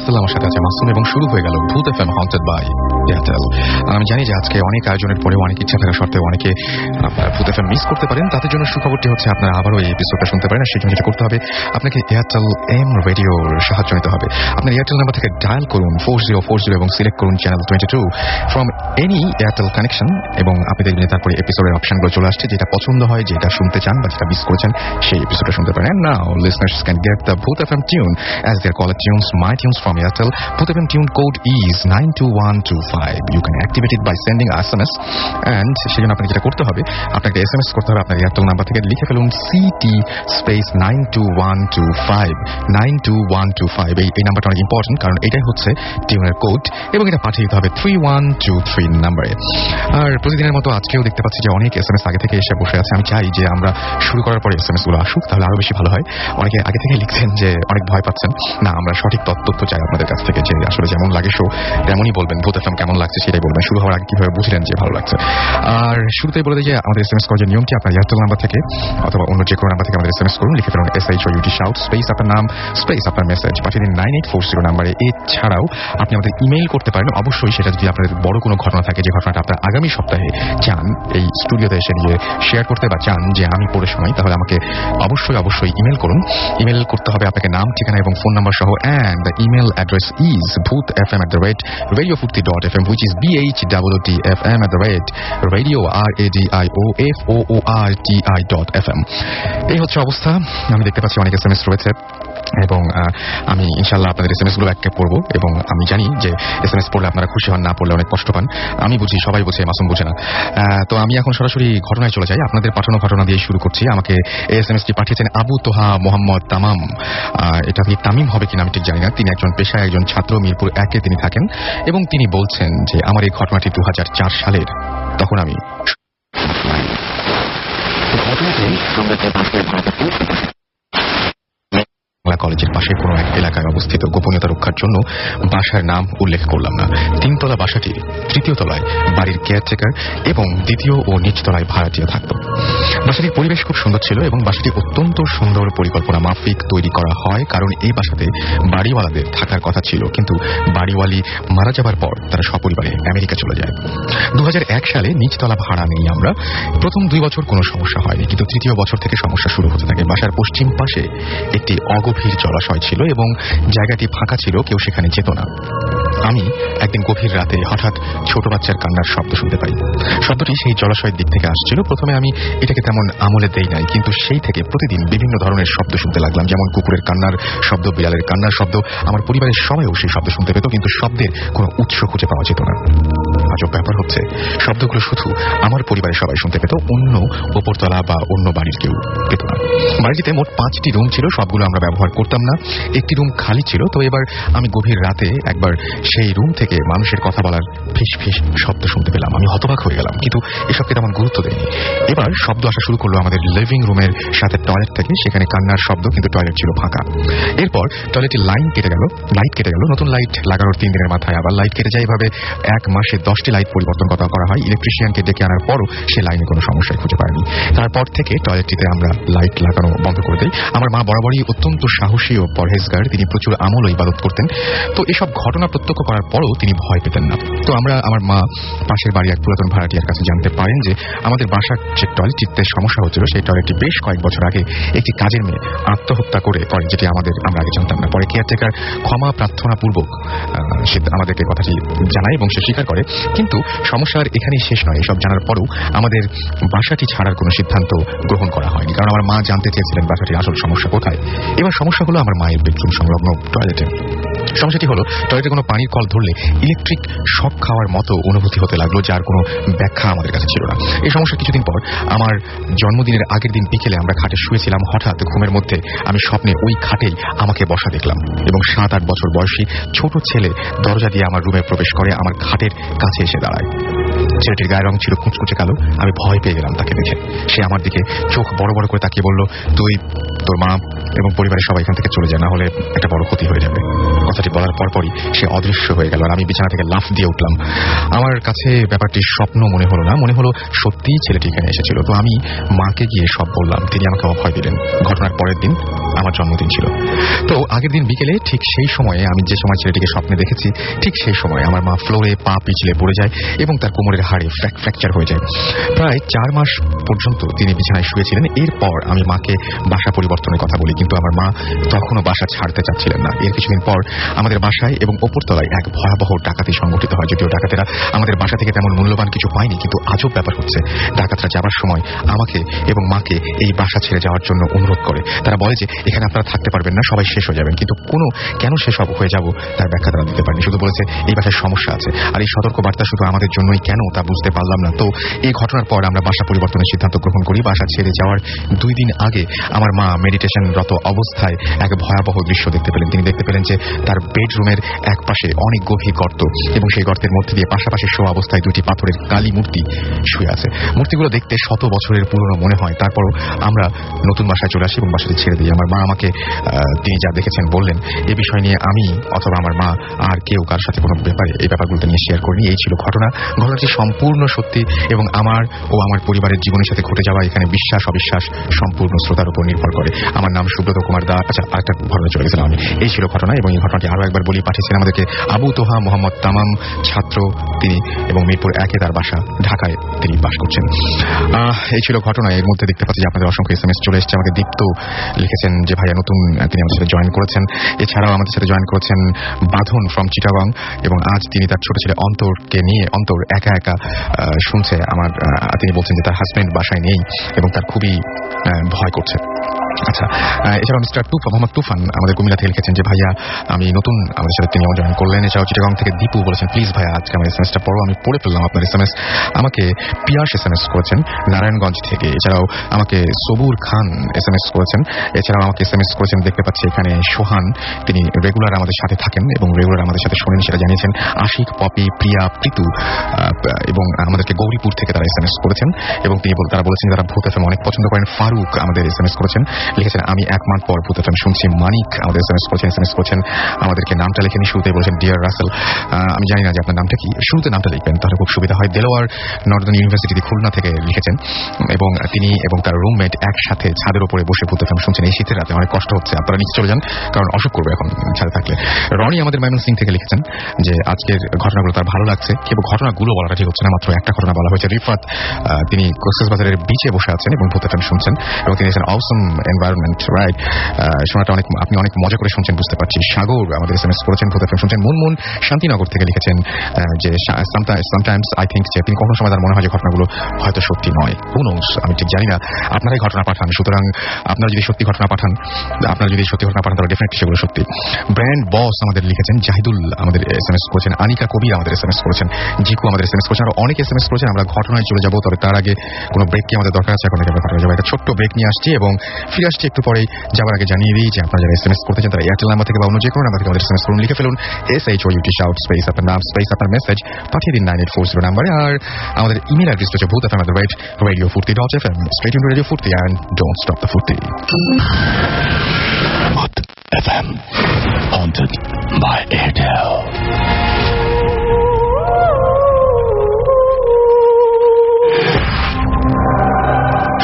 রাসেল আমার সাথে আছে মাসুম এবং শুরু হয়ে গেল ভূত এফএম হন্টেড বাই এয়ারটেল। আমি জানি যে আজকে অনেক আয়োজনের পরেও অনেক ইচ্ছা থাকা সত্ত্বেও অনেকে আপনার ভূত এফএম মিস করতে পারেন। তাদের জন্য সুখবরটি হচ্ছে আপনারা আবারও এই এপিসোডটা শুনতে পারেন। সেই জন্য যেটা করতে হবে আপনাকে এয়ারটেল এম রেডিওর সাহায্য নিতে হবে। আপনার এয়ারটেল নাম্বার থেকে ডায়াল করুন 4040 এবং সিলেক্ট করুন channel 22 from any Airtel connection এবং আপনি দেখবেন তারপরে এপিসোডের অপশনগুলো চলে আসছে। যেটা পছন্দ হয়, যেটা শুনতে চান বা যেটা মিস করেছেন সেই এপিসোডটা শুনতে পারেন। And now listeners can get the Bhoot FM tune as their caller tunes, my tunes from Airtel. Bhoot FM tune code is 92125. You can activate it by sending SMS and সেজন্য আপনাকে যেটা করতে হবে আপনাকে SMS করতে হবে আপনার Airtel number থেকে লিখে ফেলুন CT স্পেস 92125 এই নাম্বারটা অনেক ইম্পর্টেন্ট কারণ এটাই হচ্ছে টিউনের কোড এবং এটা পাঠিয়ে দিতে হবে 3123 নাম্বারে। আর প্রতিদিনের মতো আজকেও দেখতে পাচ্ছি যে অনেক SMS আগে থেকে এসে বসে আছে। আমি চাই যে আমরা শুরু করার পরে SMS গুলো আসুক, তাহলে আরো বেশি ভালো হয়। অনেকে আগে থেকে লিখছেন যে অনেক ভয় পাচ্ছেন। না, আমরা সঠিক তথ্য চাই আপনাদের কাছ থেকে, যে আসলে যেমন লাগে শো তেমনই বলবেন। ভূত এফএম কেমন লাগছে সেটাই বলবেন। শুরু হওয়ার আগে কিভাবে বুঝলেন যে ভালো লাগছে। আর শুরুতেই বলে দিই যে আমাদের SMS করার যে নিয়মটি, আপনার এয়ারটেল নাম্বার থেকে অথবা অন্য যে কোনো নাম্বার থেকে আমাদের SMS করুন, লিখে ফেলুন SHOUT শাউট স্পেস আপনার নাম স্পেস আপনার মেসেজ, পাঠিয়ে দিন 9840 নাম্বারে। এছাড়াও আপনি আমাদের ইমেইল করতে পারেন। অবশ্যই সেটা যদি আপনাদের বড় কোনো ঘটনা থাকে, যে ঘটনাটা আপনার আগামী সপ্তাহে চান এই স্টুডিওতে এসে নিয়ে শেয়ার করতে বা চান যে আমি পড়ে শোনাই, তাহলে আমাকে অবশ্যই ইমেল করুন। ইমেল করতে হবে আপনাকে নাম, ঠিকানা এবং ফোন নাম্বার সহ। and the email address is bhootfm@radiofurti.fm which is bhootfm@radioforti.fm। এই হচ্ছে অবস্থা। আমি দেখতে পাচ্ছি অনেক SMS রয়েছে এবং আমি ইনশাআল্লাহ আপনাদের SMS গুলো একটা পড়বো এবং আমি জানি যে SMS পড়লে আপনারা খুশি হন, না পড়লে অনেক কষ্ট পান। আমি বুঝি, সবাই বুঝে, মাসুম বুঝে না। তো আমি এখন সরাসরি ঘটনায় চলে যাই। আপনাদের পাঠানো ঘটনা দিয়ে শুরু করছি। আমাকে এই SMSটি পাঠিয়েছেন আবু তোহা মোহাম্মদ তামাম। এটা কি তামিম হবে কিনা আমি ঠিক জানি না। তিনি একজন পেশায় একজন ছাত্র, মিরপুর 1-এ তিনি থাকেন এবং তিনি বলছেন যে আমার এই ঘটনাটি 2004 সালের। তখন আমি কলেজের পাশে কোনো এক এলাকায় অবস্থিত। গোপনীয়তা রক্ষার জন্য বাসার নাম উল্লেখ করলাম না। 3তলা বাসাটির 3য় তলায় বাড়ির কেয়ারটেকার এবং 2য় ও নিচতলায় ভাড়াটিয়া থাকত। বাসাটির পরিবেশ খুব সুন্দর ছিল এবং বাসাটি অত্যন্ত সুন্দর পরিকল্পনা মাফিক তৈরি করা হয়, কারণ এই বাসাতে বাড়িওয়ালাদের থাকার কথা ছিল, কিন্তু বাড়িওয়ালি মারা যাবার পর তারা সপরিবারে আমেরিকা চলে যায়। 2001 সালে নিচতলা ভাড়া নেই আমরা। প্রথম 2 বছর কোনো সমস্যা হয়নি, কিন্তু 3য় বছর থেকে সমস্যা শুরু হতে থাকে। বাসার পশ্চিম পাশে একটি অগভীর জলাশয় ছিল এবং জায়গাটি ফাঁকা ছিল, কেউ সেখানে যেত না। আমি একদিন গভীর রাতে হঠাৎ ছোট বাচ্চার কান্নার শব্দ শুনতে পাই। শব্দটি সেই জলাশয়ের দিক থেকে আসছিল। প্রথমে আমি এটাকে তেমন আমলে দেই নাই, কিন্তু সেই থেকে প্রতিদিন বিভিন্ন ধরনের শব্দ শুনতে লাগলাম, যেমন কুকুরের কান্নার শব্দ, বিড়ালের কান্নার শব্দ। আমার পরিবারের সবাইও সেই শব্দ শুনতে পেত, কিন্তু শব্দের কোনো উৎস খুঁজে পাওয়া যেত না। আজব ব্যাপার হচ্ছে, শব্দগুলো শুধু আমার পরিবারের সবাই শুনতে পেত, অন্য ওপরতলা বা অন্য বাড়ির কেউ পেত না। বাড়িটিতে মোট 5টি রুম ছিল, সবগুলো আমরা ব্যবহার করতাম না। একটি রুম খালি ছিল। তো এবার আমি গভীর রাতে একবার সেই রুম থেকে মানুষের কথা বলার ফিস ফিস শব্দ শুনতে পেলাম। আমি হতবাক হয়ে গেলাম, কিন্তু এসবকে তেমন গুরুত্ব দেয়নি। এবার শব্দ আসা শুরু করলো আমাদের লিভিং রুমের সাথে টয়লেট থেকে। সেখানে কান্নার শব্দ, কিন্তু টয়লেট ছিল ফাঁকা। এরপর টয়লেটের লাইট কেটে গেল। নতুন লাইট লাগানোর 3 দিনের মাথায় আবার লাইট কেটে যায়। এভাবে 1 মাসে 10টি লাইট পরিবর্তন করা হয়। ইলেকট্রিশিয়ানকে ডেকে আনার পরও সে লাইনে কোনো সমস্যাই খুঁজে পায়নি। তারপর থেকে টয়লেটটিতে আমরা লাইট লাগানো বন্ধ করে দিই। আমার মা বরাবরই অত্যন্ত সাহসী ও পরহেজগার, তিনি প্রচুর আমল ও ইবাদত করতেন। তো এসব ঘটনা প্রত্যক্ষ করার পরও তিনি ভয় পেতেন না। তো আমার মা পাশের বাড়ি এক পুরাতন ভাড়াটিয়ার কাছে জানতে পারেন যে আমাদের বাসার যে টয়লেটটিতে সমস্যা হচ্ছিল, সেই টয়লেটটি বেশ কয়েক বছর আগে একটি কাজের মেয়ে আত্মহত্যা করে, যেটি আমরা আগে জানতাম না। পরে কেয়ারটেকার ক্ষমা প্রার্থনা পূর্বক সে আমাদেরকে কথাটি জানায় এবং সে স্বীকার করে। কিন্তু সমস্যার এখানেই শেষ নয়। এসব জানার পরও আমাদের বাসাটি ছাড়ার কোনো সিদ্ধান্ত গ্রহণ করা হয়নি, কারণ আমার মা জানতে চেয়েছিলেন বাসাটির আসল সমস্যা কোথায়। এবার সমস্যা হলো আমার মায়ের বেডরুম সংলগ্ন টয়লেটে। সমস্যাটি হলো টয়লেটে কোনো পানির কল ধরলে ইলেকট্রিক শক খাওয়ার মতো অনুভূতি হতে লাগলো, যার কোনো ব্যাখ্যা আমাদের কাছে ছিল না। এই সমস্যা কিছুদিন পর আমার জন্মদিনের আগের দিন বিকেলে আমরা খাটে শুয়েছিলাম। হঠাৎ ঘুমের মধ্যে আমি স্বপ্নে ওই খাটেই আমাকে বসা দেখলাম এবং 7-8 বছর বয়সী ছোট ছেলে দরজা দিয়ে আমার রুমে প্রবেশ করে আমার খাটের কাছে এসে দাঁড়ায়। ছেলেটির গায়ের রং ছিল কুচকুচে কালো। আমি ভয় পেয়ে গেলাম তাকে দেখে। সে আমার দিকে চোখ বড় বড় করে তাকিয়ে বলল, তুই, তোর মা এবং পরিবারের সবাই এখান থেকে চলে যায়, না হলে একটা বড় ক্ষতি হয়ে যাবে। কথাটি বলার পরপরই সে অদৃশ্য হয়ে গেল আর আমি বিছানা থেকে লাফ দিয়ে উঠলাম। আমার কাছে ব্যাপারটি স্বপ্ন মনে হলো না, মনে হলো সত্যিই ছেলেটি এখানে এসেছিল। তো আমি মাকে গিয়ে সব বললাম। তিনি আমাকে অভয় দিলেন। ঘটনার পরের দিন আমার জন্মদিন ছিল। তো আগের দিন বিকেলে ঠিক সেই সময়ে, আমি যে সময় ছেলেটিকে স্বপ্নে দেখেছি ঠিক সেই সময় আমার মা ফ্লোরে পা পিছলে পড়ে যায় এবং তার কোমরের হাড়ে ফ্র্যাকচার হয়ে যায়। প্রায় 4 মাস পর্যন্ত তিনি বিছানায় শুয়েছিলেন। এরপর আমি মাকে বাসা পরিবর্তনের কথা বলি, কিন্তু আমার মা তখনও বাসা ছাড়তে চাচ্ছিলেন না। এর কিছুদিন পর আমাদের বাসায় এবং ওপরতলায় এক ভয়াবহ ডাকাতি সংঘটিত হয়। যদিও ডাকাতেরা আমাদের বাসা থেকে তেমন মূল্যবান কিছু পায়নি, কিন্তু আজব ব্যাপার হচ্ছে ডাকাতরা যাবার সময় আমাকে এবং মাকে এই বাসা ছেড়ে যাওয়ার জন্য অনুরোধ করে। তারা বলে যে এখানে আপনারা থাকতে পারবেন না, সবাই শেষ হয়ে যাবেন। কিন্তু কেন শেষ হয়ে যাব তার ব্যাখ্যা তারা দিতে পারেনি। শুধু বলেছে এই বাসায় সমস্যা আছে। আর এই সতর্ক বার্তা শুধু আমাদের জন্যই কেন তা বুঝতে পারলাম না। তো এই ঘটনার পর আমরা বাসা পরিবর্তনের সিদ্ধান্ত গ্রহণ করি। বাসা ছেড়ে যাওয়ার 2 দিন আগে আমার মা মেডিটেশনরত অবস্থায় এক ভয়াবহ দৃশ্য দেখতে পেলেন। তিনি দেখতে পেলেন যে তার বেডরুমের এক পাশে অনেক গভীর গর্ত এবং সেই গর্তের মধ্যে দিয়ে পাশাপাশি শোয়া অবস্থায় 2টি পাথরের কালী মূর্তি শুয়ে আছে। মূর্তিগুলো দেখতে 100 বছরের পুরনো মনে হয়। তারপরও আমরা নতুন বাসায় চলে আসি এবং বাসাটি ছেড়ে দিই। আমার মা আমাকে তিনি যা দেখেছেন বললেন। এই বিষয় নিয়ে আমি অথবা আমার মা আর কেউ কার সাথে কোনো এই ব্যাপারগুলো নিয়ে শেয়ার করিনি। এই ছিল ঘটনা। ঘটনাটি সম্পূর্ণ সত্যি এবং আমার ও আমার পরিবারের জীবনের সাথে ঘটে যাওয়া এখানে বিশ্বাস অবিশ্বাস সম্পূর্ণ শ্রোতার উপর নির্ভর করে। আমার নাম সুব্রত কুমার দা। আচ্ছা, আরেকটা ঘটনা চলে গেছিলাম আমি। এই ছিল ঘটনা এবং এই ঘটনাটি আরো একবার বলি। পাঠিয়েছেন আমাদেরকে আবু তোহা মোহাম্মদ তামাম, ছাত্র তিনি, এবং মিরপুর 1-এ তার বাসা, ঢাকায় তিনি বাস করছেন। এই ছিল ঘটনা। এর মধ্যে দেখতে পাচ্ছি যে আপনাদের অসংখ্য SMS চলে এসেছে। আমাকে দীপ্ত লিখেছেন যে ভাইয়া নতুন তিনি আমাদের সাথে জয়েন করেছেন। এছাড়াও আমাদের সাথে জয়েন করেছেন বাঁধন ফ্রম চিটাগং এবং আজ তিনি তার ছোট ছেলে অন্তরকে নিয়ে, অন্তর একা একা শুনছে আমার, তিনি বলছেন যে তার হাজবেন্ড বাসায় নেই এবং তার খুবই ভয় করছে। আচ্ছা, এছাড়াও মিস্টার মোহাম্মদ তুফান আমাদের কুমিল্লা থেকে লিখেছেন যে ভাইয়া আমি নতুন, আমাদের সাথে তিনি জয়েন করলেন। এছাড়াও চিটাগং থেকে দীপু বলেছেন প্লিজ ভাইয়া আজকে আমার SMS-টা পড়ো। আমি পড়ে ফেললাম আপনার SMS। আমাকে পিয়াস SMS করেছেন নারায়ণগঞ্জ থেকে। এছাড়াও আমাকে সবুর খান SMS করেছেন। এছাড়াও আমাকে SMS করেছেন দেখতে পাচ্ছি এখানে সোহান, তিনি রেগুলার আমাদের সাথে থাকেন এবং রেগুলার আমাদের সাথে শোনেন সেটা জানিয়েছেন। আশিক, পপি, প্রিয়া, প্রীতু এবং আমাদেরকে গৌরীপুর থেকে তারা SMS করেছেন এবং তারা বলেছেন তারা ভূত FM অনেক পছন্দ করেন। ফারুক আমাদের SMS করেছেন, লিখেছেন আমি 1 মাস পর ভূত FM শুনছি। মানিক আমাদের SMS করেছেন আমাদেরকে নামটা লেখেনি, শুরুতে বলেছেন ডিয়ার রাসেল। আমি জানি না যে আপনার নামটা কি, শুরুতে নামটা লিখবেন তাহলে খুব সুবিধা হয়। দেলোয়ার নর্দার্ন ইউনিভার্সিটি খুলনা থেকে লিখেছেন এবং তিনি এবং তার রুমমেট একসাথে ছাদের উপরে বসে ভূত FM শুনছেন। এই শীতের রাতে অনেক কষ্ট হচ্ছে, আপনারা নিচে চলে যান কারণ অসুখ করবে এখন ছাদে থাকলে। রনি আমাদের ময়মনসিং থেকে লিখেছেন যে আজকের ঘটনাগুলো তার ভালো লাগছে, কিন্তু ঘটনাগুলো বলাটা ঠিক হচ্ছে না, মাত্র একটা ঘটনা বলা হয়েছে। রিফাত তিনি কক্সবাজারের বিচে বসে আছেন এবং ভূত FM শুনছেন এবং তিনি অসম এনভায়রনমেন্ট, রাইট, শোনাটা অনেক, আপনি অনেক মজা করে শুনছেন বুঝতে পারছি। সাগর আমাদের SMS করেছেন ভূত FM শুনছেন। মুনমুন শান্তিনগর থেকে লিখেছেন যে সামটাইমস আই থিঙ্ক, যে তিনি কখনো সময় তার মনে হয় যে ঘটনাগুলো হয়তো সত্যি নয়। হু নোস, আমি ঠিক জানি না। আপনারাই ঘটনা পাঠান, সুতরাং আপনারা যদি সত্যি ঘটনা পাঠান তাহলে ডেফিনেটলি সেগুলো সত্যি। ব্র্যান্ড বস আমাদের লিখেছেন। জাহিদুল আমাদের SMS করেছেন। আনিকা কবির আমাদের SMS করেছেন। জিকু আমাদের SMS করেছেন। আরো অনেক SMS করেছেন। আমরা ঘটনায় চলে যাব, তবে তার আগে কোনো ব্রেক কি আমাদের দরকার আছে? এখন আমরা ঘটনায় যাবো, একটা ছোট্ট ব্রেক নিয়ে আসছি এবং ফিরে আসছি একটু পরেই। যাবার আগে জানিয়ে দিই যে আপনারা যারা SMS করতে চান তারা এয়ারটেল নাম্বার থেকে বা অন্য যে কোনো নাম্বার থেকে আমাদের SMS করুন, লিখে ফেলুন SHOUT শাউট স্পেস আপনার নাম স্পেস আপনার মেসেজ পাঠিয়ে দিন 9840 নাম্বারে। আর আমাদের ইমেল অ্যাড্রেস হচ্ছে bhutfm@radiofurti.fm। স্ট্রেট ইনটু রেডিও ফুর্তি এন্ড ডোন্ট স্টপ দ্য ফুর্তি। Bhut FM, haunted by Airtel.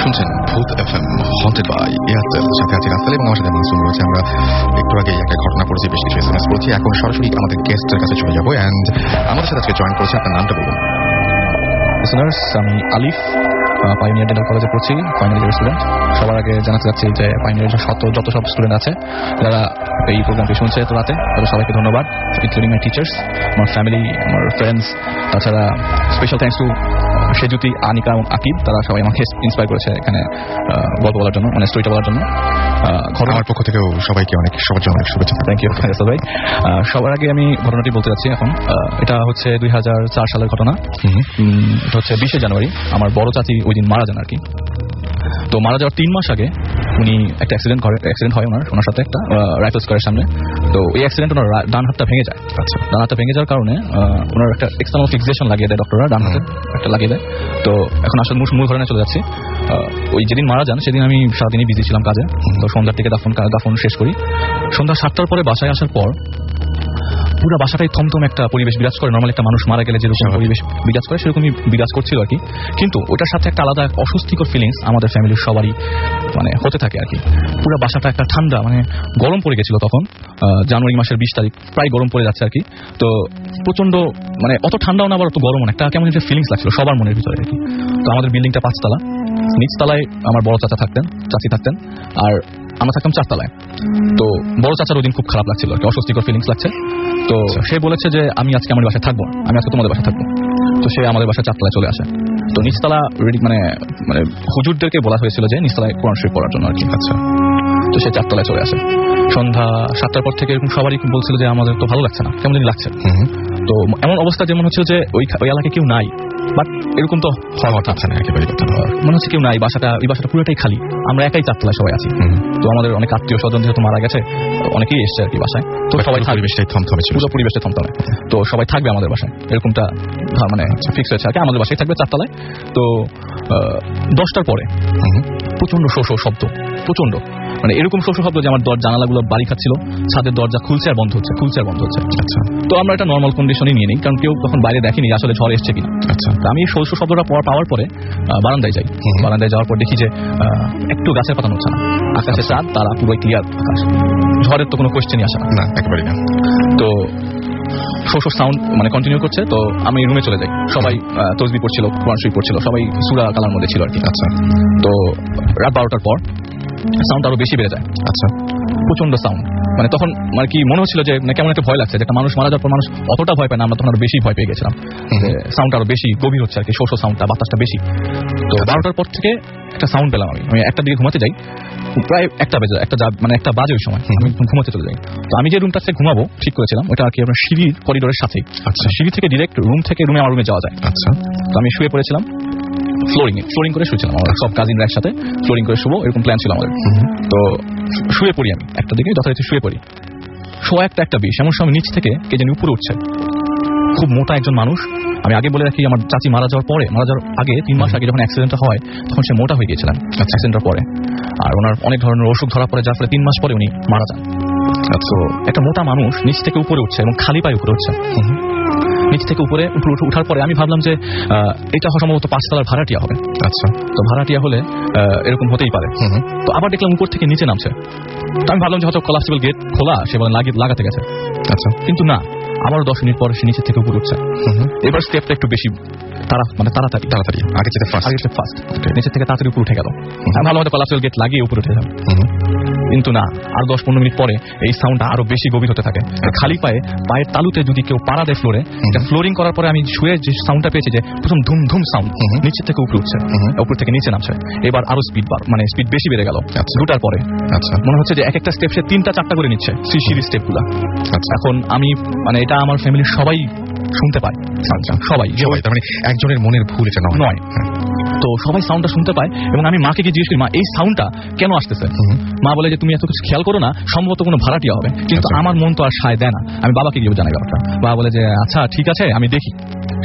শুনছেন ভূত FM হন্টেড বাই এয়ারটেল। সাথে আছে রাসেল এবং আমার সাথে মাসুম রয়েছে। আমরা একটু আগে একটা ঘটনা পড়েছি, বেশ কিছু SMS করেছি। এখন সরাসরি আমাদের গেস্টের কাছে চলে যাবো এন্ড আমাদের সাথে আজকে জয়েন করেছে। আপনার নামটা বলুন। লিসনার্স, আমি আলিফ, পাইওনিয়ার ডেন্টাল কলেজে পড়ছি, ফাইনাল ইয়ার স্টুডেন্ট। সবার আগে জানাতে চাচ্ছি যে পাইওনিয়ার যত সব স্টুডেন্ট আছে যারা এই প্রোগ্রামটি শুনছে এত রাতে, তাদের সবাইকে ধন্যবাদ, ইনক্লুডিং মাই টিচার্স, আমার ফ্যামিলি, আমার ফ্রেন্ডস। তাছাড়া special thanks to Sejuti, Anika এবং আকিব, তারা সবাই আমাকে ইন্সপায়ার করেছে এখানে গল্প বলার জন্য, মানে স্টোরিটা বলার জন্য। ঘটনার পক্ষ থেকেও সবাইকে সবার জন্য অনেক শুভেচ্ছা। থ্যাংক ইউ ভাই। সবার আগে আমি ঘটনাটি বলতে যাচ্ছি এখন। এটা হচ্ছে 2004 সালের ঘটনা। এটা হচ্ছে 20 জানুয়ারি। আমার বড় চাচি ওই দিন মারা যান আর কি। তো মারা যাওয়ার 3 মাস আগে উনি একটা অ্যাক্সিডেন্ট হয় ওনার সাথে একটা রাইফেল স্কোয়ারের সামনে। তো এই অ্যাক্সিডেন্ট ওনার ডান হাতটা ভেঙে যায়। আচ্ছা, ডান হাতটা ভেঙে যাওয়ার কারণে ওনার একটা এক্সটার্নাল ফিক্সেশন লাগিয়ে দেয় ডক্টররা, ডান হাতে একটা লাগিয়ে দেয়। তো এখন আসলে মূল ঘটনায় চলে যাচ্ছি। ওই যেদিন মারা যান সেদিন আমি সারাদিনই বিজি ছিলাম কাজে। তো সন্ধ্যার দিকে দাফন শেষ করি। সন্ধ্যা 7টার পরে বাসায় আসার পর পুরো বাসাটাই থমথম একটা পরিবেশ বিরাজ করে। নরমাল একটা মানুষ মারা গেলে যেরকম পরিবেশ বিরাজ করে সেরকমই বিরাজ করছিল আর কি। কিন্তু ওটার সাথে একটা আলাদা অস্বস্তিকর ফিলিংস আমাদের ফ্যামিলির সবারই মানে হতে থাকে আর কি। পুরো বাসাটা একটা ঠান্ডা মানে গরম পড়ে গেছিল তখন, জানুয়ারি মাসের 20 তারিখ, প্রায় গরম পড়ে যাচ্ছে আর কি। তো প্রচন্ড মানে অত ঠান্ডাও না আবার অত গরম না, একটা কেমন একটা ফিলিংস লাগছিল সবার মনের ভিতরে আর কি। তো আমাদের বিল্ডিংটা 5 তলা, নিচতলায় আমার বড় চাচা থাকতেন, চাচি থাকতেন, আর আমরা থাকতাম 4 তলায়। তো বড় চাচার ওই দিন খুব খারাপ লাগছিল আর কি, অস্বস্তিকর ফিলিংস লাগছে। তো সে বলেছে যে আমি আজকে আমার বাসায় থাকবো, আমি আজকে তোমাদের বাসায় থাকবো। তো সে আমাদের বাসায় 4 তলায় চলে আসে। তো নিচতলা মানে হুজুরদেরকে বলা হয়েছিল যে নিচতলায় কোরআন শরীফ পড়ার জন্য আর কি। আচ্ছা, তো সে 4 তলায় চলে আসে। সন্ধ্যা 7টার পর থেকে এরকম সবারই বলছিল যে আমাদের তো ভালো লাগছে না, কেমন জানি লাগছে। তো এমন অবস্থা যেমন হচ্ছিল যে ওই এলাকায় কেউ নাই, বাট এরকম তো হওয়ার কথা না, একেবারে কথা মনে হচ্ছে কেউ নাই, ওই বাসাটা পুরোটাই খালি, আমরা একাই 4 তলায় সবাই আছি। তো আমাদের অনেক আত্মীয় স্বজন যেহেতু মারা গেছে অনেকেই এসছে আর কি বাসায়। তো সবাই পরিবেশটাই থমথমে ছিল, পুরো পরিবেশটা থমথমে। তো সবাই থাকবে আমাদের বাসায় এরকমটা মানে ফিক্স হয়েছে আর কি, আমাদের বাসায় থাকবে 4 তলায়। তো 10টার পরে প্রচন্ড শো শব্দ, প্রচন্ড মানে এরকম শোষ শব্দ যে আমার জানালাগুলো বাড়ি খাচ্ছিল, ছাদের দরজা খুলছে আর বন্ধ হচ্ছে, খুলছে আর বন্ধ হচ্ছে। আচ্ছা, তো আমরা একটা নর্মাল কন্ডিশনই নিয়ে নিই, কারণ কেউ তখন বাইরে দেখেনি আসলে ঝড় এসছে কিনা। আচ্ছা, আমি শোষ শব্দটা পাওয়ার পরে বারান্দায় যাই। বারান্দায় যাওয়ার পর দেখি যে একটু গাছের পাতা নড়ছে না, আকাশে চাঁদ, তারা পুরোই ক্লিয়ার আকাশ, ঝড়ের তো কোনো কোয়েশ্চেনই আসে না, একেবারেই না। তো শোষ সাউন্ড মানে কন্টিনিউ করছে। তো আমি রুমে চলে যাই, সবাই তসবি পড়ছিল, কোরআন শরীফ পড়ছিল, সবাই সূরা কালার মধ্যে ছিল আর কি। আচ্ছা, তো রাত 12টার পর সাউন্ড আরো বেশি বেড়ে যায়। আচ্ছা, প্রচন্ড সাউন্ড, মানে তখন মানে কি মনে হচ্ছিল যে কেমন একটা ভয় লাগছে, যে একটা মানুষ মারা যাওয়ার পর মানুষ অতটা ভয় পায় না, আমরা তখন আরো বেশি ভয় পেয়ে গেছিলাম। সাউন্ড আরো বেশি গভীর হচ্ছে আর কি, শোষ সাউন্ডটা, বাতাসটা বেশি। তো 12টার পর থেকে একটা সাউন্ড পেলাম। আমি 1টার দিকে ঘুমাতে যাই, প্রায় 1টা বাজে ওই সময় আমি ঘুমাতে চলে যাই। তো আমি যে রুমটাতে ঘুমাবো ঠিক করেছিলাম ওটা আর কি আপনার সিঁড়ির করিডোরের সাথেই। আচ্ছা, সিঁড়ি থেকে ডিরেক্ট রুমে আমার রুমে যাওয়া যায়। আচ্ছা, তো আমি শুয়ে পড়েছিলাম ফ্লোরিং করে শুয়েছিলাম, আমরা সব কাজিনরা একসাথে ফ্লোরিং করে শুবো এরকম প্ল্যান ছিল আমাদের। তো শুয়ে পড়ি আমি 1টার দিকে, যথারীতি শুয়ে পড়ি। 1:20 এমন সময় নিচ থেকে কে জানি উপরে উঠছে, খুব মোটা একজন মানুষ। আমি আগে বলে রাখি, আমার চাচি মারা যাওয়ার আগে 3 মাস আগে যখন অ্যাক্সিডেন্টটা হয় তখন সে মোটা হয়ে গিয়েছিলেন অ্যাক্সিডেন্টের পরে, আর ওনার অনেক ধরনের অসুখ ধরা পড়ে, যার ফলে 3 মাস পরে উনি মারা যান। তো একটা মোটা মানুষ নিচ থেকে উপরে উঠছে এবং খালি পায়ে উপরে উঠছে। নিচ থেকে উপরে উঠার পরে আমি ভাবলাম যে এটা সম্ভবত 5 তলার ভাড়াটিয়া হবে। আচ্ছা, তো ভাড়াটিয়া হলে এরকম হতেই পারে। তো আবার দেখলাম উপর থেকে নিচে নামছে। তো আমি ভাবলাম যে হয়তো কলাপসিবল গেট খোলা, সে বলে লাগাতে গেছে। আচ্ছা, কিন্তু না, আবার 10 মিনিট পরে সে নিচে থেকে উপরে উঠছে। এবার স্টেপটা একটু বেশি তাড়াতাড়ি আগে যেতে ফাস্ট নিচে থেকে তাড়াতাড়ি উপরে উঠে গেল। আমি ভাবলাম হয়তো কলাপসিবল গেট লাগিয়ে উপরে উঠে যাবে, কিন্তু না, আর 10-15 মিনিট পরে এই সাউন্ডটা আরো বেশি গভীর হতে থাকে। খালি পায়ের তালুতে যদি কেউ পাড়া দেয় ফ্লোরে, ফ্লোরিং করার পরে আমি শুয়ে যে সাউন্ডটা পেয়েছি যে প্রথম ধুম ধুম সাউন্ড, নিচে থেকে উপরে উঠছে, উপর থেকে নিচে নামছে। এবার আরো স্পিড বেশি বেড়ে গেল 2টার পরে। আচ্ছা, মনে হচ্ছে যে একটা স্টেপ সে 3টা-4টা করে নিচ্ছে, সিঁড়ির স্টেপগুলা। এখন আমি মানে এটা আমার ফ্যামিলির সবাই শুনতে পায়, সবাই, তার মানে একজনের মনের ভুল এটা নয়। তো সবাই সাউন্ডটা শুনতে পায় এবং আমি মাকে গিয়ে জিজ্ঞেস করি, মা এই সাউন্ডটা কেন আসতেছে? মা বলে যে তুমি এত কিছু খেয়াল করো না, সম্ভবত কোনো ভাড়াটিয়া হবে। কিন্তু আমার মন তো আর সায় দেয় না, আমি বাবাকে গিয়ে জানাই ব্যাপারটা। বাবা বলে যে আচ্ছা ঠিক আছে আমি দেখি।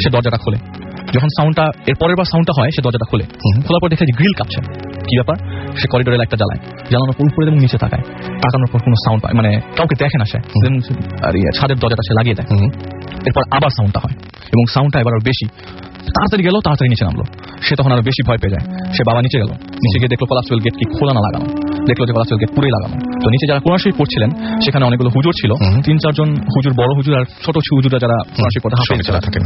সে দরজাটা খোলে, যখন সাউন্ডটা এর পরের বার সাউন্ডটা হয় সে দরজাটা খোলে, খোলার পর দেখে গ্রিল কাঁপছে। কি ব্যাপার? সে করিডোরে একটা জ্বালানোর পর উপরে এবং নিচে তাকানোর পর কোনো সাউন্ড পায়, মানে কাউকে দেখে না সে, আর ছাদের দরজাটা সে লাগিয়ে দেয়। এরপর আবার সাউন্ডটা হয় এবং সাউন্ডটা এবার বেশি, তাড়াতাড়ি গেল, তাড়াতাড়ি নিচে নামলো। সে তখন আরো বেশি ভয় পেয়ে যায়। সে বাবা নিচে গেল, নিচে গিয়ে দেখলো কলাপসিবল গেট কি খোলা না লাগানো, দেখলো যে কলাপসিবল গেট পুরোই লাগানো। তো নিচে যারা কোরআন শরীফ পড়ছিলেন সেখানে অনেকগুলো হুজুর ছিল, 3-4 জন হুজুর, বড় হুজুর আর ছোট হুজুরা যারা কোরআন শরীফ পড়তে হাফেজ থাকেন।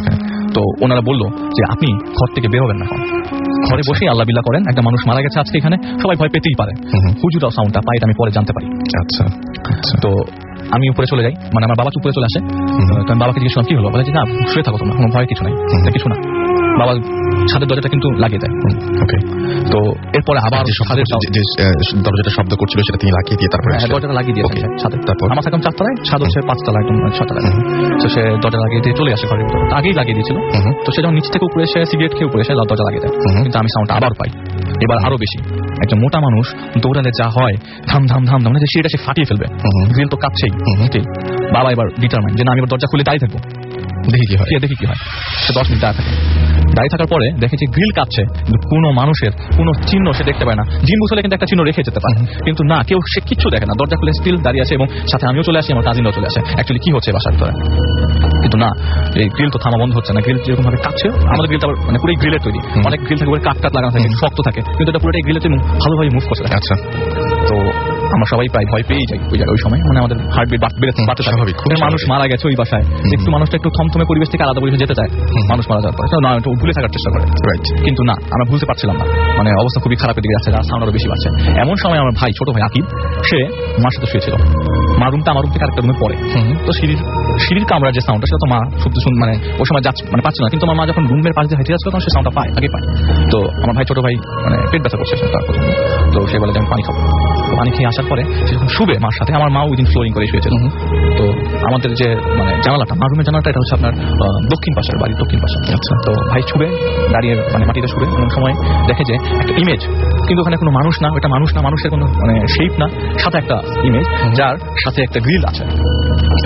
তো ওনারা বললো যে আপনি ঘর থেকে বের হবেন না, ঘরে বসেই আল্লাহ বিল্লাহ করেন, একটা মানুষ মারা গেছে আজকে এখানে, সবাই ভয় পেতেই পারে। হুজুরাও সাউন্ডটা পাই, আমি পরে জানতে পারি। আচ্ছা, তো আমি উপরে চলে যাই, মানে আমার বাবা উপরে চলে আসে। তো আমি বাবাকে জিজ্ঞেস করলাম কি হলো, বলে যে না শুয়ে থাকো তোমরা, কোনো ভয় কিছু নাই, কিছু না। বাবা ছাদের দরজাটা কিন্তু লাগিয়ে দেয়। ওকে, তো এরপরে আবার দরজাটা শব্দ করছিল সেটা তিনি লাগিয়ে দিয়ে তারপরে দরজাটা লাগিয়ে দিয়েছে ছাদের। তারপর আমার থাকলাম 4 তলায়, ছাদ হচ্ছে 5 তলায়, একদম 6 তলায়। তো সে দরজা লাগিয়ে দিয়ে চলে আসে ঘরের ভিতরে, আগেই লাগিয়ে দিয়েছিল। তো সে যখন নিচ থেকে উপরে এসে সিগারেট খেয়ে উপরে এসে দরজা লাগিয়ে দেয়, কিন্তু আমি সাউন্ডটা আবার পাই, এবার আরো বেশি। একজন মোটা মানুষ দৌড়ালে যা হয়, ধাম ধাম ধাম ধাম, মানে সেটা সে ফাটিয়ে ফেলবে। গ্রিল তো কাঁপছেই। বাবা এবার ডিটারমাইন্ড যে না, আমি এবার দরজা খুলে দাঁড়িয়ে থাকবো, দেখি কি হয়। সে 10 মিনিট দাঁড়িয়ে থাকার পরে দেখে যে গ্রিল কাঁপছে, কোনো মানুষের কোনো চিহ্ন সে দেখতে পায় না। জিন বুঝলে কিন্তু একটা চিহ্ন রেখে যেতে পারে, কিন্তু না, কেউ সে কিচ্ছু দেখে না। দরজা খুলে স্টিল দাঁড়িয়ে আছে এবং সাথে আমিও চলে আসি, আমার কাজিনরাও চলে আসে। অ্যাকচুয়ালি কি হচ্ছে বাসার ভিতরে, কিন্তু না, এই গ্রিল তো থামা বন্ধ হচ্ছে না। গ্রিল যেরকম ভাবে কাঁপছে, আমাদের গ্রিলটা মানে পুরো গ্রিলের তৈরি, অনেক গ্রিল থাকে কাঠ লাগানো থাকে, শক্ত থাকে, কিন্তু এটা পুরোটাই গ্রিলের তৈরি, ভালোভাবে মুভ করছে। আচ্ছা, তো আমরা সবাই প্রায় ভয় পেয়েই যাই ওই জায়গায়। ওই সময় মানে আমাদের হার্টবিট বাড়তে স্বাভাবিক। মানুষ মারা গেছে ওই বাসায়, একটু মানুষটা একটু থমথমে পরিবেশ থেকে আলাদা পরিবেশে যেতে চায় মানুষ মারা যাওয়ার পরে, না একটু ভুলে থাকার চেষ্টা করে, কিন্তু না, আমরা ভুলতে পারছিলাম না। মানে অবস্থা খুবই খারাপের দিকে যাচ্ছে, সাউন্ড আরো বেশি বাড়ছে। এমন সময় আমার ভাই, ছোট ভাই আকিব, সে মার সাথে শুয়েছিল। মার রুমটা আমার রুম থেকে আরেকটা রুমে পড়ে। তো সিঁড়ির কামড়ার যে সাউন্ডটা, সেটা তো মা শুনতে মানে ওই সময় যাচ্ছে মানে পাচ্ছে না, কিন্তু আমার মা যখন রুমের পাশে হেঁটে যাচ্ছিল তখন সে সাউন্ডটা আগে পায়। তো আমার ভাই, ছোট ভাই, মানে পেট ব্যথা করছে তার প্রথম। তো সে বলে যে আমি পানি খাবো। পানি খেয়ে আসার পরে সে যখন শুবে মার সাথে, আমার মা ওই দিন ফ্লোরিং করে শুয়েছিল। তো আমাদের যে মানে জানালাটা, মার রুমের জানালাটা, এটা হচ্ছে আপনার দক্ষিণ পাশের, বাড়ির দক্ষিণ পাশে। আচ্ছা, তো ভাই শুবে দাঁড়িয়ে, মানে মাটিতে শুবে, এমন সময় দেখে যে একটা ইমেজ, কিন্তু ওখানে কোনো মানুষ না, ওটা মানুষ না, মানুষের কোনো মানে শেপ না, সাথে একটা ইমেজ, যার সাথে একটা গ্রিল আছে।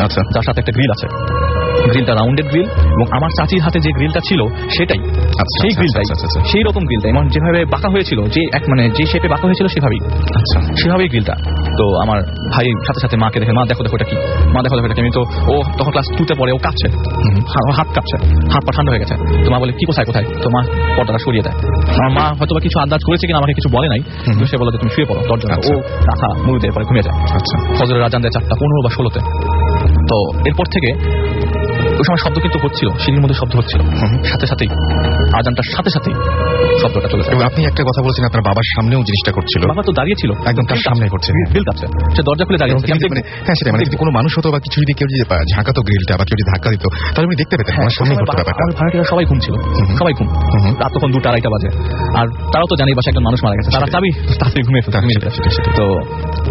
আচ্ছা, যার সাথে একটা গ্রিল আছে, গ্রিলটা রাউন্ডেড গ্রিল, এবং আমার চাচির হাতে যে গ্রিলটা ছিল সেটাই, সেই গ্রিলটাই, সেই রকম গ্রিলটা, এবং যেভাবে বাঁকা হয়েছিল, যে এক মানে যে শেপে বাঁকা হয়েছিল সেভাবেই, আচ্ছা সেভাবেই গ্রিলটা। তো আমার ভাই সাথে সাথে মাকে দেখে, মা দেখো এটা কি, মা দেখো এটা কি। আমি তো, ও তখন ক্লাস 2-তে পড়ে, ও কাঁপছে, হাত কাঁপছে, হাত পা ঠান্ডা হয়ে গেছে। তো মা বলে কি কোথায়, তো মা পর্দাটা সরিয়ে দেয়। আমার মা হয়তো বা কিছু আন্দাজ করেছে কিনা, আমাকে কিছু বলে নাই, কিন্তু সে বলে যে তুমি শুয়ে পড়ো দরজা। ও রাখা মুড়ি পরে ঘুমিয়ে যায়। আচ্ছা, ফজরের আজান দেয় 4:15 বা 16-তে। তো এরপর থেকে ওই সময় শব্দ কিন্তু হচ্ছিল, সিঁড়ির মধ্যে শব্দ হচ্ছিল, সাথে সাথেই আজানটার সাথে সাথেই শব্দটা চলে যায়। আপনি একটা কথা বলছেন, আপনার বাবার সামনেও জিনিসটা করছিল। বাবা তো দাঁড়িয়ে ছিল, একদম তার সামনে করছে, গ্রিল কাঁপছে, সে দরজা খুলে দাঁড়িয়ে আছে। হ্যাঁ, সেটা মানে যদি কোনো মানুষ হতো বা কিছু, যদি কেউ যদি ঝাঁকাতো গ্রিলটা বা কেউ যদি ধাক্কা দিত, তাহলে আপনি দেখতে পেতেন আমার সামনে ঘটতো ব্যাপারটা। ভাড়াটিরা সবাই ঘুমছিল, সবাই ঘুম, রাত তখন 2-2:30 বাজে, আর তারাও তো জানি বাসায় একজন মানুষ মারা গেছে, তারা চাবি তাড়াতাড়ি ঘুমিয়ে ফেলতে। তো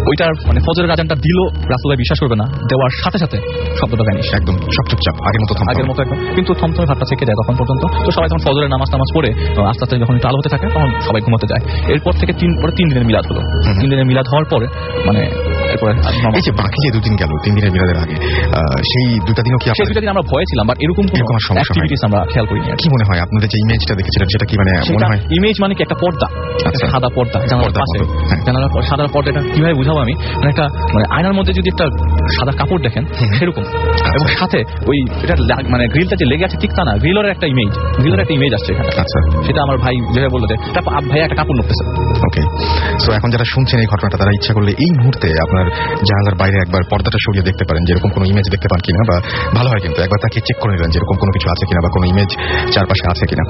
ওইটার মানে ফজরের আজানটা দিল, রাসূল ভাই বিশ্বাস করবে না, দেওয়ার সাথে সাথে শব্দটা ভ্যানিশ, একদম সব চুপচাপ, আগের মতো একদম, কিন্তু থমথমে ভাবটা থেকে যায় তখন পর্যন্ত। তো সবাই তখন ফজরের নামাজ পড়ে আস্তে আস্তে যখন একটু আলো হতে থাকে, তখন সবাই ঘুমাতে যায়। এরপর থেকে 3 দিনের মিলাদ হলো। 3 দিনের মিলাদ হওয়ার পরে মানে এরপরে এই যে বাকি যে 2 দিন গেল, 3 দিনের মিলাদের আগে, সেই 2টা দিনও কি সেই 2টা দিন আমরা ভয়ে ছিলাম, বাট এরকম কোনো অ্যাক্টিভিটিস আমরা খেয়াল করিনি। কি মনে হয় আপনাদের যে ইমেজটা দেখেছিলেন, সেটা কি মানে মনে হয়? ইমেজ মানে কি একটা পর্দা, একটা সাদা পর্দা জানালার পাশে, জানালার পর সাদা পর্দাটা কিভাবে বুঝাবো আমি, মানে একটা মানে আয়নার মধ্যে যদি একটা সাদা কাপড় দেখেন সেরকম, এবং সাথে ওই এটা মানে গ্রিলটা যে লেগে আছে ঠিক তা না, গ্রিলের একটা ইমেজ আসছে এখানে। আচ্ছা, সেটা আমার ভাই যেভাবে বললো যে ভাই একটা কাপড় নড়তেছে। ওকে, সো এখন যারা শুনছেন এই ঘটনাটা, তারা ইচ্ছা করলে এই মুহূর্তে আপনার জানালার বাইরে একবার পর্দাটা সরিয়ে দেখতে পারেন, যেরকম কোনো ইমেজ দেখতে পান কিনা, বা ভালো হয় কিন্তু একবার তাকে চেক করে নিলেন যেরকম কোনো কিছু আছে কিনা, বা কোনো ইমেজ চারপাশে আছে কিনা।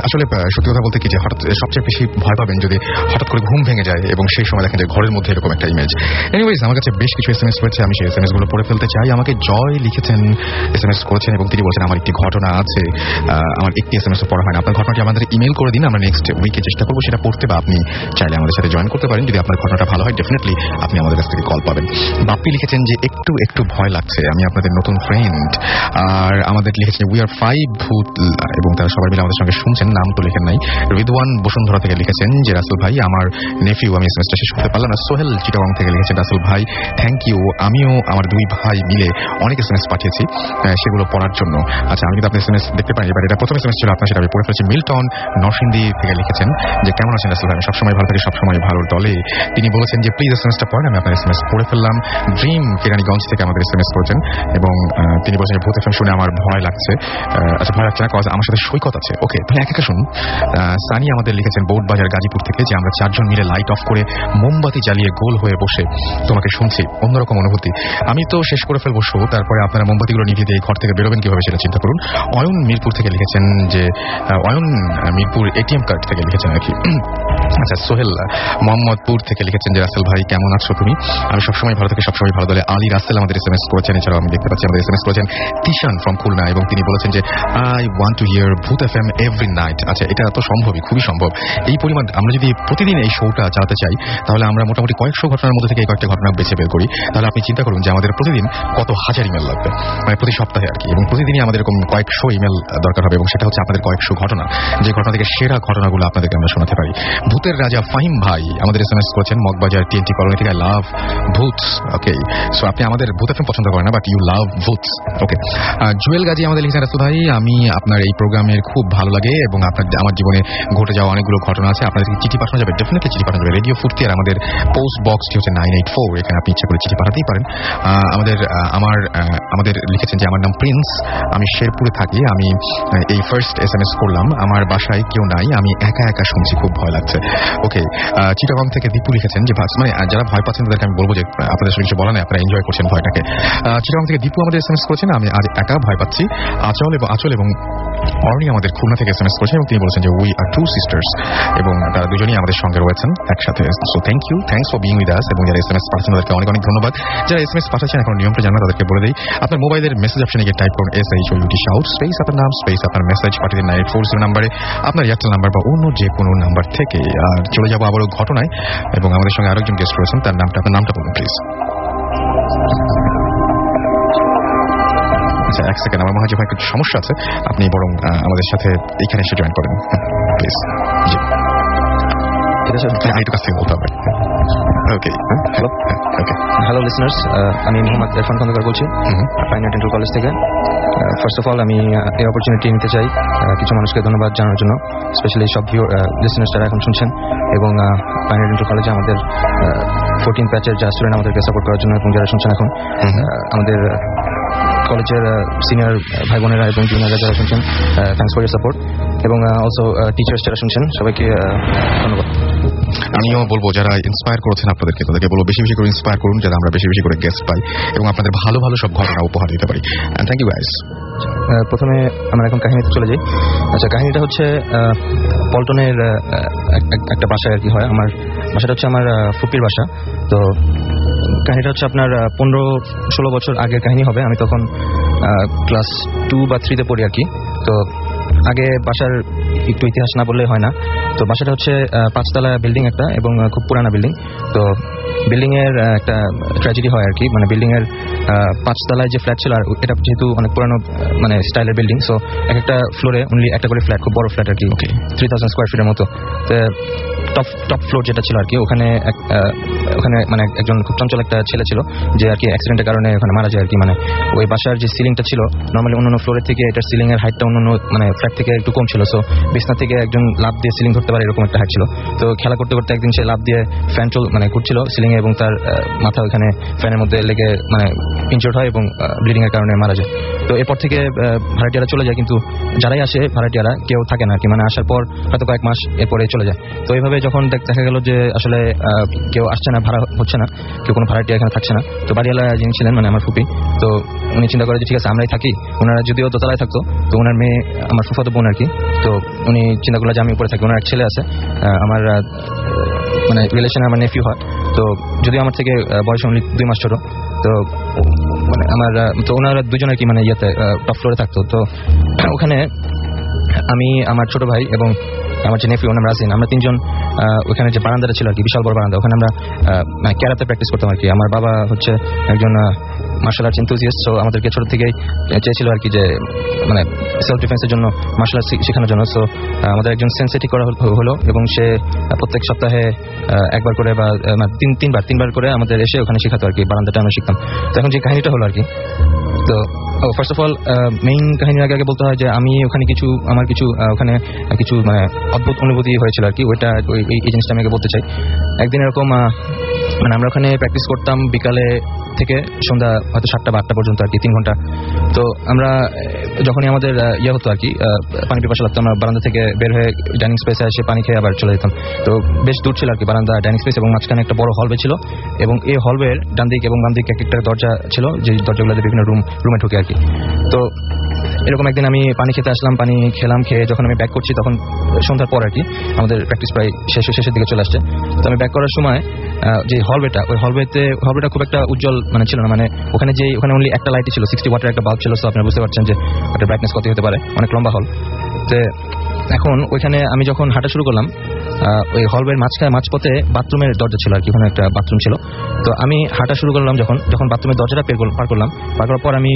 আসলে সত্যি কথা বলতে কি, যে হঠাৎ সবচেয়ে বেশি ভয় পাবেন যদি হঠাৎ করে ঘুম ভেঙে যায় এবং সেই সময় দেখেন যে ঘরের মধ্যে এরকম একটা ইমেজ। এনিওয়েজ, আমার কাছে বেশ কিছু SMS রয়েছে, আমি সেই SMS গুলো পড়ে ফেলতে চাই। আমাকে জয় লিখেছেন, SMS করেছেন, এবং তিনি বলছেন আমার একটি ঘটনা আছে, আমার একটি SMS পড়া হয় না। আপনার ঘটনাটি আমাদের ইমেল করে দিন, আমরা নেক্সট উইকে চেষ্টা করবো সেটা পড়তে, বা আপনি চাইলে আমাদের সাথে জয়েন করতে পারেন। যদি আপনার ঘটনাটা ভালো হয়, ডেফিনেটলি আপনি আমাদের কাছ থেকে কল পাবেন। বাপ্পি লিখেছেন যে একটু ভয় লাগছে, আমি আপনাদের নতুন ফ্রেন্ড। আর আমাদের লিখেছেন উই আর 5 ভূত, এবং তারা সবাই মিলে আমাদের সঙ্গে শুনছেন, নাম তো লেখেন নাই। রিদওয়ান বসুন্ধরা থেকে লিখেছেন যে রাসেল ভাই, আমার নেফিউ, আমি এসএমএসটা শেষ করতে পারলাম না। সোহেল চিটাগং থেকে লিখেছেন রাসেল ভাই থ্যাংক ইউ, আমিও আমার 2 ভাই মিলে অনেক SMS পাঠিয়েছি সেগুলো পড়ার জন্য। আচ্ছা, আমি কিন্তু আপনার SMS দেখতে পাই, এবার এটা প্রথম SMS ছিল আপনার, সেটা আমি পড়ে ফেলেছি। মিল্টন নরসিংদী থেকে লিখেছেন যে কেমন আছেন রাসেল ভাই, সবসময় ভালো থাকি, সবসময় ভালোর দলে। তিনি বলেছেন যে প্লিজ এসএমএসটা পড়েন, আমি আপনার SMS পড়ে ফেললাম। ড্রিম কেরানীগঞ্জ থেকে আমাদের SMS করেছেন, এবং তিনি বলছেন ভূত FM শুনে আমার ভয় লাগছে। আচ্ছা, ভয় লাগছে না, কজ আমার সাথে সৈকত আছে। ওকে, তাহলে একা শুনুন। সানি আমাদের লিখেছেন বোর্ড বাজার গাজীপুর থেকে যে আমরা 4 জন মিলে লাইট অফ করে মোমবাতি জ্বালিয়ে গোল হয়ে বসে তোমাকে শুনছি, অন্যরকম অনুভূতি। আমি তো শেষ করে ফেলবো শো, তারপরে আপনারা মোমবাতিগুলো নিভিয়ে দিয়ে ঘর থেকে বেরোবেন কিভাবে সেটা চিন্তা করুন। অয়ন মিরপুর থেকে লিখেছেন যে অয়ন মিরপুর ATM কার্ড থেকে লিখেছেন আর কি। আচ্ছা, সোহেল মোহাম্মদপুর থেকে লিখেছেন যে রাসেল ভাই কেমন আছো তুমি, আমি সবসময় ভালো থাকি, সবসময় ভালো দলে। আলী রাসেল আমাদের SMS করেছেন, এছাড়াও আমি দেখতে পাচ্ছি আমাদের SMS করেছেন তিশান ফ্রম খুলনা, এবং তিনি বলেছেন যে আই ওয়ান্ট টু হিয়ার ভূত FM এভরি নাইট। আচ্ছা, এটা তো সম্ভবই, খুবই সম্ভব। এই পরিমাণ আমরা যদি প্রতিদিন এই শোটা চালাতে চাই, তাহলে আমরা মোটামুটি কয়েকশো ঘটনার মধ্যে থেকে এই কয়েকটা ঘটনা বেছে বের করি। তাহলে আপনি চিন্তা করুন যে আমাদের প্রতিদিন কত হাজার ইমেল লাগবে, মানে প্রতি সপ্তাহে আর কি, এবং প্রতিদিনই আমাদের এরকম কয়েকশো ইমেল দরকার হবে, এবং সেটা হচ্ছে আপনাদের কয়েকশো ঘটনা, যে ঘটনা থেকে সেরা ঘটনাগুলো আপনাদেরকে আমরা শোনাতে পারি। ভূতের রাজা ফাহিম ভাই আমাদের এসএমএস করেছেন মগবাজার টিএনটি কলোনি থেকে। আই লাভ ভূতস। ওকে, সো আপনি আমাদের ভূত এফএম পছন্দ করেন না, বাট ইউ লাভ ভূতস। ওকে, জুয়েল গাজী আমাদের লিখেছেন, রাসু ভাই আমি আপনার এই প্রোগ্রামের খুব ভালো লাগে এবং আমার জীবনে ঘটে যাওয়া অনেকগুলো ঘটনা আছে। আপনাদেরকে চিঠি পাঠানো যাবে, ডেফিনেটলি চিঠি পাঠানো যাবে। রেডিও ফুর্তি আর আমাদের পোস্ট বক্সটি হচ্ছে 984, এখানে আপনি ইচ্ছা করে চিঠি পাঠাতেই পারেন। আমাদের লিখেছেন যে আমার নাম প্রিন্স, আমি শেরপুরে থাকি, আমি এই ফার্স্ট এসএমএস করলাম, আমার বাসায় কেউ নাই, আমি একা একা শুনছি, খুব ভয় লাগছে। ওকে, চিটাগং থেকে দীপু লিখেছেন যে মানে যারা ভয় পাচ্ছেন তাদেরকে আমি বলবো যে আপনাদের আসলে কিছু বলা নেই, আপনারা এনজয় করছেন ভয়টাকে। চিটাগং থেকে দীপু আমাদের এসএমএস করেছেন, আমি আজ একা ভয় পাচ্ছি। আচল এবং অর্নি আমাদের খুলনা থেকে এসএমএস করেছেন এবং তিনি বলেছেন যে উই আর টু সিস্টার্স এবং তারা দুজনেই আমাদের সঙ্গে রয়েছেন একসাথে। So thanks for being with us. এবং যারা এসএমএস পাঠাচ্ছেন তাদেরকে অনেক অনেক ধন্যবাদ। যারা এসএমএস পাঠাচ্ছেন এখন নিয়মটা জানা, তাদেরকে বলে দেই, আপনার মোবাইলের মেসেজ অপশনে গিয়ে টাইপ করুন SHOUT শাউট স্পেস আপনার নাম স্পেস আপনার মেসেজ পাঠিয়ে দিন 9840 নাম্বারে, আপনার এয়ারটেল নাম্বার বা অন্য যে কোনো নাম্বার থেকে। আর চলে যাবো আবারও ঘটনায়, এবং আমাদের সঙ্গে আরেকজন গেস্ট রয়েছেন, তার নামটা আপনার নামটা বলুন প্লিজ। আচ্ছা, এক সেকেন্ড, আমার মনে হয় যে ভাই একটু সমস্যা আছে, আপনি বরং আমাদের সাথে এইখানে এসে জয়েন করেন প্লিজ। জি, ঠিক আছে, একটু কাছ থেকে বলতে হবে। ওকে, হ্যালো ওকে, হ্যালো লিসনার্স, আমি মোহাম্মদ ইরফান খন্দকার বলছি পাইনিয়ার ডেন্টাল কলেজ থেকে। ফার্স্ট অফ অল আমি এই অপরচুনিটি নিতে চাই কিছু মানুষকে ধন্যবাদ জানানোর জন্য, স্পেশালি সব লিসনার্স যারা এখন শুনছেন, এবং পাইনিয়ার ডেন্টাল কলেজে আমাদের 14 ব্যাচের যা স্টুডেন্ট আমাদেরকে সাপোর্ট করার জন্য, এবং যারা শুনছেন এখন আমাদের কলেজের সিনিয়র ভাই বোনেরা এবং জুনিয়ররা যারা শুনছেন, থ্যাংকস ফর ইয়ার সাপোর্ট। এবং অলসো টিচার্স যারা শুনছেন, সবাইকে ধন্যবাদ। আমিও বলবো যারা ইন্সপায়ার করেছেন আপনাদেরকে, তাদেরকে বলবো বেশি বেশি করে ইন্সপায়ার করুন, যাতে আমরা বেশি বেশি করে গেস্ট পাই এবং আপনাদের ভালো ভালো সব ঘটনা উপহার দিতে পারি। And thank you guys. প্রথমে আমরা এখন কাহিনীতে চলে যাই। আচ্ছা, কাহিনীটা হচ্ছে পল্টনের একটা বাসায় আর কি হয়। আমার বাসাটা হচ্ছে আমার ফুপির বাসা। তো কাহিনীটা হচ্ছে আপনার 15-16 বছর আগের কাহিনী হবে। আমি তখন ক্লাস 2 বা 3-তে পড়ি আর কি। তো আগে বাসার একটু ইতিহাস না বললে হয় না। তো বাসাটা হচ্ছে 5তলা বিল্ডিং একটা, এবং খুব পুরানা বিল্ডিং। তো বিল্ডিং এর একটা ট্র্যাজেডি হয় আর কি, মানে বিল্ডিং এর 5তলায় যে ফ্ল্যাট ছিল, আর এটা যেহেতু অনেক পুরানো মানে স্টাইলের বিল্ডিং, সো একটা ফ্লোরে অনলি একটা করে ফ্ল্যাট, খুব বড় ফ্ল্যাট আর কি, 3000 স্কোয়ার ফিটের মতো। টপ ফ্লোর যেটা ছিল আর কি, ওখানে মানে একজন খুব চঞ্চল একটা ছেলে ছিল, যে আর কি অ্যাক্সিডেন্টের কারণে ওখানে মারা যায় আর কি। মানে ওই বাসার যে সিলিংটা ছিল, নর্মালি অন্যান্য ফ্লোরের থেকে এটার সিলিং এর হাইটটা অন্যান্য মানে ফ্ল্যাট থেকে একটু কম ছিল। সো বিছনা থেকে একজন লাফ দিয়ে সিলিং ধরতে পারে এরকম একটা হাইট ছিল। তো খেলা করতে করতে একদিন সে লাফ দিয়ে ফ্যান মানে ঘুরছিল সিলিং এ, এবং তার মাথা ওখানে ফ্যানের মধ্যে লেগে মানে ইনজোর্ড হয় এবং ব্লিডিং এর কারণে মারা যায়। তো এরপর থেকে ভাড়াটিয়ারা চলে যায়, কিন্তু যারাই আসে ভাড়াটিয়ারা কেউ থাকে না আর কি। মানে আসার পর হয়তো কয়েক মাস এরপরে চলে যায়। তো এইভাবে যখন দেখা গেল যে আসলে কেউ আসছে না, ভাড়া হচ্ছে না, কেউ কোনো ভাড়াটিয়া এখানে থাকছে না, তো বাড়িওয়ালা যিনি ছিলেন মানে আমার ফুপি, তো উনি চিন্তা করে যে ঠিক আছে আমরাই থাকি। ওনারা যদিও দোতলায় থাকতো, তো ওনার মেয়ে আমার ফুফাতো বোন আর কি, তো উনি চিন্তা করলো যে আমি উপরে থাকি। ওনার এক ছেলে আছে, আমার মানে রিলেশনে আমার নেফিউ হয়। তো যদিও আমার থেকে বয়স অনলি 2 মাস ছোট, তো মানে তো ওনারা দুজন আর কি মানে ইয়েতে টপ ফ্লোরে থাকতো। তো ওখানে আমি, আমার ছোট ভাই এবং আমার যে নেফিউ নাম রাজিন, আমরা 3জন ওখানে যে বারান্দাটা ছিল আর কি, বিশাল বড় বারান্দা, ওখানে আমরা মানে ক্যারাতে প্র্যাকটিস করতাম আর কি। আমার বাবা হচ্ছে একজন মার্শাল আর্টস এনথুজিয়াস্ট, সো আমাদেরকে ছোট থেকেই চেয়েছিল আর কি যে মানে সেলফ ডিফেন্সের জন্য মার্শাল আর্টস শেখানোর জন্য। সো আমাদের একজন সেন্সেটি করা হলো, এবং সে প্রত্যেক সপ্তাহে একবার করে বা তিনবার করে আমাদের এসে ওখানে শেখাতো আর কি, বারান্দাটা আমরা শিখতাম। তো এখন যে কাহিনীটা হলো আর কি, তো ফার্স্ট অফ অল মেইন কাহিনীর আগে বলতে হয় যে আমি ওখানে আমার কিছু ওখানে কিছু মানে অদ্ভুত অনুভূতি হয়েছিল আর কি। ওইটা এই জিনিসটা আমি আগে বলতে চাই। একদিন এরকম মানে আমরা ওখানে প্র্যাকটিস করতাম বিকালে থেকে সন্ধ্যা হয়তো 7টা বা 8টা পর্যন্ত আর কি, 3 ঘন্টা। তো আমরা যখনই আমাদের হতো আর কি, পানি পিপাসা লাগতো, আমরা বারান্দা থেকে বের হয়ে ডাইনিং স্পেসে এসে পানি খেয়ে আবার চলে যেতাম। তো বেশ দূর ছিল আর কি বারান্দা, ডাইনিং স্পেস, এবং মাঝখানে একটা বড় হলওয়ে ছিল, এবং এই হলওয়ের ডান দিক এবং বাম দিক একটা দরজা ছিল, যে দরজাগুলোতে বিভিন্ন রুমে ঢুকে আর কি। তো এরকম একদিন আমি পানি খেতে আসলাম, পানি খেয়ে যখন আমি ব্যাক করছি, তখন সন্ধ্যার পর আর কি, আমাদের প্র্যাকটিস প্রায় শেষের দিকে চলে আসছে। তো আমি ব্যাক করার সময় যে হলওয়েটা, ওই হলওয়েটা খুব একটা উজ্জ্বল মানে ছিল না। মানে ওখানে অনলি একটা লাইটই ছিল, 60 ওয়াটের একটা বাল্ব ছিল। সো আপনারা বুঝতে পারছেন যে একটা ব্রাইটনেস কত হতে পারে, অনেক লম্বা হল। তো এখন ওইখানে আমি যখন হাঁটা শুরু করলাম, ওই হলওয়ের মাঝপথে বাথরুমের দরজা ছিল আর কি, ওখানে একটা বাথরুম ছিল। তো আমি হাঁটা শুরু করলাম, যখন বাথরুমের দরজাটা পার করার পর আমি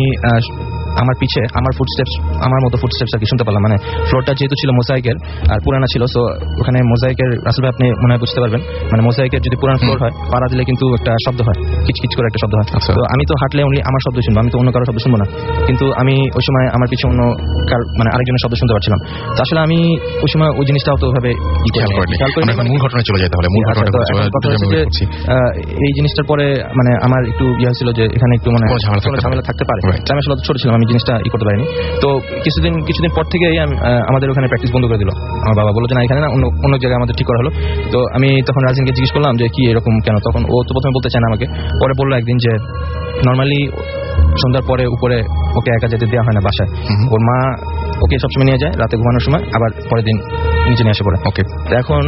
আমার পিছে আমার ফুটস্টেপস, আমার মতো ফুটস্টেপস আর কি শুনতে পেলাম। মানে ফ্লোরটা যেহেতু ছিল মোজাইকের আর পুরানা ছিল, সো ওখানে মোজাইকের আসলে আপনি মনে হয় বুঝতে পারবেন, মানে মোজাইকের যদি পুরান ফ্লোর হয় পাড়া দিলে কিন্তু একটা শব্দ হয়, কিচকিচ করে একটা শব্দ হয়। তো আমি তো হাঁটলে অনলি আমার শব্দ শুনবো, আমি তো অন্য কারো শব্দ শুনবো না। কিন্তু আমি ওই সময় আমার পিছে অন্য মানে আরেকজনের শব্দ শুনতে পাচ্ছিলাম। তো আসলে আমি ওই সময় ওই জিনিসটা অতভাবে খেয়াল করিনি। মূল ঘটনায় চলে যেতে হলে মূল ঘটনাটা এই জিনিসটার পরে মানে আমার একটু ইয়ে হয়েছিল যে এখানে একটু মানে ঝামেলা থাকতে পারে। আমি আসলে ছোট ছিলাম, আমি জিনিসটা করতে পারিনি। তো কিছুদিন পর থেকেই আমাদের ওখানে প্র্যাকটিস বন্ধ করে দিল। আমার বাবা বললো যে না, এখানে না, অন্য জায়গায় আমাদের ঠিক করা হলো। তো আমি তখন রাজিনকে জিজ্ঞেস করলাম যে কি এরকম কেন। তখন ও তো প্রথমে বলতে চায় না আমাকে, পরে বললো একদিন যে নর্মালি সন্ধ্যার পরে উপরে ওকে একা যেতে দেওয়া হয় না বাসায়। ওর মা ওকে সবসময় নিয়ে যায় রাতে ঘুমানোর সময়, আবার পরের দিন নিচে নিয়ে আসে পড়ে। ওকে, এখন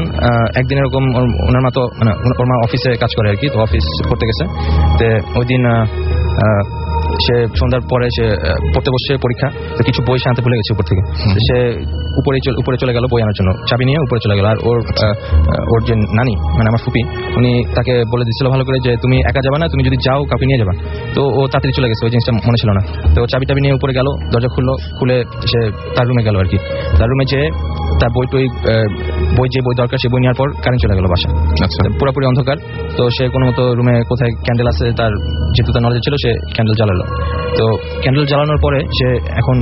একদিন এরকম ওনার মা তো মানে ওর মা অফিসে কাজ করে আর কি, তো অফিস করতে গেছে। তো ওই দিন সে সন্ধ্যার পরে সে পড়তে বসছে পরীক্ষা, তো কিছু বই সে আনতে ভুলে গেছে উপর থেকে। সে উপরে চলে গেল বই আনার জন্য, চাবি নিয়ে উপরে চলে গেল। আর ওর যে নানি মানে আমার ফুপি, উনি তাকে বলে দিচ্ছিল ভালো করে যে তুমি একা যাবা না, তুমি যদি যাও কাউকে নিয়ে যাবা। তো ও তাড়াতাড়ি চলে গেছে, ওই জিনিসটা মনে ছিল না। তো চাবি নিয়ে উপরে গেল, দরজা খুলে সে তার রুমে গেল আর কি। তার রুমে যে তার বই যে বই দরকার সে বই নেওয়ার পর কারেন্ট চলে গেল বাসা, পুরোপুরি অন্ধকার। তো সে কোনো মতো রুমে কোথায় ক্যান্ডেল আছে তার যেহেতু তার নলেজ ছিল, সে ক্যান্ডেল জ্বালালো। তো ক্যান্ডেল জ্বালানোর পরে সে এখন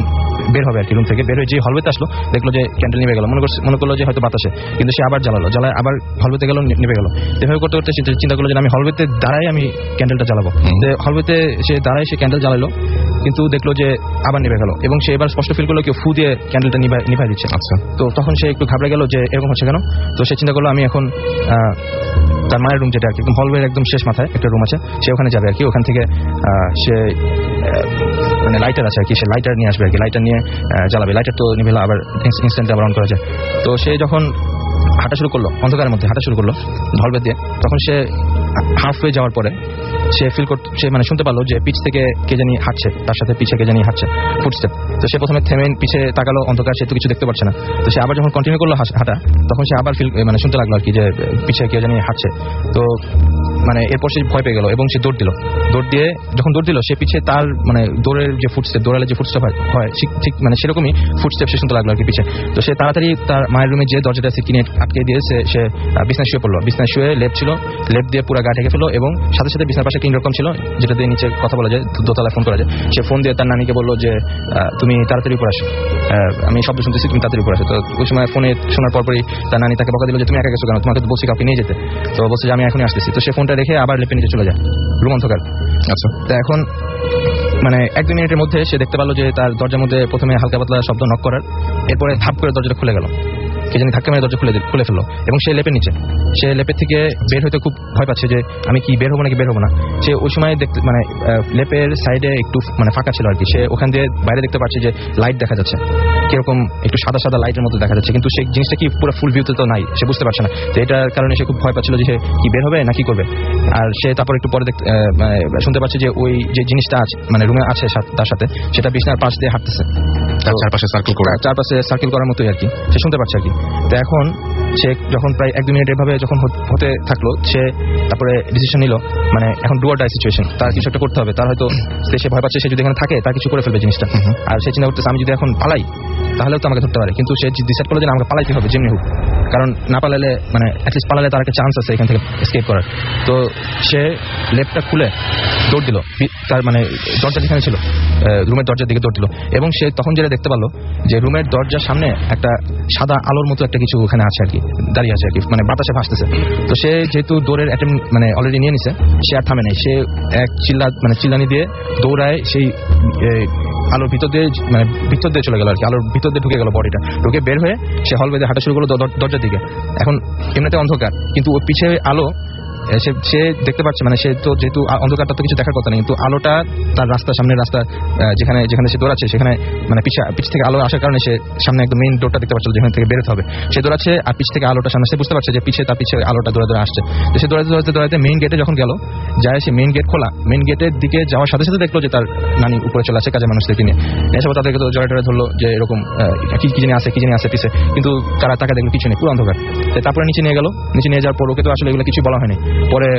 বের হবে আর কি, রুম থেকে বের হয়ে যে হলওয়েতে আসলো, দেখলো যে ক্যান্ডেল নিভে গেল। মনে করলো যে হয়তো বাতাসে, কিন্তু সে আবার জ্বালায় আবার হলওয়েতে গেল, নিভে গেল। এভাবে করতে করতে চিন্তা করলো যে আমি হলওয়েতে দাঁড়াই আমি ক্যান্ডেলটা জ্বালাবো। হলওয়েতে সে দাঁড়ায় সে ক্যান্ডেল জ্বালালো, কিন্তু দেখলো যে আবার নিভে গেল, এবং সে এবার স্পষ্ট ফিল করলো কেউ ফু দিয়ে ক্যান্ডেলটা নিভাই দিচ্ছে। আচ্ছা, তো তখন সে একটু ঘাবড়ে গেল যে এরকম হচ্ছে কেন। তো সে চিন্তা করলো আমি এখন তার মায়ের রুম যেটা আর কি, একদম হলওয়ের একদম শেষ মাথায় একটা রুম আছে, সে ওখানে যাবে আর কি। ওখান থেকে সে মানে লাইটার আছে আর কি, সে লাইটার নিয়ে আসবে আর কি, লাইটার নিয়ে জ্বালাবে। লাইটার তো নিভে আবার ইনস্ট্যান্টলি আবার অন করা যায়। তো সে যখন হাঁটা শুরু করলো, অন্ধকারের মধ্যে হাঁটা শুরু করলো হলওয়ে দিয়ে, তখন সে হাফওয়ে যাওয়ার পরে সে মানে শুনতে পারলো যে পিছ থেকে কে জানি হাঁটছে, তার সাথে পিছে কে জানি হাঁটছে, ফুটস্টেপ। তো সে প্রথমে থেমে পিছে তাকালো, অন্ধকার, সে তো কিছু দেখতে পাচ্ছে না। তো সে আবার যখন কন্টিনিউ করলো হাঁটা, তখন সে আবার মানে শুনতে লাগলো আর কি যে পিছে কে জানি হাঁটছে। তো মানে এরপর সে ভয় পেয়ে গেল এবং সে দৌড় দিল। সে পিছে তার মানে দৌড়ের যে ফুটস্টেপ, দৌড়ালে যে ফুটস্টেপ হয় ঠিক মানে সেরকমই ফুটস্টেপ সে শুনতে লাগলো আর কি পিছে। তো সে তাড়াতাড়ি তার মায়ের রুমে যে দরজাটা আছে কিনে আটকে দিয়ে সে বিছনায় শুয়ে পড়লো। বিছনায় শুয়ে লেপ ছিল, লেপ দিয়ে পুরো গা ঢেকে ফেললো, এবং সাথে সাথে বিছনার পাশে কিনরকম ছিল যেটা দিয়ে নিচে কথা বলা যায়, দোতলায় ফোন করা যায়। সে ফোন দিয়ে তার নানিকে বললো যে তুমি তাড়াতাড়ি উপরে আসো, আমি শব্দ শুনতেছি, তুমি তাড়াতাড়ি উপরে আসো। তো ওই সময় ফোনে শোনার পরপরই তার নানি তাকে বকা দিল যে তুমি একা গেছো কেন, তোমাকে তো বলছি কাউকে নিয়ে যেতে। তো বলছে যে আমি এখনই আসতেছি। তো সে ফোনটা রেখে আবার লেপে নিচে চলে যায়, রুম অন্ধকার। আচ্ছা, তো এখন মানে 1-2 মিনিটের মধ্যে সে দেখতে পারলো যে তার দরজার মধ্যে প্রথমে হালকা পাতলা শব্দ নক করার, এরপরে ধাপ করে দরজাটা খুলে গেল, কে জানি ধাক্কা মেরে দরজা খুলে ফেললো। এবং সে লেপের নিচে, সে লেপের থেকে বের হইতে খুব ভয় পাচ্ছে যে আমি কি বের হবো নাকি বের হবো না। সে ওই সময় দেখতে মানে লেপের সাইডে একটু মানে ফাঁকা ছিল আর কি, সে ওখান দিয়ে বাইরে দেখতে পাচ্ছে যে লাইট দেখা যাচ্ছে, কিরকম একটু সাদা সাদা লাইটের মতো দেখা যাচ্ছে, কিন্তু সেই জিনিসটা কি পুরো ফুল ভিউতে তো নাই, সে বুঝতে পারছে না। তো এটার কারণে সে খুব ভয় পাচ্ছিল যে সে কি বের হবে না কি করবে। আর সে তারপর একটু পরে শুনতে পাচ্ছে যে ওই যে জিনিসটা আছে মানে রুমে আছে তার সাথে, সেটা বিছানার পাশ দিয়ে হাঁটতেছে, চারপাশে সার্কেল করার মতোই আর কি, সে শুনতে পাচ্ছে আর কি। তো এখন সে যখন প্রায় 1-2 মিনিট এভাবে যখন হতে থাকলো, সে তারপরে ডিসিশন নিল মানে এখন ডু অর ডাই সিচুয়েশন, তার কিছু একটা করতে হবে। তার হয়তো সে ভয় পাচ্ছে, সে যদি এখানে থাকে তার কিছু করে ফেলবে জিনিসটা। আর সে চিন্তা করতেছে আমি যদি এখন পালাই তাহলেও তো আমাকে ধরতে পারে, কিন্তু সে ডিসাইড করলো যে আমাকে পালাইতে হবে যেমনি হোক, কারণ না পালালে মানে অ্যাটলিস্ট পালালে তার একটা চান্স আছে এখান থেকে এসকেপ করার। তো সে লেপটা খুলে দৌড় দিল, তার মানে দরজা যেখানে ছিল রুমের দরজার দিকে দৌড় দিল। এবং সে তখন যেটা দেখতে পারলো যে রুমের দরজার সামনে একটা সাদা আলোর মতো একটা কিছু ওখানে আছে আর কি, দাঁড়িয়ে আছে আর কি, মানে বাতাসে ভাসতেছে। তো সে যেহেতু দৌড়ের অ্যাটেম্প মানে অলরেডি নিয়ে নিছে, সে আর থামে নাই, সে এক চিল্লানি দিয়ে দৌড়ায় সেই আলোর ভিতর দিয়ে চলে গেল আর কি, আলোর ভিতর দিয়ে ঢুকে গেল, বডিটা ঢুকে বের হয়ে সে হলওয়ে হাঁটা শুরু করলো দরজার দিকে। এখন এমনিতে অন্ধকার, কিন্তু ওর পিছে আলো, সে দেখতে পাচ্ছে মানে সে তো যেহেতু অন্ধকারটা তো কিছু দেখার কথা নেই, কিন্তু আলোটা তার রাস্তা সামনের রাস্তা যেখানে সে দৌড়াচ্ছে সেখানে মানে পিছ থেকে আলো আসার কারণে সে সামনে একদম মেইন ডোরটা দেখতে পাচ্ছিল যেখান থেকে বেরোতে হবে। সে দৌড়াচ্ছে আর পিছ থেকে আলোটা সামনে, সে বুঝতে পারছে যে তার পিছে আলোটা দৌড়াতে আসছে। তো সে দৌড়াতে মেইন গেটে যখন গেল, যায় সে মেইন গেট খোলা, মেইন গেটের দিকে যাওয়ার সাথে সাথে দেখলো যে তার নানি উপরে চলে আসে কাজের মানুষদেরকে নিয়ে। এসব তাদেরকে তো জড়াটরে ধরলো যে এরকম কি জানি আছে পিছে, কিন্তু তারা তাকে দেখলো কিছু নেই, পুরো অন্ধকার। তারপরে নিচে নিয়ে গেল, নিচে নিয়ে যাওয়ার পর ওকে তো আসলে এগুলো কিছু বলা হয়নি, পরে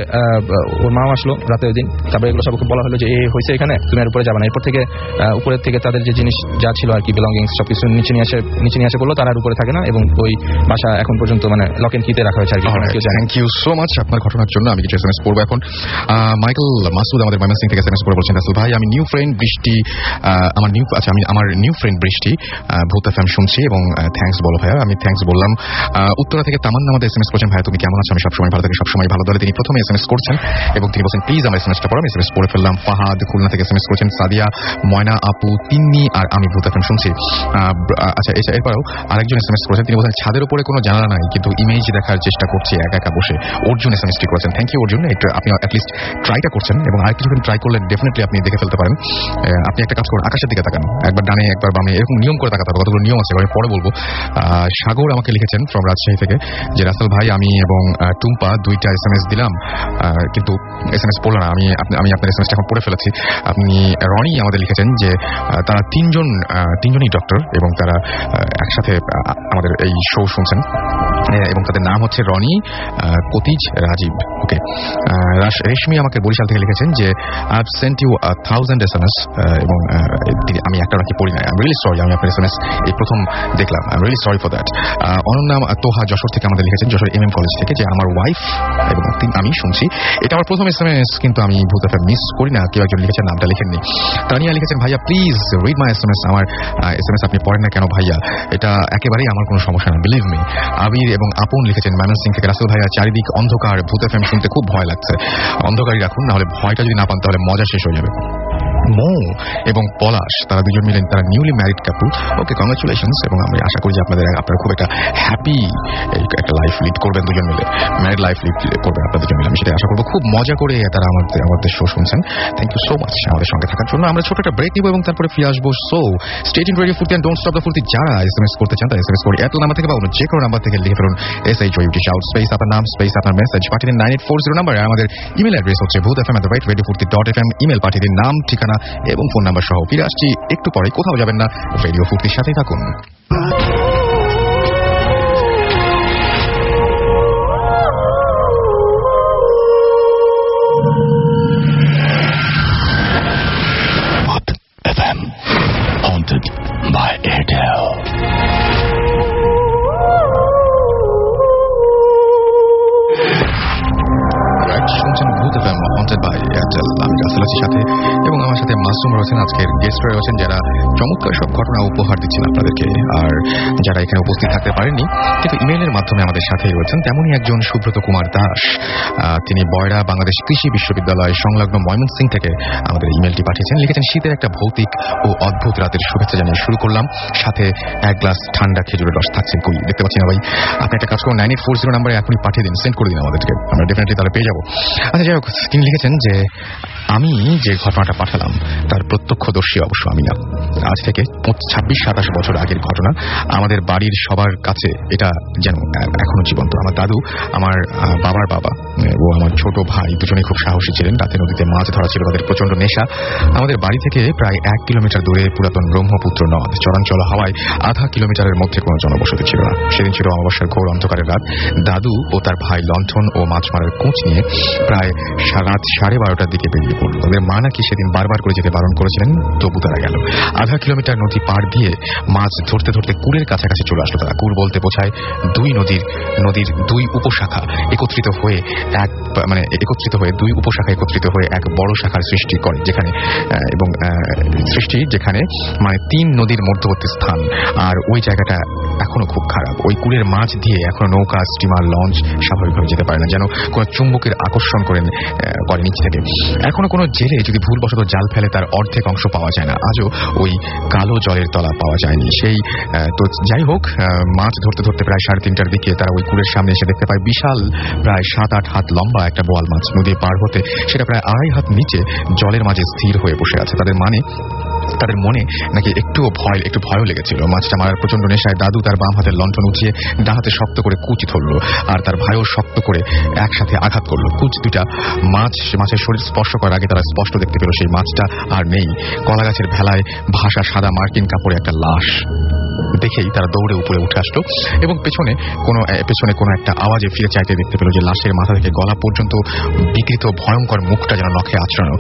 ওর মাও আসলো রাতে ওই দিন, তারপরে এগুলো সব বলা হলো যে এ হয়েছে এখানে, তুমি আর উপরে যাবে না। এরপর থেকে উপরের থেকে তাদের যে জিনিস যা ছিল আর কি, বিলঙ্গিংস সবকিছু নিচে নিয়ে আসে বললো, তারা আর উপরে থাকে না, এবং ওই বাসা এখন পর্যন্ত মানে লক এন্ড কিতে রাখা হয়েছে আর কি। থ্যাংক ইউ সো মাচ আপনার ঘটনার জন্য। আমি কিছু এসএমএস পড়বো এখন। মাইকেল মাসুদ আমাদের ময়মনসিং থেকে এসএমএস করে বলছেন, রাসেল ভাই আমি নিউ ফ্রেন্ড বৃষ্টি, আমার নিউ ফ্রেন্ড বৃষ্টি ভূত এফএম শুনছি, এবং থ্যাঙ্কস বলো ভাইয়া। আমি থ্যাঙ্কস বললাম। উত্তরা থেকে তামান্না আমাদের এসএমএস করছেন, ভাইয়া তুমি কেমন আছো? আমি সবসময় ভালো থাকি, সবসময় ভালো দলে তিনি প্রথমে এসএমএস করছেন এবং তিনি বলছেন প্লিজ আমার এসএমএসটা পড়ো। আমি এসএমএস পড়ে ফেললাম। ফাহাদ খুলনা থেকে এসএমএস করছেন, সাদিয়া, ময়না আপু, তিন্নি আর আমি ভূত এফএম শুনছি। আচ্ছা এরপরেও আরেকজন এসএমএস করেছেন, তিনি বলছেন ছাদের উপরে কোনো জানালা নাই কিন্তু ইমেজ দেখার চেষ্টা করছি একা একা বসে। অর্জুন এসএমএসটি করেছেন, থ্যাংক ইউ অর্জুন। একটু আপনি অ্যাটলিস্ট ট্রাইটা করছেন, এবং আর কিছুক্ষণ ট্রাই করলে ডেফিনেটলি আপনি দেখে ফেলতে পারেন। আপনি একটা কাজ করুন, আকাশের দিকে তাকান, একবার ডানে একবার বামে, এরকম নিয়ম করে তাকাতে হবে। কতগুলো নিয়ম আছে আমি পরে বলবো। সাগর আমাকে লিখেছেন ফ্রম রাজশাহী থেকে যে রাসেল ভাই আমি এবং টুম্পা দুইটা এসএমএস দিলাম কিন্তু এসএমএস পড়লো না। আমি আপনার এসএমএসটা এখন পড়ে ফেলেছি। আপনি রনি আমাদের লিখেছেন যে তারা তিনজনই ডক্টর এবং তারা একসাথে আমাদের এই শো শুনছেন, এবং তাদের নাম হচ্ছে রনি, কতিজ, রাজীব। ওকে। রেশমি আমাকে বরিশাল থেকে লিখেছেন যে I have sent you 1000 SMS, এবং আমি একটা নাকি পড়ি না। আই এম রিয়েলি সরি, আমি আপনার এসএমএস এই প্রথম দেখলাম। I am really sorry for that. Ananya Toha Jessore থেকে আমাদের লিখেছেন, যশোর MM কলেজ থেকে, যে আমার ওয়াইফ এবং আমি শুনছি। এটা আমার প্রথম এসএমএস, কিন্তু আমি ভূত এফএম মিস করি না। কেউ একজন লিখেছেন, নামটা লিখেননি। তানিয়া লিখেছেন ভাইয়া প্লিজ রিড মাই এসএমএস। আমার এসএমএস আপনি পড়েন না কেন ভাইয়া? এটা একেবারেই আমার কোনো সমস্যা না, বিলিভ মি। আবির এবং আপন লিখেছেন ময়মনসিং থেকে, রাসেল ভাইয়া চারিদিক অন্ধকার, ভূত এফএম শুনতে খুব ভয় লাগছে। অন্ধকারই রাখুন, নাহলে ভয়টা যদি না পান তাহলে মজা শেষ হয়ে যাবে। মৌ এবং পলাশ তারা দুজন মিলেন, তারা নিউলি ম্যারিড কাপল। ওকে, কংগ্রাচুলেশনস, এবং আমি আশা করি যে আপনারা খুব একটা হ্যাপি একটা লাইফ লিড করবেন দুজন মিলে, ম্যারিড লাইফ লিড করবেন আপনারা দুজন মিলে। আমি সেটা আশা করবো। খুব মজা করে তারা আমাদের শো শুনছেন। থ্যাংক ইউ সো মাচ আমাদের সঙ্গে থাকার জন্য। আমরা ছোট একটা ব্রেক নিব এবং তারপরে ফিরে আসবো। সো স্টে টিউনড রেডিও ফুর্তি এন্ড ডোন্ট স্টপ দ্য ফুর্তি। যারা এসএমএস করতে চান তারা এসএমএস করে এয়ারটেল নাম্বার থেকে বা অন্য যে কোনো নাম্বার থেকে লিখে ফেলুন SHOUT শাউট স্পেস আপনার নাম স্পেস আপনার মেসেজ পাঠিয়ে দিন 9840 নাম্বারে। আমাদের ইমেল অ্যাড্রেস হচ্ছে bhutfm@radiofurti.fm। ইমেল পাঠিয়ে দিন নাম, ঠিকানা এবং ফোন নাম্বার সহ। ফিরে আসছি একটু পরে, কোথাও যাবেন না, রেডিও ফুর্তির সাথেই থাকুন। FM haunted by Airtel. শুনছেন ভূত এফএম হন্টেড বাই এয়ারটেল। আমি রাসেল আছি সাথে, এবং আমার সাথে মাসুম রয়েছেন, আজকের গেস্ট রয়েছেন, যারা চমৎকার সব ঘটনা উপহার দিচ্ছেন আপনাদেরকে। আর যারা এখানে উপস্থিত থাকতে পারেননি কিন্তু ইমেইলের মাধ্যমে আমাদের সাথেই রয়েছেন, তেমনই একজন সুব্রত কুমার দাস। তিনি বয়রা বাংলাদেশ কৃষি বিশ্ববিদ্যালয় সংলগ্ন ময়মনসিং থেকে আমাদের ইমেলটি পাঠিয়েছেন। লিখেছেন শীতের একটা ভৌতিক ও অদ্ভুত রাতের শুভেচ্ছা জানিয়ে শুরু করলাম, সাথে এক গ্লাস ঠান্ডা খেজুরের রস থাকছে। কই দেখতে পাচ্ছি না ভাই। আপনি একটা কাজ করুন, 9840 নাম্বারে এখনই পাঠিয়ে দিন, সেন্ড করে দিন আমাদেরকে, আমরা ডেফিনেটলি তাহলে পেয়ে যাবো। আচ্ছা যাই হোক, তিনি লিখেছেন যে আমি যে ঘটনাটা পাঠালাম তার প্রত্যক্ষদর্শী অবশ্য আমি না। আজ থেকে 26-27 বছর আগের ঘটনা। আমাদের বাড়ির সবার কাছে এটা যেন এখনো জীবন্ত। আমার দাদু, আমার বাবার বাবা ও আমার ছোট ভাই দুজনেই খুব সাহসী ছিলেন। রাতে নদীতে মাছ ধরা ছিল তাদের প্রচন্ড নেশা। আমাদের বাড়ি থেকে প্রায় 1 কিলোমিটার দূরে পুরাতন ব্রহ্মপুত্র নদ। চরাঞ্চল হওয়ায় আধা কিলোমিটারের মধ্যে কোনো জনবসতি ছিল না। সেদিন ছিল অমাবস্যার ঘোর অন্ধকারের রাত। দাদু ও তার ভাই লণ্ঠন ও মাছ মারার কোঁচ নিয়ে প্রায় রাত 12:30টার দিকে বেরিয়ে পড়ল। তাদের মা নাকি সেদিন বারবার করে যেতে বারণ করেছিলেন, তবু তারা গেল। আধা কিলোমিটার নদী পার দিয়ে মাছ ধরতে ধরতে কুড়ের কাছাকাছি চলে আসলো তারা। কুড় বলতে বোঝায় নদীর দুই উপশাখা একত্রিত হয়ে দুই উপশাখা একত্রিত হয়ে এক বড় শাখার সৃষ্টি করে, যেখানে মানে 3 নদীর মধ্যবর্তী স্থান। আর ওই জায়গাটা এখনো খুব খারাপ। ওই কুড়ের মাছ দিয়ে এখনো নৌকা, স্টিমার, লঞ্চ স্বাভাবিকভাবে যেতে পারে না, যেন কোনো চুম্বকের আকর্ষণ করে নিচ থেকে। এখনো কোনো জেলে যদি ভুলবশত জাল ফেলে তার অর্ধেক অংশ পাওয়া যায় না। আজও ওই কালো জলের তলা পাওয়া যায়নি। তো যাই হোক, মাছ ধরতে ধরতে প্রায় 3:30টার দিকে তারা ওই কুড়ের সামনে এসে দেখতে পায় বিশাল প্রায় 7-8 হাত লম্বা একটা বোয়াল মাছ। নদী পার হতে সেটা প্রায় 2.5 হাত নিচে জলের মাঝে স্থির হয়ে বসে আছে। তাদের মনে নাকি একটু ভয়ও লেগেছিল। মাছটা মারার প্রচন্ড নেশায় দাদু তার বাম হাতের লণ্ঠন উঠিয়ে ডান হাতে শক্ত করে কুচি ধরল, আর তার ভাইও শক্ত করে একসাথে আঘাত করলো। কুচ দুটা মাছের শরীর স্পর্শ করার আগে তারা স্পষ্ট দেখতে পেল সেই মাছটা আর নেই। কলা গাছের ভেলায় ভাসা সাদা মার্কিন কাপড়ে একটা লাশ। দেখেই তারা দৌড়ে উপরে উঠে আসলো এবং পেছনে কোনো একটা আওয়াজে ফিরে চাইতে দেখতে পেল যে লাশের মাথা থেকে গলা পর্যন্ত বিকৃত ভয়ঙ্কর মুখটা যেন নখে আঁচড়ানো।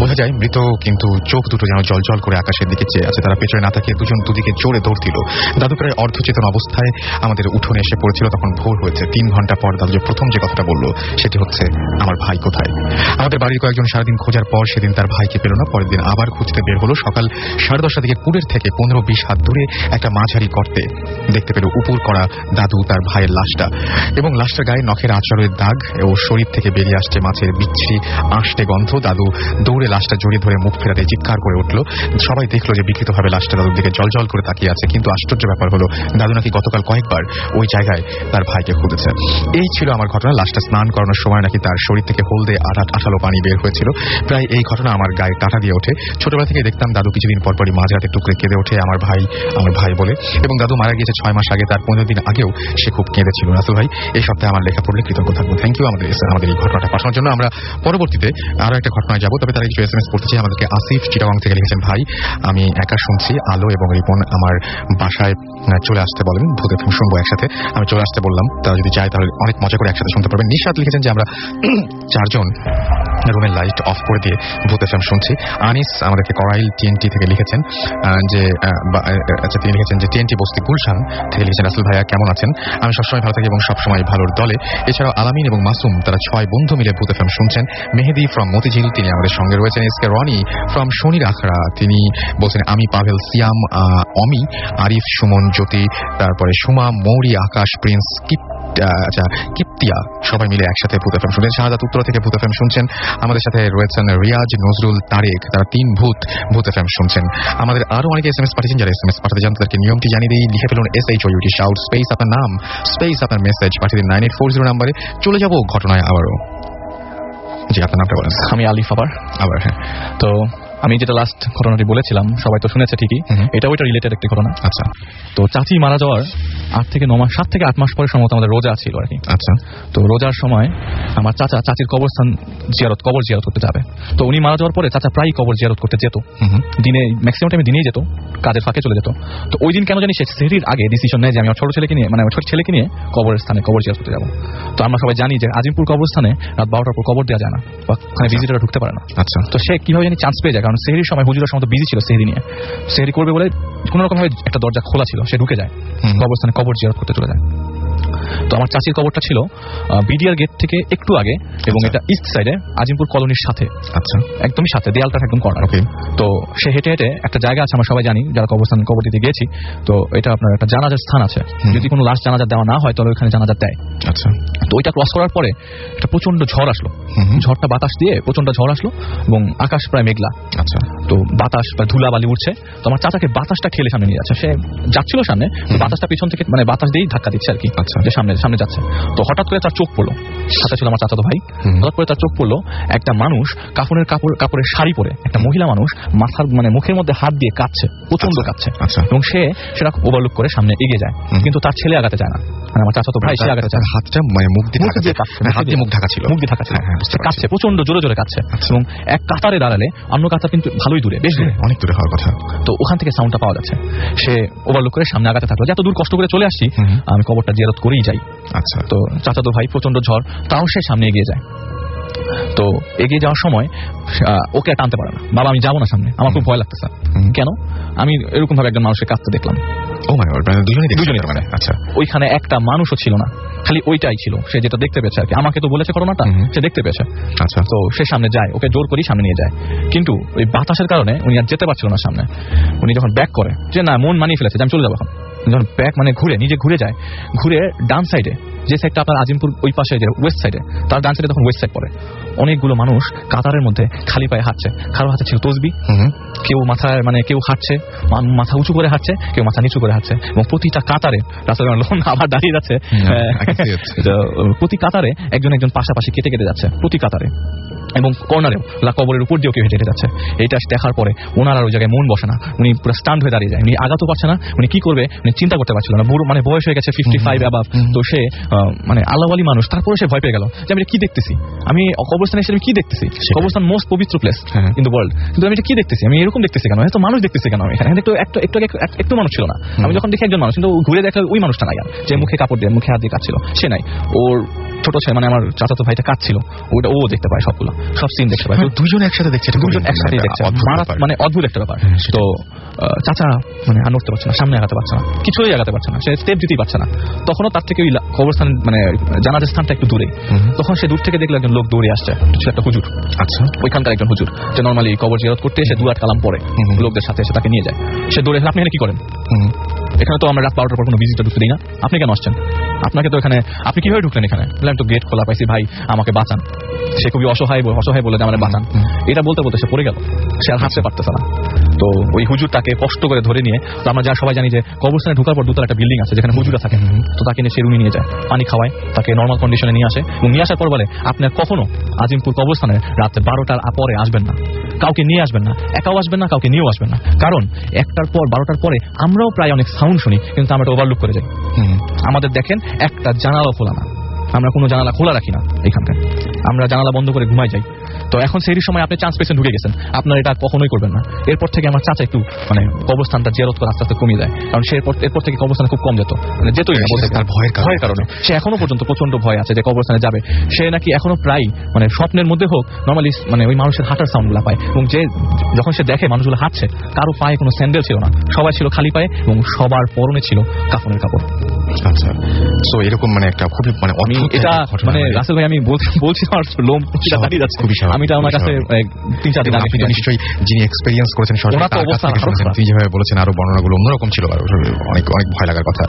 বোঝা যায় মৃত, কিন্তু চোখ দুটো যেন জলজল করে আকাশের দিকে চেয়ে আছে। তারা পেছনে না তাকিয়ে দুজন দুদিকে জোরে দৌড় দিল। দাদু প্রায় অর্ধচেতন অবস্থায় আমাদের উঠোনে এসে পড়েছিল। তখন ভোর হয়েছে। 3 ঘন্টা পর দাদু যে প্রথম যে কথাটা বলল সেটি হচ্ছে, আমার ভাই কোথায়? আমাদের বাড়ির কয়েকজন সারাদিন খোঁজার পর সেদিন তার ভাইকে পেল না। পরের দিন আবার খুঁজতে বের হলো। সকাল 10:30টার দিকে কুড়ের থেকে 15-20 হাত দূরে একটা মাঝারি গর্তে দেখতে পেল উপর করা দাদু তার ভাইয়ের লাশটা, এবং লাশটার গায়ে নখের আঁচড়ের দাগ ও শরীর থেকে বেরিয়ে আসছে মাছের বিচ্ছিরি আঁশটে গন্ধ। দাদু দৌড়ে লাশটা জড়িয়ে ধরে মুখ ফেরাতে চিৎকার করে উঠল। সবাই দেখলো যে বিকৃতভাবে লাশটা দাদুর দিকে জলজল করে তাকিয়ে আছে। কিন্তু আশ্চর্য ব্যাপার হলো, দাদু নাকি গতকাল কয়েকবার ওই জায়গায় তার ভাইকে খুঁজেছে। এই ছিল আমার ঘটনা। লাশটা স্নান করানোর সময় নাকি তার শরীর থেকে হলদে আঠালো পানি বের হয়েছিল। প্রায় এই ঘটনা আমার গায়ে কাঁটা দিয়ে ওঠে। ছোটবেলা থেকে দেখতাম দাদু কিছুদিন পরপরই মাঝরাতে টুকরে কেঁদে ওঠে আমার ভাই বলে, এবং দাদু মারা গিয়েছে 6 মাস আগে। তার 15 দিন আগেও সে খুব কেঁদেছিল। রাসেল ভাই, এই সপ্তাহে আমার লেখা পড়লে কৃতজ্ঞ থাকবো। থ্যাংক ইউ আমাদের এই ঘটনাটা পাঠানোর জন্য। আমরা পরবর্তীতে আরো একটা ঘটনায় যাবো, তবে তারা কিছু SMS করতে চাই আমাদেরকে। আসিফ চিটাগাং থেকে লিখেছেন, ভাই আমি একা শুনছি, আলো এবং রিপন আমার বাসায় চলে আসতে বলেন, ভূত এফএম শুনবো একসাথে। আমি চলে আসতে বললাম, তারা যদি চায় তাহলে অনেক মজা করে একসাথে শুনতে পারবেন। নিশাত লিখেছেন যে আমরা 4 জন রুমের লাইট অফ করে দিয়ে ভূত এফএম শুনছি। আনিস আমাদেরকে করাইল TNT থেকে লিখেছেন তিনি লিখেছেন যে TNT বস্তি গুলশান থেকে লিখেছেন, রাসেল ভাইয়া কেমন আছেন? আমি সবসময় ভালো থাকি এবং সবসময় ভালোর দলে। এছাড়াও আলামিন এবং মাসুম তারা 6 বন্ধু মিলে ভূত এফএম শুনছেন। মেহেদি ফ্রম মতিঝিল তিনি আমাদের সঙ্গে রয়েছেন। এসকে রনি ফ্রম শনির আখড়া তিনি বলছেন, আমি পাভেল, সিয়াম, অমি, আরিফ, সুমন, জ্যোতি, তারপরে সুমা, মৌরি, আকাশ, প্রিন্স, কিপ্তিয়া সবাই মিলে একসাথে ভূত এফএম শুনছেন। শাহাদাত উত্তরা থেকে ভূত এফএম শুনছেন। আমাদের সাথে রয়েছেন রিয়াজ, নজরুল, তারেক, তারা 3 ভূত এফএম শুনছেন। আমাদের আরো অনেকে SMS পাঠিয়েছেন। যারা SMS পাঠাতে চান তাদেরকে নিয়মটি জানিয়ে দিই। লিখে ফেলুন SHOUT শাউট স্পেস আপনার নাম স্পেস আপনার মেসেজ পাঠিয়ে দিন 9840 নাম্বারে। চলে যাব ঘটনায় আবারও। জি, আপনার নামটা বলেন। আমি আলিফ আবার। হ্যাঁ, তো আমি যেটা লাস্ট ঘটনাটি বলেছিলাম সবাই তো শুনেছে ঠিকই, এটা ওইটা রিলেটেড একটি ঘটনা। আচ্ছা, তো চাচি মারা যাওয়ার 7 থেকে 8 মাস পরে সম্ভবত আমাদের রোজা ছিল আর কি। আচ্ছা, তো রোজার সময় আমার চাচির কবর জিয়ারত করতে যাবে। তো উনি মারা যাওয়ার পরে চাচা প্রায় কবর জিয়ারত করতে যেত। দিনে ম্যাক্সিমাম টাইমে দিনেই যেত, কাজের ফাঁকে চলে যেত। তো ওই দিন কেন জানি সে সেহরির আগে ডিসিশন নেয় যে আমি আমার ছোট ছেলেকে নিয়ে কবরের স্থানে কবর জিয়ারত করতে যাবো। তো আমরা সবাই জানি যে আজিমপুর কবরস্থানে রাত 12টার পর কবর দেওয়া যায় না, ওখানে ভিজিটাররা ঢুকতে পারে না। আচ্ছা, তো সে কিভাবে জানি চান্স পেয়ে যায়, কারণ সেহরির সময় হুজুরের সময় বিজি ছিল, সেহরি নিয়ে সেহরি করবে বলে কোন রকম ভাবে একটা দরজা খোলা ছিল, সে ঢুকে যায় কবরস্থানে, কবর জিয়ারত করতে চলে যায়। তো আমার চাচির কবরটা ছিল বিডিআর গেট থেকে একটু আগে, এবং এটা ইস্ট সাইডে আজিমপুর কলোনির সাথে। আচ্ছা, একদমই সাথে, দেয়ালটা একদম কর্নার। তো সে হেঁটে হেঁটে একটা জায়গা আছে, আমরা সবাই জানি যারা কবর দিতে গিয়েছি। তো এটা আপনার একটা জানাজার স্থান আছে, যদি কোনো লাশ জানাজা দেওয়া না হয় তাহলে ওইখানে জানাজা দেয়। আচ্ছা, তো ওইটা ক্রস করার পরে একটা প্রচন্ড ঝড় আসলো। ঝড়টা বাতাস দিয়ে প্রচন্ড ঝড় আসলো এবং আকাশ প্রায় মেঘলা। আচ্ছা, তো বাতাস বা ধুলা বালি উঠছে। তো আমার চাচাকে বাতাসটা ঠেলে সামনে নিয়ে যাচ্ছে। সে যাচ্ছিল সামনে, বাতাসটা পিছন থেকে মানে বাতাস দিয়েই ধাক্কা দিচ্ছে আর কি, যে সামনে যাচ্ছে। তো হঠাৎ করে তার চোখ পড়লো, সাথে ছিল আমার চাচাতো ভাই। হঠাৎ করে তার চোখ পড়লো একটা মানুষ কাপড়ের শাড়ি পরে, একটা মহিলা মানুষ মাথার মুখের মধ্যে হাত দিয়ে কাঁদছে, প্রচন্ড কাঁদছে। এবং সেটা ওভারলুক করে সামনে এগিয়ে যায়, কিন্তু তার ছেলে আগাতে চায় না। আমার চাচাতো ভাই সে আগাতে চায়, হাতটা মুখ দিয়ে ঢাকা ছিল, কাঁদছে, প্রচন্ড জোরে জোরে কাঁদছে। এবং এক কাতারে দাঁড়ালে অন্য কাতার কিন্তু ভালোই দূরে, বেশ দূরে, অনেক দূরে হওয়ার কথা। তো ওখান থেকে সাউন্ডটা পাওয়া যাচ্ছে। সে ওভারলুক করে সামনে আগাতে থাকলো, যে এত দূর কষ্ট করে চলে আসছি, আমি কবরটা জিয়ারত করেই যাই। আচ্ছা, তো চাচাতো ভাই প্রচন্ড ঝড়, তাও সে সামনে এগিয়ে যায়। তো এগিয়ে যাওয়ার সময় ওকে টানতে পারে না, বাবা আমি যাবো না সামনে, আমার খুব ভয় লাগতেছে। কেন? আমি এরকম ভাবে একজন মানুষের কাঁদতে দেখলাম। দুজনে। আচ্ছা, ওইখানে একটা মানুষও ছিল না, খালি ওইটাই ছিল, সে যেটা দেখতে পেয়েছে আর কি। আমাকে তো বলেছে ঘটনাটা, সে দেখতে পেয়েছে। আচ্ছা, তো সে সামনে যায়, ওকে জোর করেই সামনে নিয়ে যায়। কিন্তু ওই বাতাসের কারণে উনি আর যেতে পারছিল না সামনে। উনি যখন ব্যাক করে, যে না মন মানিয়ে ফেলেছে যে আমি চলে যাবো, এখন যখন ব্যাক নিজে ঘুরে যায়, ঘুরে ডান সাইডে, যে সাইডটা আপনার আজিমপুর ওই পাশে যে ওয়েস্ট সাইডে, তার ডান সাইডে তখন ওয়েস্ট সাইড পড়ে। অনেকগুলো মানুষ কাতারের মধ্যে খালি পায়ে হাঁটছে, কারো হাতে ছিল তসবি, কেউ মাথায় কেউ হাঁটছে মাথা উঁচু করে হাঁটছে, কেউ মাথা নিচু করে হাঁটছে। এবং প্রতিটা কাতারে রাস্তায় আবার দাঁড়িয়ে যাচ্ছে, প্রতি কাতারে একজন পাশাপাশি কেটে যাচ্ছে, প্রতি কাতারে। এবং কর্নারেও কবরের উপর দিয়েও কেউ হেঁটে হেঁটে যাচ্ছে। এটা দেখার পরে ওনার আর ওই জায়গায় মন বসে না, উনি পুরো স্টান্ড হয়ে দাঁড়িয়ে যায়, উনি আগাতেও পারছে না, উনি কি করবে উনি চিন্তা করতে পারছিল না। বুড়ো মানে বয়স হয়ে গেছে 55 অ্যাবাভ, তো সে মানে আল্লাহওয়ালি মানুষ, তারপরে সে ভয় পেয়ে গেল যে আমি কি দেখতেছি, আমি কবরস্থানে এসে আমি কি দেখতেছি, কবরস্থান মোস্ট পবিত্র প্লেস ইন দ্য ওয়ার্ল্ড, কিন্তু আমি এটা কি দেখতেছি, আমি এরকম দেখতেছি কেন, এত মানুষ দেখতেছি কেন, এখানে একটু মানুষ ছিল না, আমি যখন দেখি একজন মানুষ, কিন্তু ঘুরে দেখলে ওই মানুষটা নাই, যে মুখে কাপড় দিয়ে মুখে হাত দিয়ে কাটছিল সে নাই, ওর ছোট ছেলে মানে আমার চাচাতো ভাইটা কাটছিল, ওটা ও দেখতে পায়, সবগুলো সব সিন দেখতে পায়, দুজন একসাথে দেখছে, দুজন একসাথে দেখছে, মানে অদ্ভুত একটা ব্যাপার। তো চাচা মানে আর নড়তে পারছে না, সামনে আগাতে পারছে না, কিছুই আগাতে পারছে না, সে স্টেপ দিতেই পারছে না। তখনও তার থেকে ওই কবরস্থান মানে জানাজার স্থানটা একটু দূরে, তখন সে দূর থেকে দেখলো একজন লোক দৌড়ে আসছে, কিছু একটা হুজুর, আচ্ছা ওইখানকার একজন হুজুর যে নর্মালি কবর জিয়ারত করতে এসে 2-8 কালাম পরে লোকদের সাথে এসে তাকে নিয়ে যায়। সে দৌড়ে এসে, আপনি এখানে কি করেন, এখানে তো আমরা রাত 12টার পর কোনো ভিজিটর ঢুকতে দিই না, আপনি কেন আসছেন, আপনাকে তো এখানে আপনি কিভাবে ঢুকলেন এখানে, বললাম তো গেট খোলা পাইছি ভাই, আমাকে বাঁচান। সে খুবই অসহায় বলে যে আমার বাঁচান, এটা বলতে বলতে সে পড়ে গেল, সে আর হাঁটতে পারতেছে না। তো ওই হুজুর তাকে কষ্ট করে ধরে নিয়ে, তো আমরা যা সবাই জানি যে কবরস্থানে ঢোকার পর দুতলা একটা বিল্ডিং আছে যেখানে হুজুরা থাকে, তো তাকে নিয়ে সে রুমে নিয়ে যায়, পানি খাওয়ায়, তাকে নর্মাল কন্ডিশনে নিয়ে আসে, এবং নিয়ে আসার পর বলে আপনার কখনো আজিমপুর কবরস্থানে রাত 12টার পরে আসবেন না, কাউকে নিয়ে আসবেন না, একাও আসবেন না, কাউকে নিয়েও আসবেন না, কারণ 1টার পর 12টার পরে আমরাও প্রায় অনেক সাউন্ড শুনি, কিন্তু আমরা এটা ওভারলুক করে যাই। আমাদের দেখেন একটা জানালা খোলা না, আমরা কোনো জানালা খোলা রাখি না এখানকার, আমরা জানালা বন্ধ করে ঘুমাই যাই। তো এখন সেই সময় আপনি চান্স পেয়েছেন, ঢুকে গেছেন, আপনার এটা কখনোই করবেন না। এরপর থেকে আমার চাচা একটু মানে কবরস্থানটা জিয়ারত করে আস্তে আস্তে কমিয়ে যায়, কারণ সে এরপর থেকে কবরস্থানে খুব কম যেত, মানে যেতই না বলতে তার ভয়ের কারণে সে এখনো পর্যন্ত প্রচন্ড ভয় আছে যে কবরস্থানে যাবে। সে নাকি এখনো প্রায় মানে স্বপ্নের মধ্যে হোক নর্মালি মানে ওই মানুষের হাঁটার সাউন্ডগুলো পায়, এবং যে যখন সে দেখে মানুষগুলো হাঁটছে কারো পায়ে কোনো স্যান্ডেল ছিল না, সবাই ছিল খালি পায়ে, এবং সবার পরনে ছিল কাফনের কাপড়। আচ্ছা, সো এরকম মানে একটা খুবই মানে এটা মানে রাসেল ভাই আমি বলছি আমার লোম দাঁড়িয়ে যাচ্ছে, আমি তো আমার কাছে 3-4 দিন আগে নিশ্চয়ই যিনি এক্সপেরিয়েন্স করেছেন তিনি যেভাবে বলেছেন আরো বর্ণনাগুলো অন্যরকম ছিল, অনেক অনেক ভয় লাগার কথা।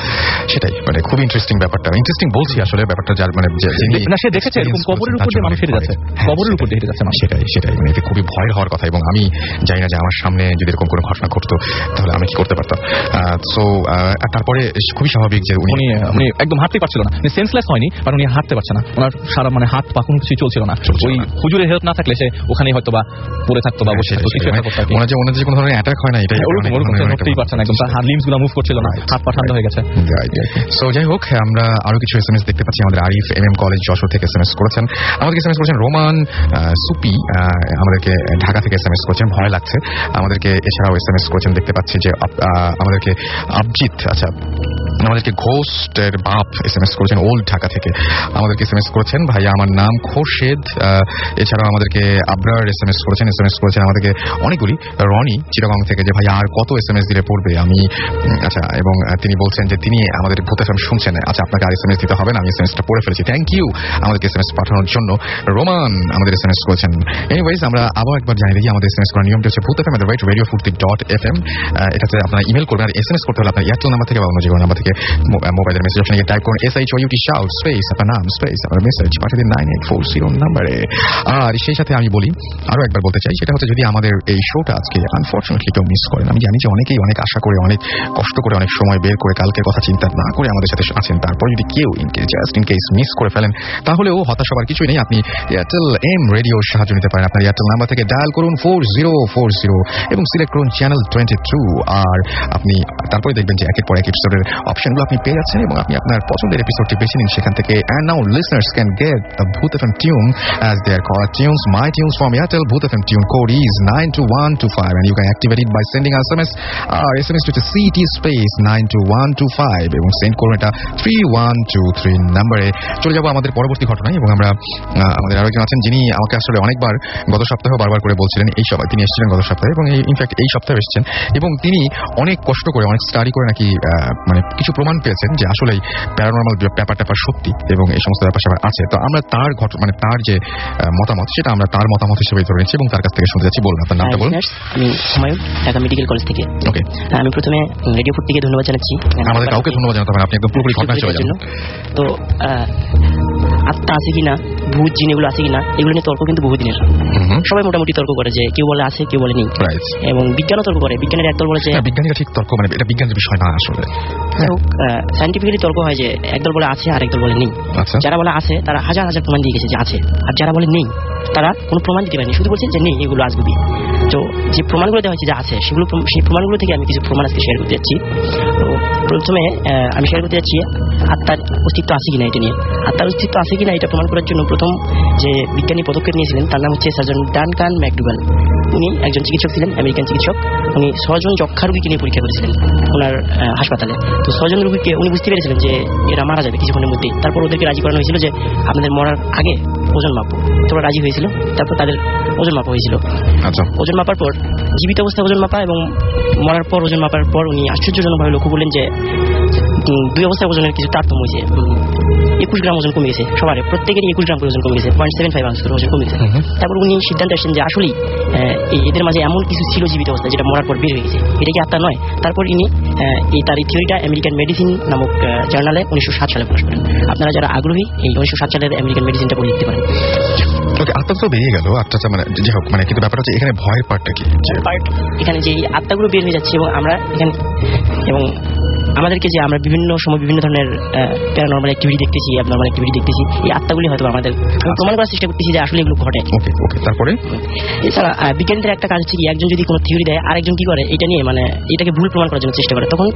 সেটাই মানে খুব ইন্টারেস্টিং ব্যাপারটা, ইন্টারেস্টিং বলছি আসলে ব্যাপারটা, যার মানে না সে দেখেছে এরকম কবরের উপর দিয়ে মানুষ হেঁটে যাচ্ছে, কবরের উপর দিয়ে হেঁটে যাচ্ছে, সেটাই মানে এতে খুবই ভয়ের হওয়ার কথা। এবং আমি জানি না যে আমার সামনে যদি এরকম কোনো ঘটনা ঘটতো তাহলে আমি কি করতে পারতাম। সো তারপরে খুবই স্বাভাবিক যে উনি একদম হাঁটতে পারছিল না, সেন্সলেস হয়নি, কারণ উনি হাঁটতে পারছে না, ওনার সারা মানে হাত পা কোনো কিছু চলছিল না, ওই হুজুরের হেল্প না থাকলে সে ওখানে হয়তো বা পড়ে থাকতো বা বসে থাকতো, কিছু একটা করতে। ওনার যে কোনো ধরনের অ্যাটাক হয় না, এটাই নড়তেই পারছে না, একদম তার হাত লিম্বস গুলো মুভ করছিল না, হাত পা ঠান্ডা হয়ে গেছে। সো যাই হোক, আমরা আরো কিছু এসএমএস দেখতে পাচ্ছি। আমাদের আরিফ MM কলেজ যশোর থেকে এসএমএস করেছেন, আমাদেরকে এসএমএস করেছেন রোমান সুপি, আমাদেরকে ঢাকা থেকে এসএমএস করেছেন, ভয় লাগছে আমাদেরকে। এছাড়াও এসএমএস করেছেন দেখতে পাচ্ছি যে আমাদেরকে আবজিৎ, আচ্ছা আমাদেরকে ঘোস্টের বাপ এসএমএস করেছেন ওল্ড ঢাকা থেকে, আমাদেরকে এসএমএস করেছেন ভাইয়া আমার নাম খোরশেদ। এছাড়াও আমাদেরকে আবরার এসএমএস করেছেন আমাদেরকে অনেকগুলি, রনি চিটাগং থেকে যে ভাইয়া আর কত এসএমএস দিলে পড়বে আমি, আচ্ছা, এবং তিনি বলছেন যে তিনি আমাদের ভূত এফএম শুনছেন, আচ্ছা আপনাকে আর এসএমএস দিতে হবে না, আমি এসএমএসটা পড়ে ফেলেছি, থ্যাংক ইউ আমাদেরকে এসএমএস পাঠানোর জন্য। রোমান আমাদের এসএমএস করেছেন। এনিওয়েজ আমরা আবার একবার জানিয়ে দিই আমাদের এসএমএস করার নিয়মটি হচ্ছে vootfm@radiofurti.fm, এটাতে আপনারা ইমেল করবেন, আর এসএমএস করতে হলে আপনার এয়ারটেল নাম্বার থেকে বা অন্য যে কোনো নাম্বার থেকে মোবাইলের মেসেজ অপশনে গিয়ে টাইপ করুন SHOUT shout স্পেস আপনার নাম স্পেস আপনার মেসেজ পাঠিয়ে দিন 9840 নম্বরে। আর সেই সাথে আমি বলি আরো একবার বলতে চাই, সেটা হচ্ছে যদি আমাদের এই শোটা আজকে আনফরচুনেটলি কেউ মিস করেন, আমি জানি যে অনেকেই অনেক আশা করে অনেক কষ্ট করে অনেক সময় বের করে কালকের কথা চিন্তা না করে আমাদের সাথে আছেন, তারপর যদি কেউ জাস্ট ইন কেস মিস করে ফেলেন তাহলেও হতাশ হবার কিছুই নেই, আপনি এয়ারটেল এম রেডিওর সাহায্য নিতে পারেন। আপনার এয়ারটেল নাম্বার থেকে ডায়াল করুন 4040 এবং সিলেক্ট করুন চ্যানেল 22, আর আপনি তারপরে দেখবেন যে একের পর এক এপিসোডের অপশনগুলো আপনি পেয়ে যাচ্ছেন, এবং আপনি আপনার পছন্দের এপিসোডটি বেছে নিন সেখান থেকে। And now listeners can get the Bhoot FM tune as their caller tunes. My tunes from Airtel Bhoot FM tune code is 92125, and you can activate it by sending SMS to CT space 92125 এবং send করুন এটা 3123 নম্বরে। চলে যাবো আমাদের পরবর্তী ঘটনায়, এবং আমরা আমাদের আরো একজন আছেন যিনি আমাকে আসলে অনেকবার গত সপ্তাহে বারবার করে বলছিলেন, এই সবাই তিনি এসেছিলেন গত সপ্তাহে, এবং ইনফ্যাক্ট এই সপ্তাহে এসেছেন, এবং তিনি অনেক কষ্ট করে অনেক স্টাডি করে নাকি মানে কিছু প্রমাণ পেয়েছেন যে আসলেই প্যারানর্মাল ব্যাপার সত্যি এবং এই সমস্ত ব্যাপার আছে। তো আমরা তার মানে তার যে মতামত সেটা আমরা তার মতামত হিসেবে ধরে নিচ্ছি এবং তার কাছ থেকে শুনতে যাচ্ছি। বলুন আপনার নামটা বলুন। আমি হুমায়ুন, ঢাকা মেডিকেল কলেজ থেকে। ওকে, আমি প্রথমে রেডিও ফুটটিকে ধন্যবাদ জানাচ্ছি। আমাদের কাউকে ধন্যবাদ জানাতে হবে না, আপনি একদম পুরোপুরি ঘটনা চলে যাবেন। তো আত্মা আছে কিনা, ভূত জিন এগুলো আছে কিনা, এগুলো নিয়ে তর্ক কিন্তু বহুদিনের। সবাই মোটামুটি তর্ক করে যে কেউ বলে আছে, কেউ বলে নেই, এবং বিজ্ঞানও তর্ক করে। বিজ্ঞানের একদল বলে যে বিজ্ঞানীরা ঠিক তর্ক, মানে এটা বিজ্ঞানের বিষয় না আসলে। সাইন্টিফিক্যালি তর্ক হয় যে একদল বলে আছে আর একদল বলে নেই। যারা বলে আছে তারা হাজার হাজার প্রমাণ দিয়ে গেছে যে আছে, আর যারা বলে নেই তারা কোনো প্রমাণ দিতে পারেনি, শুধু বলছে যে নেই, এগুলো আজগুবি। তো যে প্রমাণগুলো দেওয়া হয়েছে যে আছে, সেগুলো সেই প্রমাণগুলো থেকে আমি কিছু প্রমাণ আজকে শেয়ার করতে যাচ্ছি। তো প্রথমে আমি শেয়ার করতে যাচ্ছি আত্মার অস্তিত্ব আছে কিনা এটা নিয়ে। আত্মার অস্তিত্ব আছে কিনা এটা প্রমাণ করার জন্য প্রথম যে বিজ্ঞানী পদক্ষেপ নিয়েছিলেন তার নাম হচ্ছে সার্জন ডানকান ম্যাকডুগাল। উনি একজন চিকিৎসক ছিলেন, আমেরিকান চিকিৎসক। উনি 6 জন যক্ষা রোগীকে নিয়ে পরীক্ষা করেছিলেন ওনার হাসপাতালে। তো 6 জন রোগীকে উনি বুঝতে পেরেছিলেন যে এরা মারা যাবে কিছুক্ষণের মধ্যেই। তারপর ওদেরকে রাজি করানো হয়েছিল যে আপনাদের মরার আগে ওজন মাপবো। তোরা রাজি হয়েছিল, তারপর তাদের ওজন মাপা হয়েছিল। ওজন মাপার পর জীবিত অবস্থায় ওজন মাপা এবং মরার পর ওজন মাপার পর উনি আশ্চর্যজনকভাবে লক্ষ্য করলেন যে 2 অবস্থায় ওজনের কিছু তারতম্য হয়েছে। 21 গ্রাম ওজন কমে গেছে সবার, প্রত্যেকেরই 21 গ্রাম করে ওজন কমে গেছে, 0.75 আউন্স করে ওজন কমে গেছে। তারপর উনি সিদ্ধান্ত আসছেন যে আসলেই এদের মাঝে এমন কিছু ছিল জীবিত অবস্থায় যেটা মরার পর বের হয়ে গেছে, এটা কি আত্মা নয়? তারপর ইনি তার এই থিওরিটা আমেরিকান মেডিসিন নামক জার্নালে 1907 সালে প্রকাশ করেন। আপনারা যারা আগ্রহী এই 1907 সালের আমেরিকান মেডিসিনটা পড়ে দেখতে পারেন। আত্মা তো বেরিয়ে গেল, আত্মাটা মানে যে হোক, মানে কিন্তু ব্যাপারটা হচ্ছে এখানে ভয়ের পার্টটা কি? এখানে যে আত্মাগুলো বের হয়ে যাচ্ছে এবং আমরা এখানে এবং আমাদেরকে যে আমরা বিভিন্ন সময় বিভিন্ন ধরনের প্যারানরমাল অ্যাক্টিভিটি দেখতেছি, অ্যাবনরমাল অ্যাক্টিভিটি দেখতেছি, এই আত্মাগুলি হয়তো আমাদের প্রমাণ করার চেষ্টা করতেছি যে আসলে এগুলো ঘটে। ওকে তারপরে এছাড়া বিজ্ঞানীদের একটা কাজ হচ্ছে কি, একজন যদি কোনো থিওরি দেয় আরেকজন কি করে এটা নিয়ে মানে এটাকে ভুল প্রমাণ করার জন্য চেষ্টা করে। তখন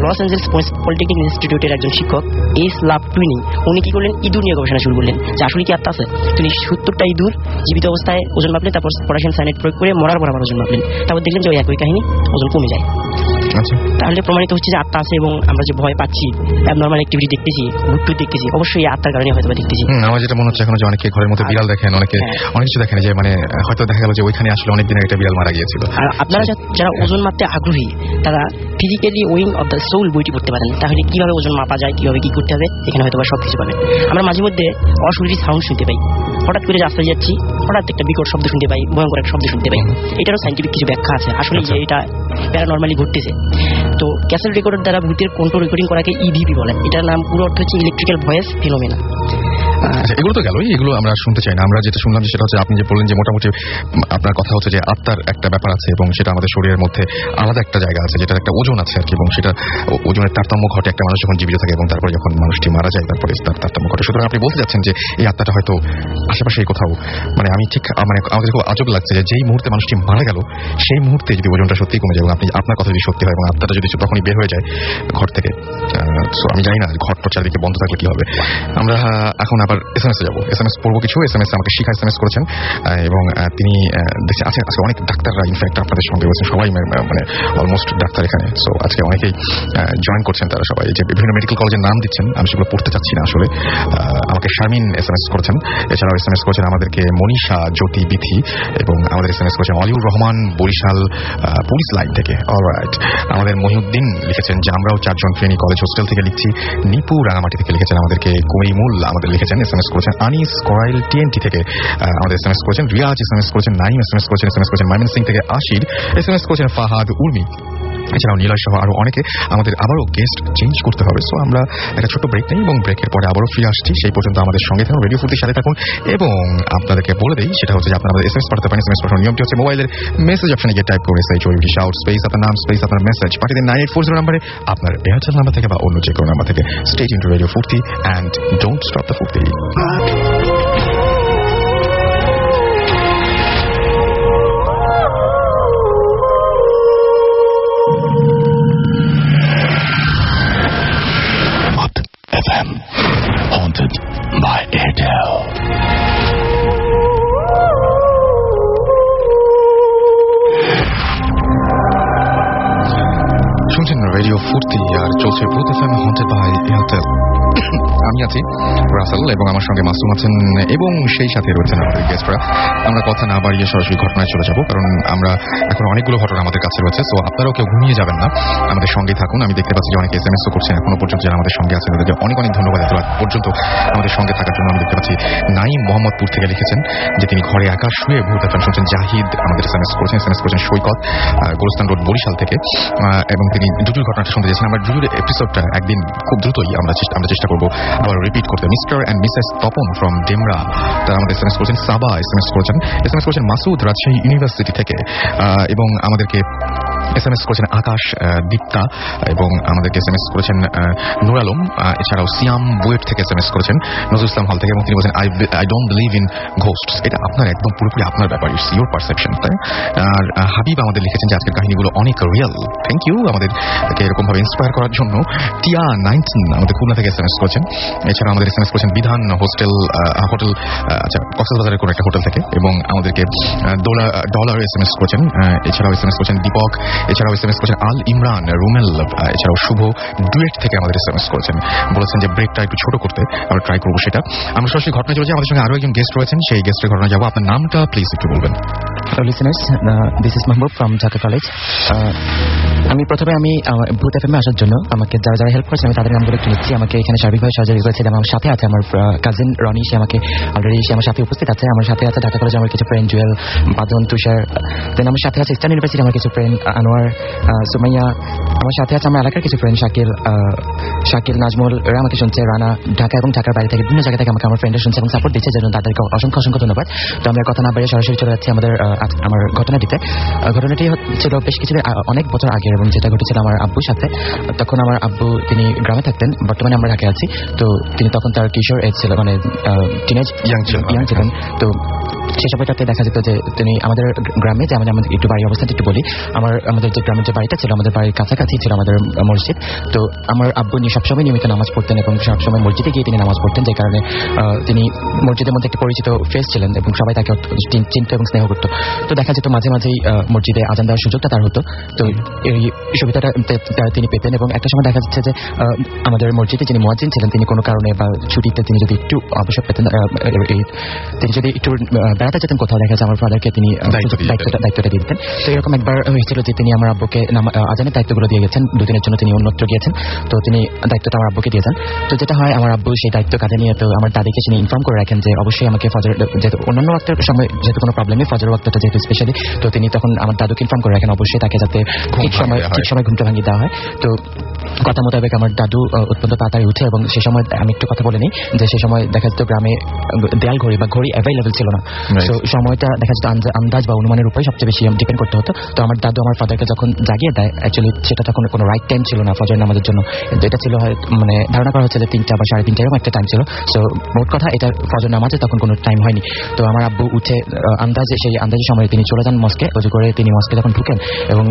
লস অ্যাঞ্জেলস পলিটেকনিক ইনস্টিটিউটের একজন শিক্ষক এস লাভ টুইনিং উনি কি করলেন, ইঁদুর নিয়ে গবেষণা শুরু করলেন যে আসলে কি আত্মা আছে। তিনি 70টা ইঁদুর জীবিত অবস্থায় ওজন মাপলেন, তারপর পটাশিয়াম সায়ানাইড প্রয়োগ করে মরার পর আবার ওজন মাপলেন, তারপর দেখলেন যে ওই একই কাহিনী, ওজন কমে যায়। তাহলে প্রমাণিত হচ্ছে যে আত্মা আছে এবং আমরা যে ভয় পাচ্ছি, অ্যাবনরমাল অ্যাক্টিভিটি দেখতেছি, ভুট্টু দেখতেছি, অবশ্যই আত্মার কারণে হয়তো দেখতেছি। আমার যেটা মনে হচ্ছে এখন যে অনেকে ঘরের মধ্যে বিড়াল দেখেন, অনেকে অনেক কিছু দেখেন, যে মানে হয়তো দেখা গেল যে ওইখানে আসলে অনেক দিন একটা বিড়াল মারা গিয়েছিল। আর আপনারা যারা ওজন মাপতে আগ্রহী তারা physically weighing of the soul বইটি পড়তে পারেন, তাহলে কিভাবে ওজন মাপা যায়, কিভাবে কি করতে হবে, এখানে হয়তো সবকিছু পাবেন। আমরা মাঝে মধ্যে অশরীরী সাউন্ড শুনতে পাই, হঠাৎ করে রাস্তায় যাচ্ছি, হঠাৎ একটা বিকট শব্দ শুনতে পাই, ভয়ঙ্কর একটা শব্দ শুনতে পাই। এটারও সাইন্টিফিক কিছু ব্যাখ্যা আছে, আসলে যে এটা প্যারানরমালি ঘটতেছে। তো ক্যাসেট রেকর্ডার দ্বারা ভূতের কন্ট্রোল রেকর্ডিং করাকে ইভিপি বলে। এটার নাম পুরো অর্থ হচ্ছে ইলেকট্রিক্যাল ভয়েস ফিনোমেনা। এগুলো তো গেলই, এগুলো আমরা শুনতে চাই না। আমরা যেটা শুনলাম সেটা হচ্ছে আপনি যে বললেন যে মোটামুটি আপনার কথা হচ্ছে যে আত্মার একটা ব্যাপার আছে এবং সেটা আমাদের শরীরের মধ্যে আলাদা একটা জায়গা আছে, যেটার একটা ওজন আছে আর কি, এবং সেটা ওজনের তারতম্য ঘটে একটা মানুষ যখন জীবিত থাকে এবং তারপরে যখন মানুষটি মারা যায় তারপরে তার তারতম্য ঘটে। সুতরাং আপনি বলতে যাচ্ছেন যে এই আত্মাটা হয়তো আশেপাশে কোথাও, মানে আমি ঠিক মানে আমাদের খুব আজব লাগছে যে যেই মুহূর্তে মানুষটি মারা গেল সেই মুহূর্তে যদি ওজনটা সত্যি কমে যায় এবং আপনি আপনার কথা যদি সত্যি হয় এবং আত্মাটা যদি তখনই বের হয়ে যায় ঘর থেকে, সো আমি জানি না ঘরটা চারিদিকে বন্ধ থাকলে কি হবে। আমরা এখন আবার এসএমএস যাবো, এসএমএস পড়বো কিছু। এসএমএস আমাকে শিখা এসএমএস করেছেন এবং তিনি দেখছি আছেন আজকে অনেক ডাক্তাররা ইনফ্যাক্ট আপনাদের সঙ্গে রয়েছেন, সবাই মানে অলমোস্ট ডাক্তার এখানে। সো আজকে অনেকেই জয়েন করছেন, তারা সবাই যে বিভিন্ন মেডিকেল কলেজের নাম দিচ্ছেন, আমি সেগুলো পড়তে চাচ্ছি না আসলে। আমাকে শারমিন এসএমএস করেছেন, এছাড়াও এসএমএস করেছেন আমাদেরকে মনীষা জ্যোতি বিথি, এবং আমাদের এসএমএস করেছেন অলিউর রহমান বরিশাল পুলিশ লাইন থেকে। অলরাইট, আমাদের মহিউদ্দিন লিখেছেন যে আমরাও 4 জন ট্রেনি কলেজ হোস্টেল থেকে লিখছি। নিপু রাঙামাটি থেকে লিখেছেন আমাদেরকে, কুমিমুল আমাদের লিখেছেন, এসএমএস করেছেন আনিস করাইল টিএনটি থেকে আমাদের এসএমএস করেছেন, রিয়াজ এসএমএস করেছেন, নাইম এসএমএস করেছেন ময়মন সিং থেকে আশির এসএমএস করেছেন, ফাহাদ উর্মি, এছাড়াও নীলয় সহ আরো অনেকে। আমাদের আবারও গেস্ট চেঞ্জ করতে হবে, সো আমরা একটা ছোট ব্রেক নেই এবং ব্রেকের পরে আবারও ফিরে আসছি। সেই পর্যন্ত আমাদের সঙ্গে থাকুন, রেডিও ফুর্তির সাথে থাকুন। এবং আপনাদেরকে বলে দেই সেটা হচ্ছে যে আপনারা আমাদের এসএমএস পাঠাতে পারেন। এসএমএস পাঠানোর নিয়মটি হচ্ছে মোবাইলের মেসেজ অপশনে গিয়ে টাইপ করে SHOUT শাউট স্পেস আপনার নাম স্পেস আপনার মেসেজ পাঠিয়ে দিন 9840 নম্বরে, আপনার এয়ারটেল নাম্বার থেকে বা অন্য যে কোনো নাম্বার থেকে। স্টে টিউনড টু রেডিও ফুর্তি অ্যান্ড ডোন্ট স্টপ দ্য ফুর্তি। FM, haunted by Airtel. শুনছেন রেডিও ফুর্তি আর চলছে ভূত FM haunted by Airtel। আমি আছি রাসেল এবং আমার সঙ্গে মাসুম আছেন এবং সেই সাথে রয়েছেন আমাদের গেস্টরা। আমরা কথা না বাড়িয়ে সরাসরি ঘটনায় চলে যাব, কারণ আমরা এখন অনেকগুলো ঘটনা আমাদের কাছে রয়েছে। সো আপনারাও কেউ ঘুমিয়ে যাবেন না, আমাদের সঙ্গেই থাকুন। আমি দেখতে পাচ্ছি যে অনেকে এসএমএসও করছেন এখনো পর্যন্ত, যারা আমাদের সঙ্গে আছেন তাদেরকে অনেক অনেক ধন্যবাদ এত পর্যন্ত আমাদের সঙ্গে থাকার জন্য। আমি দেখতে পাচ্ছি নাইম মোহাম্মদপুর থেকে লিখেছেন যে তিনি ঘরে একা শুয়ে ভূত FM শুনছেন। জাহিদ আমাদের এসএমএস করেছেন সৈকত গোলস্তান রোড বরিশাল থেকে, এবং তিনি জুজুর ঘটনাটা শুনতে চেয়েছেন। আমরা জুজুর এপিসোডটা একদিন খুব দ্রুতই আমরা চেষ্টা করবো আবার রিপিট করতে। Mister and Mrs Tapan from Demra তারা আমাদের এসএমএস করেছেন, সাবা এসএমএস করেছেন মাসুদ রাজশাহী ইউনিভার্সিটি থেকে, এবং আমাদেরকে এসএমএস করেছেন আকাশ দীপ্তা, এবং আমাদেরকে এসএমএস করেছেন নূর আলম, এছাড়াও সিয়াম বুয়েট থেকে এসএমএস করেছেন নজরুল ইসলাম হল থেকে, এবং তিনি বলেছেন আই ডোন্ট বিলিভ ইন ঘোস্টস। এটা আপনার একদম পুরোপুরি আপনার ব্যাপার, ইটস ইউর পারসেপশন, তাই। আর হাবিব আমাদের লিখেছেন যে আজকের কাহিনীগুলো অনেক রিয়েল, থ্যাংক ইউ আমাদেরকে এরকম ভাবে ইন্সপায়ার করার জন্য। টিয়া 19 আমাদের খুলনা থেকে এসএমএস করেছেন, এছাড়া আমাদের এসএমএস করেছেন বিধান হোটেল আচ্ছা কক্সবাজারের কোনো একটা হোটেল থেকে, এবং আমাদেরকে ডলার এসএমএস করেছেন, এছাড়াও এসএমএস করেছেন দীপক, এছাড়াও এসএমএস করেছেন আল ইমরান, রুমেল, এছাড়াও শুভ ডুয়েট থেকে আমাদের এসএমএস করেছেন, বলেছেন যে ব্রেকটা একটু ছোট করতে, আমরা ট্রাই করবো সেটা। আমরা সরাসরি ঘটনা চলে যাই, আমাদের সঙ্গে আরো একজন গেস্ট রয়েছেন, সেই গেস্টের ঘটনা যাবো। আপনার নামটা প্লিজ একটু বলবেন। Hello listeners, this is Mahbub from Dhaka College. আমি প্রথমে ভূত এফএম এ আসার জন্য আমাকে যারা হেল্প করেছে আমি তাদের নামগুলো একটু লিখছি। আমাকে এখানে সার্বিকভাবে সহযোগিতা করেছে, এবং আমার সাথে আছে আমার কাজিন রনি, সে আমাকে অলরেডি আমার সাথে উপস্থিত আছে। আমার সাথে আছে ঢাকা কলেজে আমার কিছু ফ্রেন্ড জুয়েল, বাদন, তুষার। দেন আমার সাথে আছে ইস্টার্ন ইউনিভার্সিটি আমার কিছু ফ্রেন্ড আনোয়ার, সুমাইয়া। আমার সাথে আছে আমার এলাকার কিছু ফ্রেন্ড শাকিল, নাজমুল, এরা আমাকে শুনছে, রানা, ঢাকা এবং ঢাকার বাইরে থেকে বিভিন্ন জায়গা থেকে আমাকে আমার ফ্রেন্ডরা শুনছে এবং সাপোর্ট দিচ্ছে, যেজন্য তাদেরকে অসংখ্য ধন্যবাদ। তো আমরা কথা না বাড়িয়ে সরাসরি চলে যাচ্ছি আমার ঘটনাটিতে। ঘটনাটি ছিল বেশ কিছুদিন অনেক বছর আগে, এবং যেটা ঘটেছিল আমার আব্বুর সাথে। তখন আমার আব্বু তিনি গ্রামে থাকতেন, বর্তমানে আমরা ঢাকায় আছি। তো তিনি তখন তার কিশোর এজ ছিল, মানে টিনেজ ইয়াং ছিলেন। তো সেই সময়টাতে দেখা যেত যে তিনি আমাদের গ্রামে, যে আমাদের একটু বাড়ির অবস্থাটা একটু বলি, আমাদের যে গ্রামের যে বাড়িটা ছিল, আমাদের বাড়ির কাছাকাছি ছিল আমাদের মসজিদ। তো আমার আব্বু সবসময় নিয়মিত নামাজ পড়তেন, এবং সবসময় মসজিদে গিয়ে তিনি নামাজ পড়তেন, যে কারণে তিনি মসজিদের মধ্যে একটা পরিচিত ফেস ছিলেন, এবং সবাই তাকে চিনত এবং স্নেহ করত। তো দেখা যেত মাঝে মাঝেই মসজিদে আজান দেওয়ার সুযোগটা তার হতো। তো এই সুবিধাটা তিনি পেতেন, এবং একটা সময় দেখা যাচ্ছে যে আমাদের মসজিদে যিনি মুয়াজ্জিন ছিলেন, তিনি কোনো কারণে বা ছুটিতে তিনি যদি একটু অবসর পেতেন, তিনি যদি একটু বেড়াতে যেতেন কোথাও, দেখা যাচ্ছে আমার ফাদারকে তিনি দায়িত্বটা দিয়ে দিতেন। তো এরকম একবার হয়েছিল যে তিনি আমার আব্বুকে আজানের দায়িত্বগুলো দিয়ে গেছেন, দুদিনের জন্য তিনি অন্যত্র গিয়েছেন। তো তিনি দায়িত্বটা আমার আব্বুকে দিয়েছেন। তো যেটা হয়, আমার আব্বু সেই দায়িত্ব কাঁধে নিয়ে, তো আমার দাদিকে তিনি ইনফর্ম করে রাখেন যে অবশ্যই আমাকে ফজর, যেহেতু অন্যান্য ওয়াক্তের সময় যেহেতু কোনো প্রবলেম নেই, ফজর ওয়াক্তটা যেহেতু স্পেশালি, তো তিনি তখন আমার দাদুকে ইনফর্ম করে রাখেন অবশ্যই তাকে যাতে ঠিক সময় ঘুমটা ভাঙিয়ে দেওয়া হয়। তো কথা মোতাবেক আমার দাদু অত্যন্ত তাড়াতাড়ি উঠে, এবং সে সময় আমি একটু কথা বলে নিই যে সে সময় দেখা যেত গ্রামে দেয়াল ঘড়ি বা ঘড়ি অ্যাভেলেবল ছিল না। তো সময়টা দেখা যেত আন্দাজ বা অনুমানের উপরে সবচেয়ে বেশি ডিপেন্ড করতে হতো। তো আমার দাদু আমার ফাদারকে যখন জাগিয়ে দেয়, অ্যাকচুয়ালি সেটা তখন কোনো রাইট টাইম ছিল না ফজর নামাজের জন্য। এটা ছিল মানে ধারণা করা হচ্ছে যে 3টা বা 3:30 এরকম একটা টাইম ছিল। সো মোট কথা এটা ফজর নামাজে তখন কোনো টাইম হয়নি। তো আমার আব্বু উঠে সেই আন্দাজে সময় তিনি চলে যান মস্কে। ওযু করে তিনি মস্কে যখন ঢুকেন এবং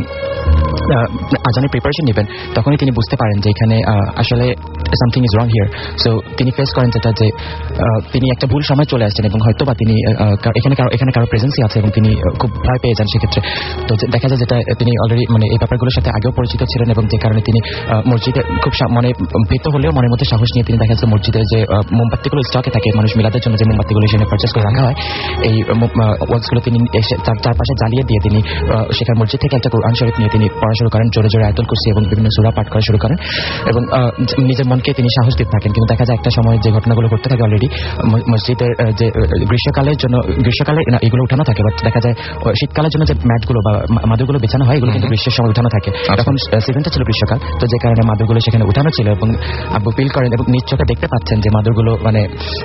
আজানের প্রিপারেশন নেবেন, তখনই তিনি বুঝতে পারেন যে এখানে আসলে something is wrong here. So তিনি ফেস করেন যেটা যে তিনি একটা ভুল সময় চলে আসছেন, এবং হয়তো বা তিনি এখানে কারো প্রেজেন্সই আছে, এবং তিনি খুব ভয় পেয়ে যান সেক্ষেত্রে। তো দেখা যায় যেটা তিনি অলরেডি মানে এই ব্যাপারগুলোর সাথে আগেও পরিচিত ছিলেন, এবং যে কারণে তিনি মসজিদে খুব মানে ভীত হলেও মনের মধ্যে সাহস নিয়ে তিনি দেখা যাচ্ছে মসজিদের যে মোমবাতিগুলো স্টকে থাকে মানুষ মিলাদের জন্য, যে মোমবাতিগুলো সেখানে পারচেস করে রাখা হয়, এই ওয়াক্সগুলো তিনি চারপাশে জ্বালিয়ে দিয়ে তিনি সেখানে মসজিদ থেকে একটা কোরআন শরীফ নিয়ে তিনি পড়া শুরু করেন, জোরে জোরে আয়াতুল কুরসি এবং বিভিন্ন সূরা পাঠ করা শুরু করেন, এবং নিজের মনকে তিনি সাহস দিতে থাকেন। কিন্তু দেখা যায় একটা সময় যে ঘটনাগুলো ঘটতে থাকে অলরেডি মসজিদের যে গ্রীষ্মকালে এগুলো উঠানো থাকে, বাট দেখা যায় শীতকালের জন্য যে ম্যাটগুলো বা মাদুরগুলো বিছানো হয় এগুলো কিন্তু গ্রীষ্মের সময় উঠানো থাকে। তখন সিজনটা ছিল গ্রীষ্মকাল, তো যে কারণে মাদুরগুলো সেখানে উঠানো ছিল, এবং আব্বু ফিল করেন এবং নিজ চোখে দেখতে পাচ্ছেন যে মাদুরগুলো মানে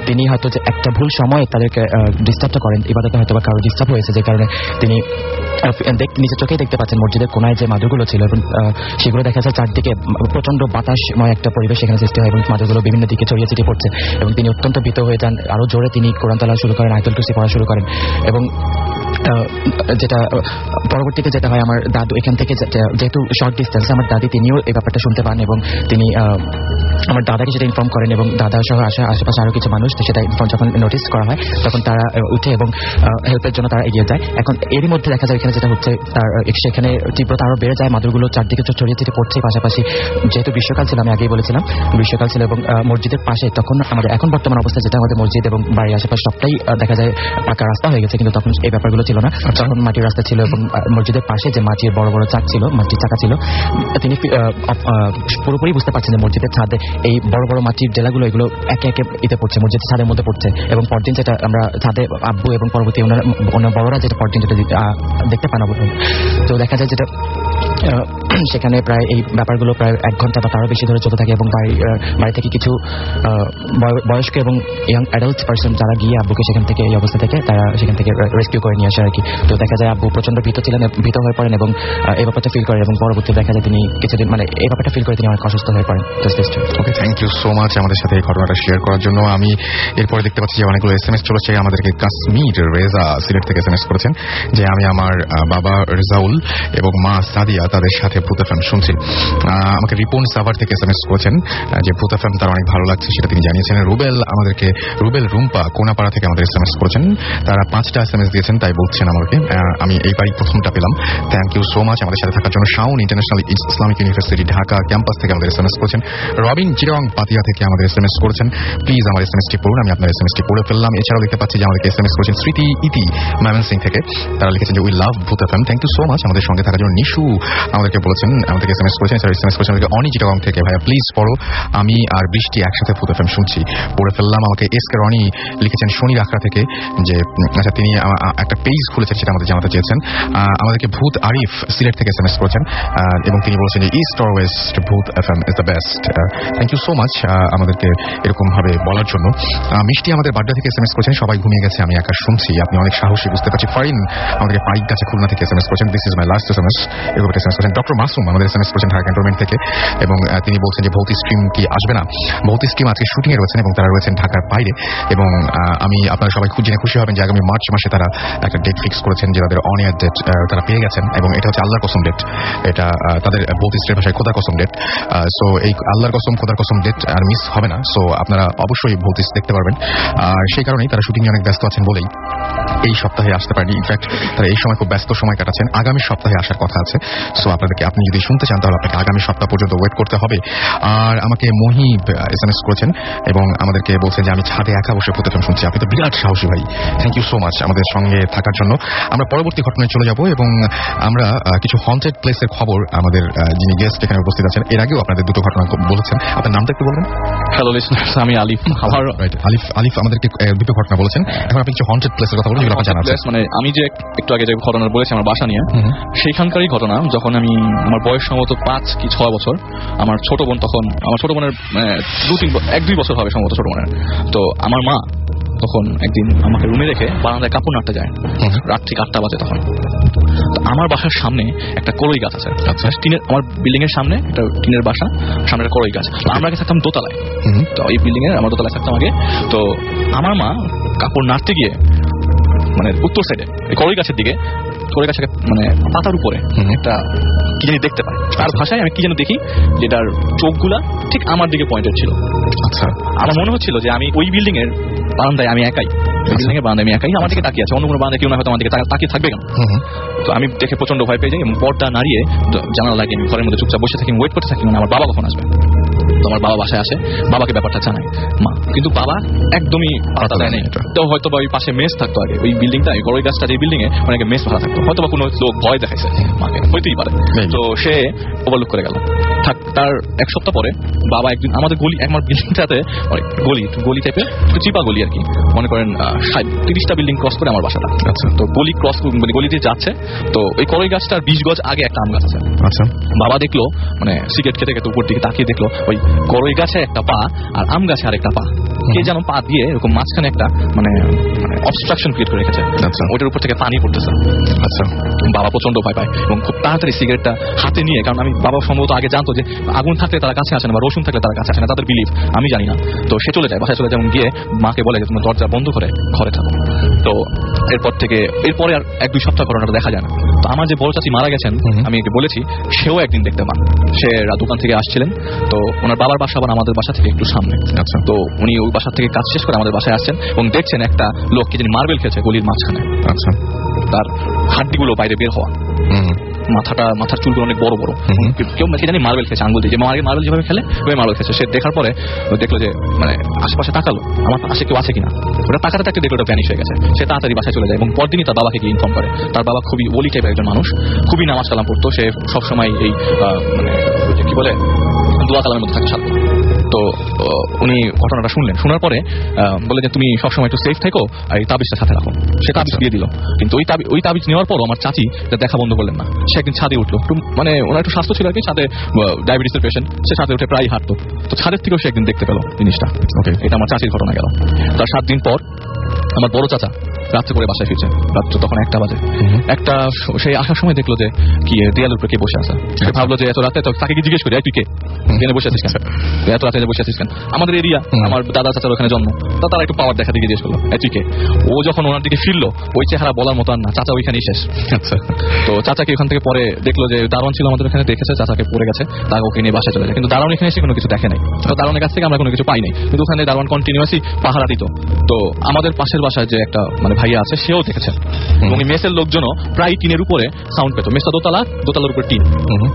তিনি হয়তো যে একটা ভুল সময়ে তাদেরকে ডিস্টার্বটা করেন, ইবাদতে হয়তো বা কারো ডিস্টার্ব হয়েছে, যে কারণে তিনি নিজের চোখেই দেখতে পাচ্ছেন মসজিদের কোনায় যে মাদুরগুলো ছিল, এবং সেগুলো দেখা যায় চারদিকে প্রচন্ড বাতাসময় একটা পরিবেশ সেখানে সৃষ্টি হয়, এবং মাদুরগুলো বিভিন্ন দিকে ছড়িয়ে ছিটিয়ে পড়ছে, এবং তিনি অত্যন্ত ভীত হয়ে যান। আরো জোরে তিনি কোরআন তেলাওয়াত শুরু করেন, আয়াতুল কুরসি পড়া শুরু করেন, এবং যেটা পরবর্তীতে যেটা হয়, আমার দাদু এখান থেকে যেহেতু শর্ট ডিস্টেন্স, আমার দাদি তিনিও এই ব্যাপারটা শুনতে পান, এবং তিনি আমার দাদাকে সেটা ইনফর্ম করেন, এবং দাদা সহ আশেপাশে আরো কিছু মানুষ সেটা ইনফর্ম যখন নোটিস করা হয় তখন তারা উঠে এবং হেল্পের জন্য তারা এগিয়ে যায়। এখন এরই মধ্যে দেখা যায় এখানে যেটা হচ্ছে তার সেখানে তীব্রতা আরো বেড়ে যায়, মাদুরগুলো চারদিকে ছড়িয়ে ছিটিয়ে পড়ছে, পাশাপাশি যেহেতু গ্রীষ্মকাল ছিল, আমি আগেই বলেছিলাম গ্রীষ্মকাল ছিল, এবং মসজিদের পাশে তখন আমাদের এখন বর্তমান অবস্থা যেটা আমাদের মসজিদ এবং বাড়ির আশেপাশে সবটাই দেখা যায় পাকা রাস্তা হয়ে গেছে, কিন্তু তখন এই ব্যাপারগুলো ছিল না, তখন মাটির রাস্তা ছিল, এবং মসজিদের পাশে যে মাটির বড় বড় চাক ছিল, মাটির চাকা ছিল, তিনি পুরোপুরি বুঝতে পারছেন যে মসজিদের ছাদে এই বড় বড় মাটির ডেলাগুলো এগুলো একে একে এতে পড়ছে, মসজিদের ছাদের মধ্যে পড়ছে, এবং পরদিন যেটা আমরা ছাদে আব্বু এবং পরবর্তী ওনার বড়রা যেটা পরদিন যেটা দেখতে পান, তো দেখা যায় যেটা সেখানে প্রায় এই ব্যাপারগুলো প্রায় 1 ঘন্টা বা তারও বেশি ধরে চলতে থাকে এবং বাড়ি থেকে কিছু বয়স্ক এবং ইয়াং অ্যাডাল্ট পার্সন যারা গিয়ে আব্বুকে সেখান থেকে এই অবস্থা থেকে তারা সেখান থেকে রেস্কিউ করে নিয়ে আসে আর কি। তো দেখা যায় আব্বু প্রচন্ড ভীত হয়ে পড়েন এবং এই ব্যাপারটা ফিল করেন এবং পরবর্তীতে দেখা যায় তিনি কিছুদিন মানে এই ব্যাপারটা ফিল করে তিনি অনেক অসুস্থ হয়ে পড়েন। ওকে, থ্যাংক ইউ সো মাচ আমাদের সাথে এই ঘটনাটা শেয়ার করার জন্য। আমি এরপরে দেখতে পাচ্ছি যে অনেকগুলো SMS চলেছে আমাদেরকে। কাশ্মীর রেজা সিলেট থেকে SMS করেছেন যে আমি আমার বাবা রেজাউল এবং মা সাদিয়া তাদের সাথে ভূত এফএম শুনছি। আমাকে রিপন সাভার থেকে SMS করেছেন যে ভূত এফএম তার অনেক ভালো লাগছে সেটা তিনি জানিয়েছেন। রুবেল রুম্পা কোনাপাড়া থেকে আমাদের SMS করেছেন, তারা 5টা SMS দিয়েছেন তাই বলছেন আমাকে। আমি এইবারই প্রথমটা পেলাম, থ্যাংক ইউ সো মাচ আমাদের সাথে থাকার জন্য। Shaon international Islamic university Dhaka campus থেকে আমাদের SMS করেছেন। রবিন চিরং পাতিয়া থেকে আমাদের SMS করেছেন, প্লিজ আমার SMSটি পড়ুন। আমি আপনার SMSটি পড়ে ফেললাম। এছাড়াও দেখতে পাচ্ছি যে আমাদেরকে SMS করেছেন স্মৃতি ইতি ময়মনসিং থেকে, তারা লিখেছেন যে we love Bhoot FM, thank you so much আমাদের সঙ্গে থাকার জন্য। নিশু আমাদেরকে বলেছেন, আমাদেরকে SMS করেছেন। এছাড়াও SMS করেছেন আমাদেরকে অনি চিটাগং থেকে, ভাইয়া প্লিজ পড়ো, আমি আর বৃষ্টি একসাথে ভূত এফএম শুনছি, পড়ে ফেললাম। আমাকে এসকে রনি লিখেছেন শনি রাখরা থেকে যে আচ্ছা তিনি একটা পেজ খুলেছেন সেটা আমাদের জানাতে চেয়েছেন। আমাদেরকে ভূত আরিফ সিলেট থেকে SMS করেছেন এবং তিনি বলেছেন যে east or west Bhoot FM is the best. Thank you so much আমাদেরকে এরকম ভাবে বলার জন্য। মিষ্টি আমাদের বাড্ডা থেকে SMS করেছেন, সবাই ঘুমিয়ে গেছে আমি একা শুনছি, আপনি অনেক সাহসী বুঝতে পারছি। ফারিন আমাদেরকে পাইক গাছে খুলনা থেকে SMS করেছেন, this is my last SMS এরকম SMS করেছেন। ডক্টর মাসুম আমাদের SMS করেছেন ঢাকা ক্যান্টনমেন্ট থেকে এবং তিনি বলছেন যে ভৌতিক স্ট্রিম কি আসবে না। ভৌতিক স্ট্রিম আজকে শুটিং এ রয়েছেন এবং তারা রয়েছেন ঢাকার বাইরে এবং আমি আপনারা সবাই জেনে খুশি হবেন যে আগামী মার্চ মাসে তারা একটা ডেট ফিক্স করেছেন যে তাদের অন এয়ার ডেট তারা পেয়ে গেছেন এবং এটা হচ্ছে আল্লাহর কসম ডেট, এটা তাদের ভৌতিক স্ট্রিমের ভাষায় খোদার কসম ডেট। সো এই আল্লাহর কসম খোদার কসম ডেট আর মিস হবে না। সো আপনারা অবশ্যই ভৌতিক দেখতে পারবেন। আর সেই কারণেই তারা শুটিং এ অনেক ব্যস্ত আছেন বলেই এই সপ্তাহে আসতে পারেনি। ইনফ্যাক্ট তারা এই সময় খুব ব্যস্ত সময় কাটাচ্ছেন, আগামী সপ্তাহে আসার কথা আছে। সো আপনাদেরকে আপনি যদি শুনতে চান তাহলে আপনাকে আগামী সপ্তাহ পর্যন্ত ওয়েট করতে হবে। আর আমাকে মহিব SMS করেছেন এবং আমাদেরকে বলছেন যে আমি ছাদে একা বসে ভূত এফএম শুনছি, আপনি তো বিরাট সাহসী ভাই, থ্যাংক ইউ সো মাচ আমাদের সঙ্গে থাকার জন্য। আমরা পরবর্তী ঘটনায় চলে যাব এবং আমরা কিছু হন্টেড প্লেসের খবর আমাদের যিনি গেস্ট এখানে উপস্থিত আছেন এর আগেও আপনাদের দুটো ঘটনা বলেছেন, আপনার নামটা একটু বলবেন। হ্যালো লিসনার্স, আমি আলিফ। আলিফ আমাদেরকে দুটো ঘটনা বলেছেন, এখন আপনি কিছু হন্টেড প্লেসের কথা বলুন যেগুলো আপনার জানা আছে। মানে আমি যে একটু আগে যে ঘটনা বলেছি আমার বাসা নিয়ে, সেইখানকারই ঘটনা। যখন আমি আমার বয়স সম্ভবত 5 কি 6 বছর, আমার ছোট বোন তখন, আমার ছোট বোনের 1-2 বছর হবে সম্ভবত ছোট বোনের। তো আমার মা তখন একদিন আমাকে রুমে রেখে বারান্দায় কাপড় নাড়তে যায়, রাত ঠিক 8টা বাজে তখন। তো আমার বাসার সামনে একটা কড়ই গাছ আছে, আমার বিল্ডিং এর সামনে একটা টিনের বাসা, সামনে একটা কড়ই গাছ। আমরা আগে থাকতাম দোতলায়, তো এই বিল্ডিং এর আমরা দোতলায় থাকতাম আগে। তো আমার মা কাপড় নাড়তে গিয়ে মানে উত্তর সাইডে কড়ই গাছের দিকে, কড়ই গাছের মানে পাতার উপরে একটা কি জানি দেখতে পাই, তার ভাষায় আমি কি যেন দেখি যেটার চোখগুলা ঠিক আমার দিকে পয়েন্টেড ছিল। আচ্ছা, আমার মনে হচ্ছিল যে আমি ওই বিল্ডিং এর বারান্দায় আমি একাই, বিল্ডিং এর বারান্দায় আমি একাই, আমার দিকে তাকিয়ে আছে, অন্য কোনো বারান্দায় কেউ না হয়তো আমার দিকে তাকিয়ে থাকবে কেন। তো আমি দেখে প্রচন্ড ভয় পেয়ে যাই এবং পর্দা নাড়িয়ে জানালা লাগিয়ে আমি ঘরের মধ্যে চুপচাপ বসে থাকি, ওয়েট করতে থাকি মানে আমার বাবা কখন আসবে। তো আমার বাবা বাসায় আসে, বাবাকে ব্যাপারটা জানাই মা, কিন্তু বাবা একদমই পাতা দেয় নাই। তো হয়তো বা ওই পাশে মেস থাকতো আগে, ওই বিল্ডিংটা ওই কড়ই গাছটা যে বিল্ডিং এ অনেকে মেস ভাড়া থাকতো, হয়তো বা কোনো লোক ভয় দেখাইছে মাকে, হইতেই পারে। তো সে ওভারলুক করে গেল। তার 1 সপ্তাহ পরে বাবা একদিন আমাদের গলি, আমার বিল্ডিংটাতে গলি টাইপের একটু চিপা গলি আর কি, মনে করেন 30টা বিল্ডিং ক্রস করে আমার বাসাটা। আচ্ছা, তো গলি ক্রস মানে গলি দিয়ে যাচ্ছে, তো ওই কড়ই গাছটার 20 গজ আগে একটা আম গাছ আছে। আচ্ছা, বাবা দেখলো মানে সিগারেট খেতে খেতে উপর দিকে তাকিয়ে দেখলো ওই কড়ই গাছে একটা পা আর আম গাছে আরেকটা পা, কে যেন পা দিয়ে এরকম মাঝখানে একটা মানে অবস্ট্রাকশন ক্রিয়েট করে রেখেছে, ওটার উপর থেকে পানি পড়তেছে। আচ্ছা, বাবা প্রচন্ড ভয় পায় এবং খুব তাড়াতাড়ি সিগারেটটা হাতে নিয়ে, কারণ আমি বাবা সম্ভবত আগে জানতো যে আগুন থাকলে তারা কাছে আসে না বা রসুন থাকলে তারা কাছে আসে না, তাদের বিলিভ, আমি জানি না। তো সে চলে যায়, বাসায় চলে যায় এবং গিয়ে মাকে বলে যে তোমার দরজা বন্ধ করে ঘরে থাকো। তো এরপরে আর 1-2 সপ্তাহ ঘটনাটা দেখা যায় না। তো আমার যে বড় চাচি মারা গেছেন, আমি বলেছি, সেও একদিন দেখতে পান, সে দোকান থেকে আসছিলেন। তো ওনার বাবার বাসা আবার আমাদের বাসা থেকে একটু সামনে। আচ্ছা, তো উনি ওই বাসা থেকে কাজ শেষ করে আমাদের বাসায় আসছেন এবং দেখছেন একটা লোক কি যিনি মার্বেল খেলছে গলির মাঝখানে। আচ্ছা, তার হাড্ডিগুলো বাইরে বের হওয়া, মাথার চুলগুলো অনেক বড় বড়, কেউ কি জানি মার্বেল খেয়েছে আঙ্গুল দিয়ে, যে মার্বেল যেভাবে খেলে ওই মার্বেল খেয়েছে। সে দেখার পরে দেখলো যে মানে আশেপাশে তাকালো আমার পাশে কেউ আছে কিনা, ওটা তাকাতে তাকতে দেখলো ওটা ভ্যানিশ হয়ে গেছে। সে তাড়াতাড়ি বাসায় চলে যায় এবং পরদিনই তার বাবাকে গিয়ে ইনফর্ম করে। তার বাবা খুবই ওলি টাইপের একজন মানুষ, খুবই নামাজ কালাম পড়তো, সে সবসময় এই মানে কি বলে দোয়া কালামের মধ্যে থাকে 7 বার। তো উনি ঘটনাটা শুনলেন, শোনার পরে বলে যে তুমি সবসময় একটু সেফ থেকো আর এই তাবিজটা সাথে রাখো। সে তাবিজ দিয়ে দিল, কিন্তু ওই তাবিজ নেওয়ার পরও আমার চাচি দেখা বন্ধ করলেন না। সে একদিন ছাদে উঠলো, মানে ওনার একটু স্বাস্থ্য ছিল আর কি, ছাদে ডায়াবেটিসের পেশেন্ট, সে ছাদে উঠে প্রায় হাঁটতো। তো ছাদের থেকেও সে একদিন দেখতে পেল জিনিসটা। ওকে, এটা আমার চাচির ঘটনা গেল। তার 7 দিন পর আমার বড় চাচা রাত্রে করে বাসায় ফিরছে, রাত্রে তখন 1টা বাজে। সেই আসার সময় দেখলো যে কি দেয়ালের উপরে কে বসে আছে। সে ভাবলো যে এত রাতে, তাকে কি জিজ্ঞেস করি তুই কে, এখানে বসে আছিস কেন, এত রাতে বসে আছিস কেন, আমাদের এরিয়া, আমার দাদা চাচার ওখানে জন্ম, তারা একটু পাওয়ার দেখা দিকে জিজ্ঞেস করলো তুই কে। ও যখন ওনার দিকে ফিরলো, ওই চেহারা বলার মতো আর না, চাচা ওইখানেই শেষ। তো চাচাকে ওখান থেকে পরে দেখলো যে দারোয়ান ছিল আমাদের ওখানে, দেখেছে চাচাকে পড়ে গেছে, তাকে ওকে নিয়ে বাসায় চলে যায়। কিন্তু দারোয়ান এখানে এসে কোনো কিছু দেখে নাই, তো দারোয়ানের কাছ থেকে আমরা কোনো কিছু পাই নাই, কিন্তু ওখানে দারোয়ান কন্টিনিউয়াসলি পাহারা দিত। তো আমাদের পাশের বাসায় যে একটা মানে ভাইয়া আছে, সেও দেখেছে, এবং মেসের লোকজনও প্রায় টিনের উপরে সাউন্ড পেত। মেসটা দোতলার উপরে টিন,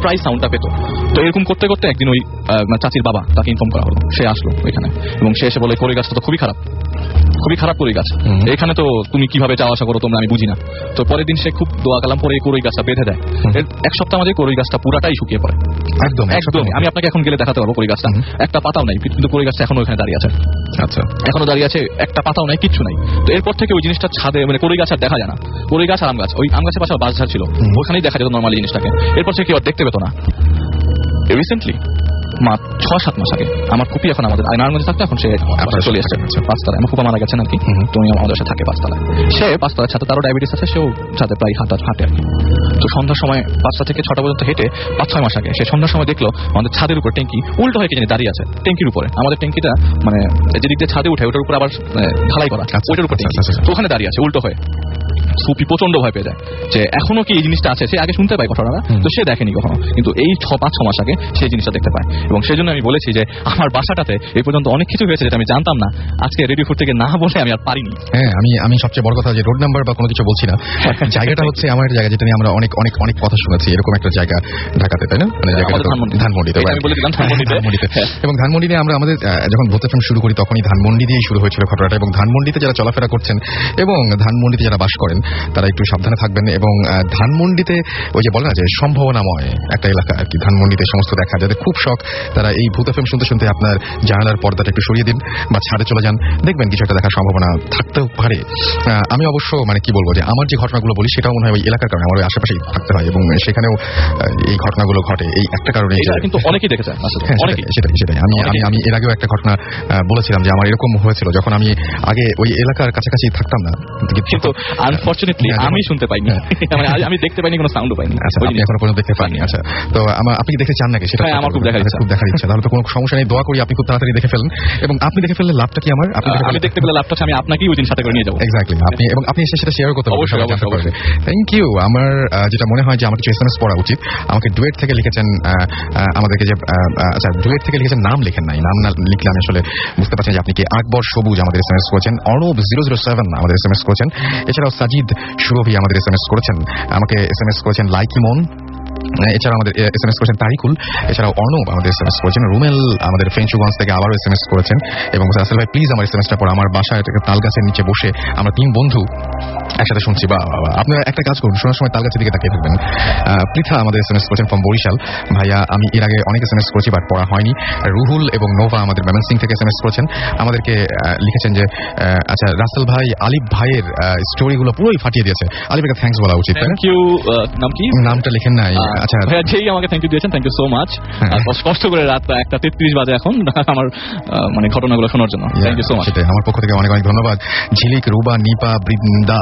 প্রায় সাউন্ডটা পেত। তো এরকম করতে করতে একদিন ওই চাচির বাবা, তাকে ইনফর্ম করা হলো, সে আসলো এখানে, এবং সে এসে বলে কড়ই গাছটা তো খুবই খারাপ কড়ই গাছ, এখানে তো তুমি কিভাবে যাওয়া আসা করো তোমরা আমি বুঝি না। তো পরের দিন সে খুব দোয়া কালাম পরে কড়ই গাছটা বেঁধে দেয়। এর 1 সপ্তাহ মাঝে কড়ই গাছটা পুরাটাই শুকিয়ে পড়ে, একদম। আমি আপনাকে এখন গেলে দেখাতে পারবো কড়ই গাছটা, একটা পাতাও নাই, কিন্তু কড়ই গাছটা এখনো ওখানে দাঁড়িয়ে আছে। আচ্ছা, এখনো দাঁড়িয়ে আছে, একটা পাতাও নাই, কিচ্ছু নাই। তো এরপর থেকে ওই জিনিসটা ছাদে, মানে কড়ই গাছ আর দেখা যায় না। কড়ই গাছ আর আম গাছ, ওই আম গাছের পাশে বাঁশঝাড় ছিল, ওখানেই দেখা যেত নর্মালি জিনিসটাকে। এরপর থেকে কেউ দেখতে পেত না। রিসেন্টলি 6-7 মাস আগে আমার ফুপি, এখন আমাদের নারায়ণগঞ্জে থাকতো, এখন সে চলে এসেছে 5তলায়। আমার ফুপা মারা গেছেন আর কি, তো আমাদের সাথে থাকে 5তলায়। সে 5তলার ছাদে, তারও ডায়াবেটিস আছে, সেও ছাদে প্রায় হাঁটে আর কি। তো সন্ধ্যার সময় 5টা থেকে 6টা পর্যন্ত হেঁটে 5-6 মাস আগে সে সন্ধ্যার সময় দেখলো আমাদের ছাদের উপর ট্যাঙ্কি উল্টো হয়ে জানি দাঁড়িয়ে আছে। ট্যাঙ্কির উপরে আমাদের ট্যাঙ্কিটা, মানে যেদিক দিয়ে ছাদে উঠে ওটার উপর আবার ঢালাই করা, ওইটার উপর ট্যাঙ্কি, তো ওখানে দাঁড়িয়ে আছে উল্টো হয়ে। সুপি প্রচন্ড ভয় পেয়ে যায় যে এখনো কি এই জিনিসটা আছে। সে আগে শুনতে পায় ঘটনাটা, তো সে দেখেনি কখনো, কিন্তু এই 5-6 মাস আগে সেই জিনিসটা দেখতে পায়। এবং সেই জন্য আমি বলেছি যে আমার বাসাটাতে এই পর্যন্ত অনেক কিছু হয়েছে যেটা আমি জানতাম না। আজকে রেডিও ফুড থেকে না বলে আমি আর পারিনি। হ্যাঁ, আমি সবচেয়ে বড় কথা যে রোড নাম্বার বা কোনো কিছু বলছি না, জায়গাটা হচ্ছে আমার জায়গা, যেটা নিয়ে আমরা অনেক অনেক অনেক কথা শুনেছি। এরকম একটা জায়গা ঢাকাতে, তাই না? মানে জায়গাটা ধানমন্ডিতে। এবং ধানমন্ডিতে আমরা আমাদের যখন ভূত এফএম শুরু করি তখনই ধানমন্ডি দিয়েই শুরু হয়েছিল ঘটনাটা। এবং ধানমন্ডিতে যারা চলাফেরা করছেন এবং ধানমন্ডিতে যারা বাস করেন তারা একটু সাবধানে থাকবেন। এবং ধানমন্ডিতে ওই যে বলে না যে সম্ভাবনাময় একটা এলাকা আর কি, ধানমন্ডিতে সমস্ত দেখা, যাদের খুব শখ তারা এই ভূত এফএম শুনতে শুনতে আপনার জানালার পর্দাটা একটু সরিয়ে দিন বা ছাদে চলে যান, দেখবেন কিছু একটা দেখার সম্ভাবনা থাকতেও পারে। আমি অবশ্য মানে কি বলবো, যে আমার যে ঘটনাগুলো বলি সেটাও মনে হয় ওই এলাকার কারণে, আমার ওই আশেপাশেই থাকতে হয়, এবং সেখানেও এই ঘটনাগুলো ঘটে এই একটা কারণে। কিন্তু অনেকেই দেখেছে, সেটাই। আমি এর আগেও একটা ঘটনা বলেছিলাম যে আমার এরকম হয়েছিল যখন আমি আগে ওই এলাকার কাছাকাছি থাকতাম না, কিন্তু আনফরচুনেটলি আমি শুনতে পাইনি, আমি দেখতে পাইনি, কোনো সাউন্ডও পাইনি। আচ্ছা, আপনি এখনো পর্যন্ত দেখতে পাননি? আচ্ছা, তো আপনি দেখতে চান নাকি? সেটা আমার খুব দেখার ইচ্ছা। তাহলে তো কোনো সমস্যা নেই, দোয়া করি আপনি খুব তাড়াতাড়ি দেখে ফেলেন। এবং আপনি দেখে ফেললে লাভটা কি আমার? আমি দেখতে পেলে লাভটা আমি আপনাকেই ওই দিন সাথে করে নিয়ে যাবো। এক্স্যাক্টলি, আপনি এসে সেটা শেয়ার করতে অবশ্যই। Thank you. আমার যেটা মনে হয় যে আমার কিছু SMS পড়া উচিত। আমাকে ডুয়েট থেকে লিখেছেন আমাদেরকে যে, আচ্ছা ডুয়েট থেকে লিখেছেন, নাম লেখেন নাই, নাম না লিখলে আমি আসলে বুঝতে পারছি যে আপনি কি। আকবর সবুজ আমাদের SMS করেছেন, অর্ণব 007 আমাদের SMS করেছেন, এছাড়াও সাজিদ সুরভি আমাদের SMS করেছেন, আমাকে SMS করেছেন লাইকিমন, এছাড়া আমাদের SMS করেছেন তারিকুল, এছাড়াও অর্ণব আমাদের SMS করেছেন, রুমেল আমাদের ফ্রেঞ্চগঞ্জ থেকে আবারও SMS করেছেন। এবং রাসেল ভাই প্লিজ আমার SMSটা পড়া, আমার বাসায় তাল গাছের নিচে বসে আমরা 3 বন্ধু একসাথে শুনছি। বা আপনারা একটা কাজ করুন, শোনার সময় তাল গাছের দিকে তাকিয়ে থাকবেন। পৃথা আমাদের SMS করেছেন ফ্রম বরিশাল। ভাইয়া আমি এর আগে অনেক SMS করেছি বাট পড়া হয়নি। রুহুল এবং নোভা আমাদের ময়মনসিং থেকে SMS করেছেন, আমাদেরকে লিখেছেন যে আচ্ছা রাসেল ভাই আলিফ ভাইয়ের স্টোরিগুলো পুরোই ফাটিয়ে দিয়েছে। আলিফকে থ্যাঙ্কস বলা উচিত, তাই না? নাম কি? নামটা লিখেন নাই। আচ্ছা ভাইয়া যেই আমাকে থ্যাংক ইউ দিয়েছেন, থ্যাংক ইউ সো মাচ। কষ্ট করে রাত 1:33 বাজে এখন আমার মানে ঘটনাগুলো শোনার জন্য থ্যাংক ইউ সো মাচ। সেটাই, আমার পক্ষ থেকে অনেক অনেক ধন্যবাদ। ঝিলিক, রুবা, নিপা, বৃন্দা,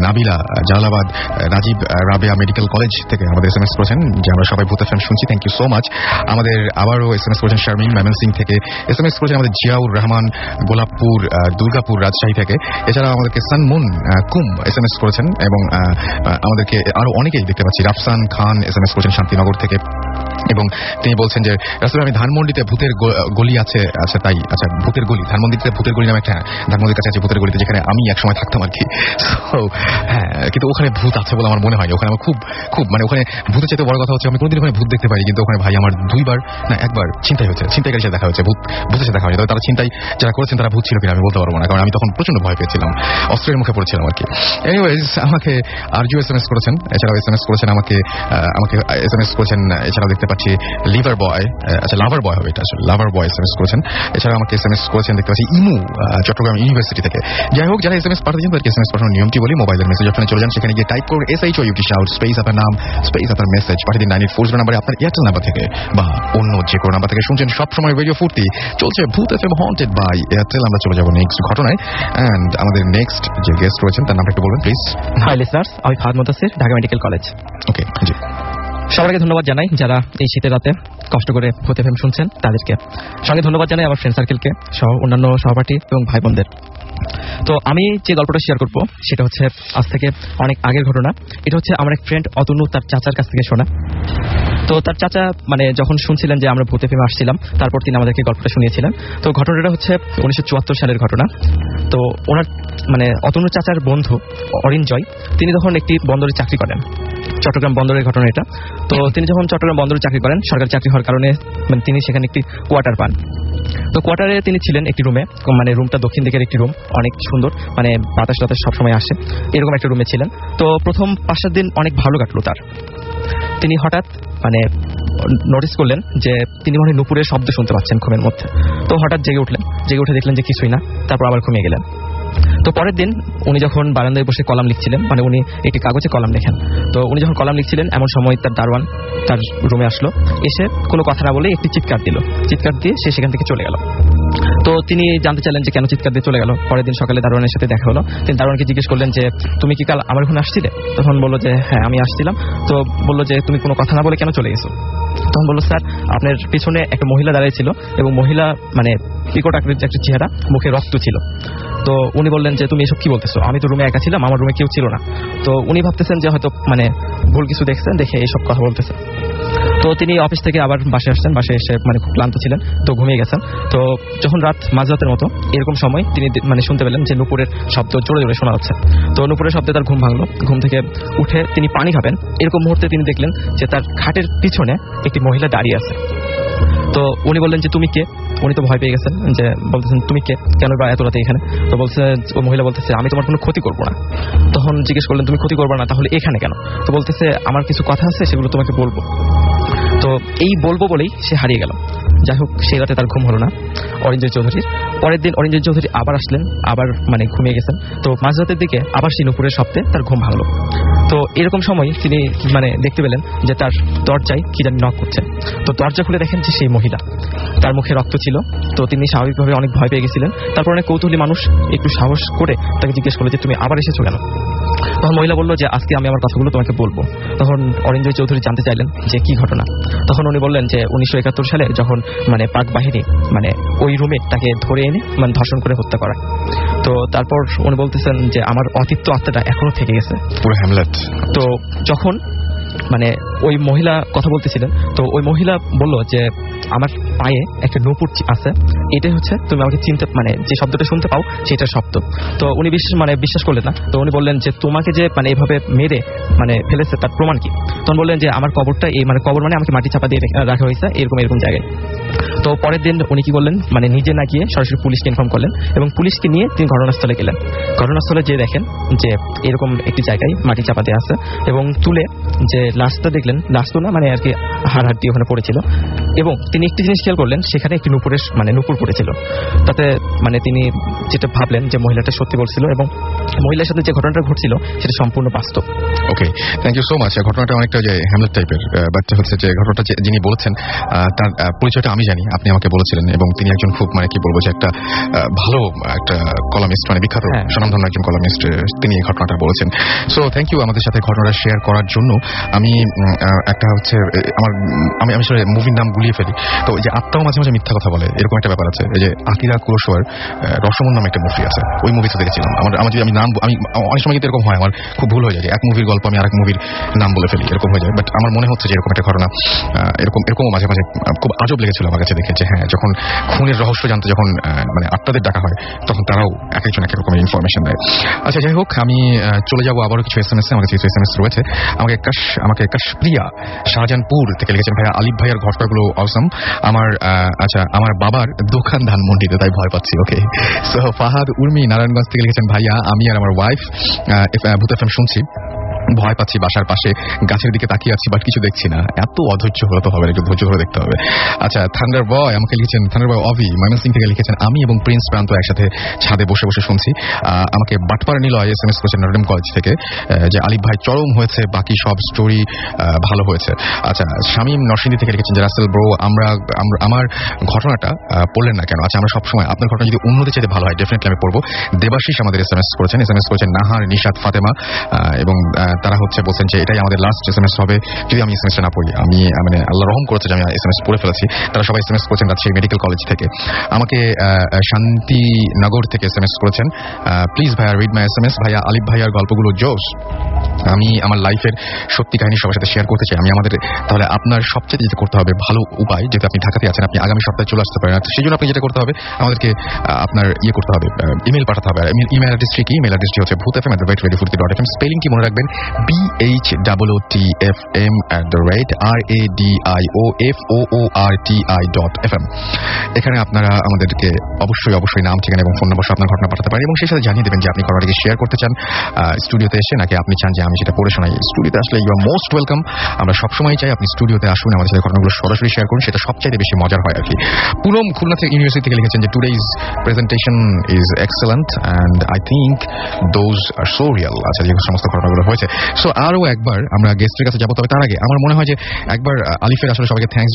নাবিলা, জালালাবাদ, রাজীব রাবেয়া মেডিকেল কলেজ থেকে আমাদের SMS করেছেন যে আমরা সবাই ভূত এফএম শুনছি, থ্যাংক ইউ সো মাচ। আমাদের আবারও SMS করেছেন শারমিন ময়মনসিং থেকে, SMS করেছেন আমাদের জিয়াউর রহমান গোলাপপুর দুর্গাপুর রাজশাহী থেকে, এছাড়া আমাদেরকে সানমুন কুম SMS করেছেন, এবং আমাদেরকে আরো অনেকেই দেখতে পাচ্ছি। রাফসান খান SMS করেছেন শান্তিনগর থেকে, এবং তিনি বলছেন যে রাসূল আমি ধানমন্ডিতে ভূতের গলি আছে। আচ্ছা তাই, আচ্ছা ভূতের গলি, ধানমন্ডিতে ভূতের গলি নামে একটা, ধানমন্ডির কাছে আছে ভূতের গলিতে, যেখানে আমি একসময় থাকতাম আর কি। হ্যাঁ, কিন্তু ওখানে ভূত আছে বলে আমার মনে হয়নি। ওখানে আমার খুব মানে ওখানে ভূতের চাইতে বড় কথা হচ্ছে আমি কোনোদিন ওখানে ভূত দেখতে পারি, কিন্তু ওখানে ভাই আমার 2বার না 1বার ছিনতাই হয়েছে, ছিনতাইকারীর সাথে দেখা হয়েছে, ভূতের সাথে দেখা হয়েছে। তবে তারা ছিনতাই যারা করেছেন তারা ভূত ছিল কিনা আমি বলতে পারবো না, কারণ আমি তখন প্রচন্ড ভয় পেয়েছিলাম, অস্ত্রের মুখে পড়েছিলাম আর কি। এনিওয়েজ আমাকে আরজু SMS করেছেন, এছাড়াও SMS করেছেন আমাকে SMS করেছেন, এছাড়া এছাড়াও দেখতে পাচ্ছি লিভার বয়, আচ্ছা লাভার বয় হবে এটা, আসলে লাভার বয় SMS করেছেন। এছাড়াও আমাকে SMS করেছেন দেখতে পাচ্ছি ইমু চট্টগ্রাম ইউনিভার্সিটি থেকে। যাই হোক, যারা SMS পাঠাচ্ছেন তাদেরকে SMS পাঠানোর নিয়মটি বলি। মোবাইলের মেসেজ অপশনে চলে যান, সেখানে গিয়ে টাইপ করুন SHOUT শাউট স্পেস আপনার নাম স্পেস আপনার মেসেজ, পাঠিয়ে দিন 9840 নাম্বারে আপনার এয়ারটেল নাম্বার থেকে বা অন্য যে কোনো নাম্বার থেকে। শুনছেন সবসময় রেডিও ফুর্তি, চলছে ভূত FM হন্টেড বাই এয়ারটেল। আমরা চলে যাবো নেক্সট ঘটনায়, এন্ড আমাদের নেক্সট যে গেস্ট রয়েছেন তার নামটা একটু বলবেন প্লিজ। হাই লিসনার্স, আমি ফাহাদ মুতাসির, ঢাকা মেডিকেল কলেজ। ওকে, জি। সবার আগে ধন্যবাদ জানাই যারা এই শীতের রাতে কষ্ট করে ভূত এফএম শুনছেন তাদেরকে। সঙ্গে ধন্যবাদ জানাই আমার ফ্রেন্ড সার্কেলকে, সহ অন্যান্য সহপাঠী এবং ভাই বোনদের। তো আমি যে গল্পটা শেয়ার করবো সেটা হচ্ছে আজ থেকে অনেক আগের ঘটনা। এটা হচ্ছে আমার এক ফ্রেন্ড অতনু তার চাচার কাছ থেকে শোনা। তো তার চাচা মানে যখন শুনছিলেন যে আমরা ভূত এফএমে আসছিলাম, তারপর তিনি আমাদেরকে গল্পটা শুনিয়েছিলেন। তো ঘটনাটা হচ্ছে 1974 সালের ঘটনা। তো ওনার মানে অতনু চাচার বন্ধু অরিঞ্জয়, তিনি তখন একটি বন্দরে চাকরি করেন, চট্টগ্রাম বন্দরের ঘটনা এটা। তো তিনি যখন চট্টগ্রাম বন্দরে চাকরি করেন, সরকারি চাকরি হওয়ার কারণে মানে তিনি সেখানে একটি কোয়ার্টার পান। তো কোয়ার্টারে তিনি ছিলেন একটি রুমে, মানে রুমটা দক্ষিণ দিকের একটি রুম, অনেক সুন্দর, মানে বাতাস টাতাস সবসময় আসে, এরকম একটা রুমে ছিলেন। তো প্রথম 5-7 দিন অনেক ভালো কাটলো তার। তিনি হঠাৎ মানে নোটিস করলেন যে তিনি মনে হয় নুপুরের শব্দ শুনতে পাচ্ছেন ঘুমের মধ্যে। তো হঠাৎ জেগে উঠলেন, জেগে উঠে দেখলেন যে কিছুই না, তারপর আবার ঘুমিয়ে গেলেন। তো পরের দিন উনি যখন বারান্দায় বসে কলাম লিখছিলেন, মানে উনি একটি কাগজে কলাম লেখেন, তো উনি যখন কলাম লিখছিলেন এমন সময় তার দারোয়ান তার রুমে আসলো, এসে কোনো কথা না বলে একটি চিৎকার দিল, চিৎকার দিয়ে সে সেখান থেকে চলে গেল। তো তিনি জানতে চাইলেন যে কেন চিৎকার দিয়ে চলে গেল। পরের দিন সকালে দারোয়ানের সাথে দেখা হলো, তিনি দারোয়ানকে জিজ্ঞেস করলেন যে তুমি কি কাল আমার ওখানে আসছিলে? তখন বললো যে হ্যাঁ আমি আসছিলাম। তো বললো যে তুমি কোনো কথা না বলে কেন চলে গেছো? তখন বললো স্যার আপনার পিছনে একটা মহিলা দাঁড়িয়ে ছিল এবং মহিলা মানে বিকট আকৃতির একটা চেহারা, মুখে রক্ত ছিল। তো উনি বললেন যে তুমি এসব কি বলতেছো, আমি তো রুমে একা ছিলাম, আমার রুমে কেউ ছিল না। তো উনি ভাবতেছেন যে হয়তো মানে ভুল কিছু দেখছেন, দেখে এইসব কথা বলতেছে। তো তিনি অফিস থেকে আবার বাসে আসছেন, বাসে এসে মানে খুব ক্লান্ত ছিলেন, তো ঘুমিয়ে গেছেন। তো যখন রাত মাঝরাতের মতো এরকম সময় তিনি মানে শুনতে পেলেন যে নুপুরের শব্দ জোরে জোরে শোনা যাচ্ছে। তো নুপুরের শব্দে তার ঘুম ভাঙলো, ঘুম থেকে উঠে তিনি পানি খাবেন, এরকম মুহূর্তে তিনি দেখলেন যে তার খাটের পিছনে একটি মহিলা দাঁড়িয়ে আছে। তো উনি বললেন যে তুমি কে? উনি তো ভয় পেয়ে গেছেন, যে বলতেছেন তুমি কে, কেন বা এত রাতে এখানে? তো বলছে, ও মহিলা বলতেছে আমি তোমার কোনো ক্ষতি করবো না। তখন জিজ্ঞেস করলেন তুমি ক্ষতি করবো না, তাহলে এখানে কেন? তো বলতেছে আমার কিছু কথা আছে, সেগুলো তোমাকে বলবো। তো এই বলবো বলেই সে হারিয়ে গেল। যাই হোক, সেই রাতে তার ঘুম হলো না অরিঞ্জয় চৌধুরীর। পরের দিন অরিঞ্জয় চৌধুরী আবার আসলেন, আবার মানে ঘুমিয়ে গেছেন। তো মাঝরাতের দিকে আবার সেই নুপুরের শব্দে তার ঘুম ভাঙলো। তো এরকম সময় তিনি মানে দেখতে পেলেন যে তার দরজায় কি জানি নক করছে। তো দরজা খুলে দেখেন যে সেই মহিলা, তার মুখে রক্ত ছিল। তো তিনি স্বাভাবিকভাবে অনেক ভয় পেয়ে গেছিলেন। তারপর অনেক কৌতূহলী মানুষ একটু সাহস করে তাকে জিজ্ঞেস করলো যে তুমি আবার এসেছো কেন? তখন মহিলা বললো যে আজকে আমি আমার কথাগুলো তোমাকে বলবো। তখন অরিঞ্জয় চৌধুরী জানতে চাইলেন যে কি ঘটনা। তখন উনি বললেন যে 1971 সালে যখন মানে পাক বাহিনী মানে ওই রুমে তাকে ধরে এনে মানে ধর্ষণ করে হত্যা করা। তো তারপর উনি বলতেছেন যে আমার অতিপ্ত আত্মাটা এখনো থেকে গেছে পুরো হ্যামলেট। তো যখন মানে ওই মহিলা কথা বলতেছিলেন, তো ওই মহিলা বলল যে আমার পায়ে একটা নূপুর আছে, এটাই হচ্ছে তুমি আমাকে চিনতে মানে যে শব্দটা শুনতে পাও সেটার শব্দ। তো উনি বিশ্বাস করলেন না। তো উনি বললেন যে তোমাকে যে মানে এভাবে মেরে মানে ফেলেছে তার প্রমাণ কি? তখন বললেন যে আমার কবরটা এই মানে কবর মানে আমাকে মাটি চাপা দিয়ে রাখা হয়েছে এরকম জায়গায়। তো পরের দিন উনি কি করলেন, মানে নিজে না গিয়ে সরাসরি পুলিশকে ইনফর্ম করলেন এবং পুলিশকে নিয়ে তিনি ঘটনাস্থলে গেলেন। ঘটনাস্থলে যেয়ে দেখেন যে এরকম একটি জায়গায় মাটি চাপা দেওয়া আছে এবং তুলে যে লাশটা দেখলেন, লাশ তো না মানে আর কি হাড় দিয়ে ওখানে পড়েছিল। এবং তিনি একটি জিনিস খেয়াল করলেন, সেখানে একটি নুপুর পড়েছিল। তাতে মানে তিনি যেটা ভাবলেন যে মহিলাটা সত্যি বলছিল এবং মহিলার সাথে যে ঘটনাটা ঘটছিল সেটা সম্পূর্ণ বাস্তব। ওকে, থ্যাংক ইউ সো মাচ। ঘটনাটা অনেকটা যে হ্যামলেট টাইপের, বাট হচ্ছে যে ঘটনাটা যিনি বলেছেন তার পরিচয়টা আমি জানি, আপনি আমাকে বলেছিলেন, এবং তিনি একজন খুব মানে কি বলবো যে একটা ভালো একটা কলামিস্ট, মানে বিখ্যাত স্বনামধন্য একজন কলামিস্ট, তিনি এই ঘটনাটা বলেছেন। সো থ্যাংক ইউ আমাদের সাথে ঘটনাটা শেয়ার করার জন্য। আমি একটা হচ্ছে আমি আসলে মুভির নাম গুলিয়ে ফেলি, তো যে আত্মাও মাঝে মাঝে মিথ্যা কথা বলে, এরকম একটা ব্যাপার আছে। এই যে আকিরা কুরোসাওয়ার রসমন নামে একটা মুভি আছে, ওই মুভিতে দেখেছিলাম। আমার যদি আমি নাম আমি অনেক সময় কিন্তু এরকম হয়, আমার খুব ভুল হয়ে যায়, এক মুভির গল্প আমি আরেক মুভির নাম বলে ফেলি, এরকম হয়ে যায়। বাট আমার মনে হচ্ছে যে এরকম একটা ঘটনা এরকম মাঝে মাঝে খুব আজব লেগেছিল আমার কাছে দেখে, যে হ্যাঁ যখন খুনের রহস্য জানতে যখন মানে আত্মাদের ডাকা হয় তখন তারাও এক একজন এক এক রকমের ইনফরমেশন দেয়। আচ্ছা যাই হোক, আমি চলে যাবো আবারও কিছু SMS। আমার কাছে কিছু SMS রয়েছে। আমাকে কাশপ্রিয়া শাহজাহানপুর থেকে লিখেছেন, ভাইয়া আলিফ ভাইয়ার ঘটনাগুলো অসম। আমার বাবার দোকান ধানমন্ডিতে, তাই ভয় পাচ্ছি। ওকে, সো ফাহাদ উর্মি নারায়ণগঞ্জ থেকে লিখেছেন, ভাইয়া আমি আর আমার ওয়াইফ ভূত এফএম শুনছি, ভয় পাচ্ছি, বাসার পাশে গাছের দিকে তাকিয়ে আছি, বাট কিছু দেখছি না। এত অধৈর্য হলে তো হবে, একটু ধৈর্য ধরে দেখতে হবে। আচ্ছা, থান্ডার বয় আমাকে লিখেছেন, থান্ডার বয় অভি ময়মনসিং থেকে লিখেছেন, আমি এবং প্রিন্স প্রান্ত একসাথে ছাদে বসে বসে শুনছি। আমাকে বাটপাড়া নিলয় SMS করেছেন নটরডেম কলেজ থেকে, যে আলিফ ভাই চরম হয়েছে, বাকি সব স্টোরি ভালো হয়েছে। আচ্ছা, শামীম নরসিংদী থেকে লিখেছেন যে রাসেল ব্রো, আমার ঘটনাটা পড়লেন না কেন? আচ্ছা, আমরা সবসময় আপনার ঘটনা যদি অন্যদের চাইতে ভালো হয় ডেফিনেটলি আমি পড়বো। দেবাশিস আমাদের SMS করেছেন নাহার, নিশাত, ফাতেমা, এবং তারা বলছেন যে এটাই আমাদের লাস্ট SMS হবে যদি আমি SMS না পড়ি। আমি মানে আল্লাহ রহম করেছে যে আমি SMS পড়ে ফেলেছি। তারা সবাই SMS করেছেন রাজশাহী মেডিকেল কলেজ থেকে। আমাকে শান্তিনগর থেকে SMS করেছেন, প্লিজ ভাইয়া রিড মাই SMS, ভাইয়া আলিফ ভাইয়ার গল্পগুলো জোশ। আমি আমার লাইফের সত্যি কাহিনী সবার সাথে শেয়ার করতে চাই। তাহলে আপনার সবচেয়ে যেটা করতে হবে, ভালো উপায়, যেহেতু আপনি ঢাকাতে আছেন, আপনি আগামী সপ্তাহে চলে আসতে পারেন, সেই জন্য আপনি যেটা করতে হবে, আমাদেরকে আপনার করতে হবে, ইমেল পাঠাতে হবে। ইমেল অ্যাড্রেসটি কি? ইমেল অ্যাড্রেসটি হচ্ছে bhootfm@radiofurti.fm, স্পেলিংটি মনে রাখবেন BHOOTFM@radioforti.fm। এখানে আপনারা আমাদেরকে অবশ্যই নাম, ঠিকানা এবং ফোন নম্বর আপনার ঘটনা পাঠাতে পারেন, এবং সেই সাথে জানিয়ে দেবেন যে আপনি ঘটনাটিকে শেয়ার করতে চান স্টুডিওতে এসে, নাকি আপনি চান যে আমি সেটা পড়ে শোনাই। স্টুডিওতে আসলে ইউ আর মোস্ট ওয়েলকাম। আমরা সবসময় চাই আপনি স্টুডিওতে আসুন, আমাদের সাথে ঘটনাগুলো সরাসরি শেয়ার করুন, সেটা সবচাইতে বেশি মজার হয় আর কি। পুনম খুলনা থেকে ইউনিভার্সিটি থেকে লিখেছেন যে today's presentation is excellent and I think those are so Real. আচ্ছা, যে সমস্ত ঘটনাগুলো হয়েছে। সো আরও একবার আমরা গেস্টের কাছে যাবো, তবে তার আগে আমার মনে হয় যে একবার আলিফের আসলে সবাইকে থ্যাঙ্কস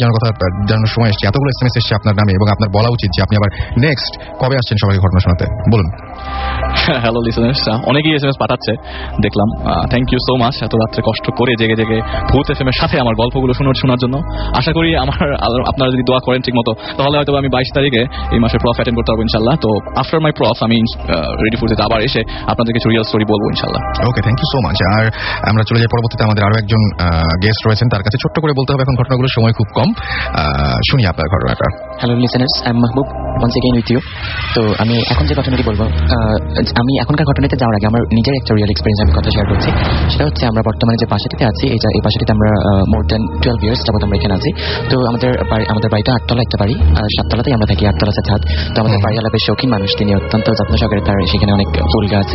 জানানোর সময় এসেছে। এতগুলো SMS এসছে আপনার নামে, এবং আপনার বলা উচিত যে আপনি আবার নেক্সট কবে আসছেন সবাইকে ঘটনা শোনাতে, বলুন। হ্যালো লিসেনার্স, অনেকেই SMS পাঠাচ্ছে দেখলাম। থ্যাংক ইউ সো মাচ, এত রাত্রে কষ্ট করে জেগে ভূত FM এর সাথে আমার গল্পগুলো শোনার জন্য। আশা করি আপনারা যদি দোয়া করেন ঠিক মতো, তাহলে হয়তো আমি 22 তারিখে এই মাসে প্রফ অ্যাটেন্ড করতে পারবো ইনশাল্লাহ। তো আফটার মাই প্রফ আমি রেডি ফুডতে আবার এসে আপনাদের কিছু রিয়েল স্টোরি বলবো ইনশাল্লাহ। ওকে, থ্যাংক ইউ সো মাচ। আর আমরা চলে যাই পরবর্তীতে, আমাদের আরো একজন গেস্ট রয়েছেন, তার কাছে ছোট্ট করে বলতে হবে এখন ঘটনাগুলো, সময় খুব কম। শুনি আপনার ঘটনাটা। Hello listeners, I am Mahbub once again with you. তো আমি এখন যে ঘটনাটি বলবো, আমি এখনকার ঘটনাতে যাওয়ার আগে আমার নিজের একটা রিয়েল এক্সপিরিয়েন্স আমি কথা শেয়ার করছি। সেটা হচ্ছে আমরা বর্তমানে যে বাসাটিতে আছি, এই বাসাটিতে আমরা মোর দ্যান 12 ইয়ার্স যাবত আমরা এখানে আছি। তো আমাদের বাড়িটা 8তলা একটা বাড়ি, আর 7তলাতেই আমরা থাকি, 8তলা আছে ছাদ। তো আমাদের বাড়িওয়ালা বেশ শৌখিন মানুষ, তিনি অত্যন্ত যত্ন সহকারে তার সেখানে অনেক ফুল গাছ,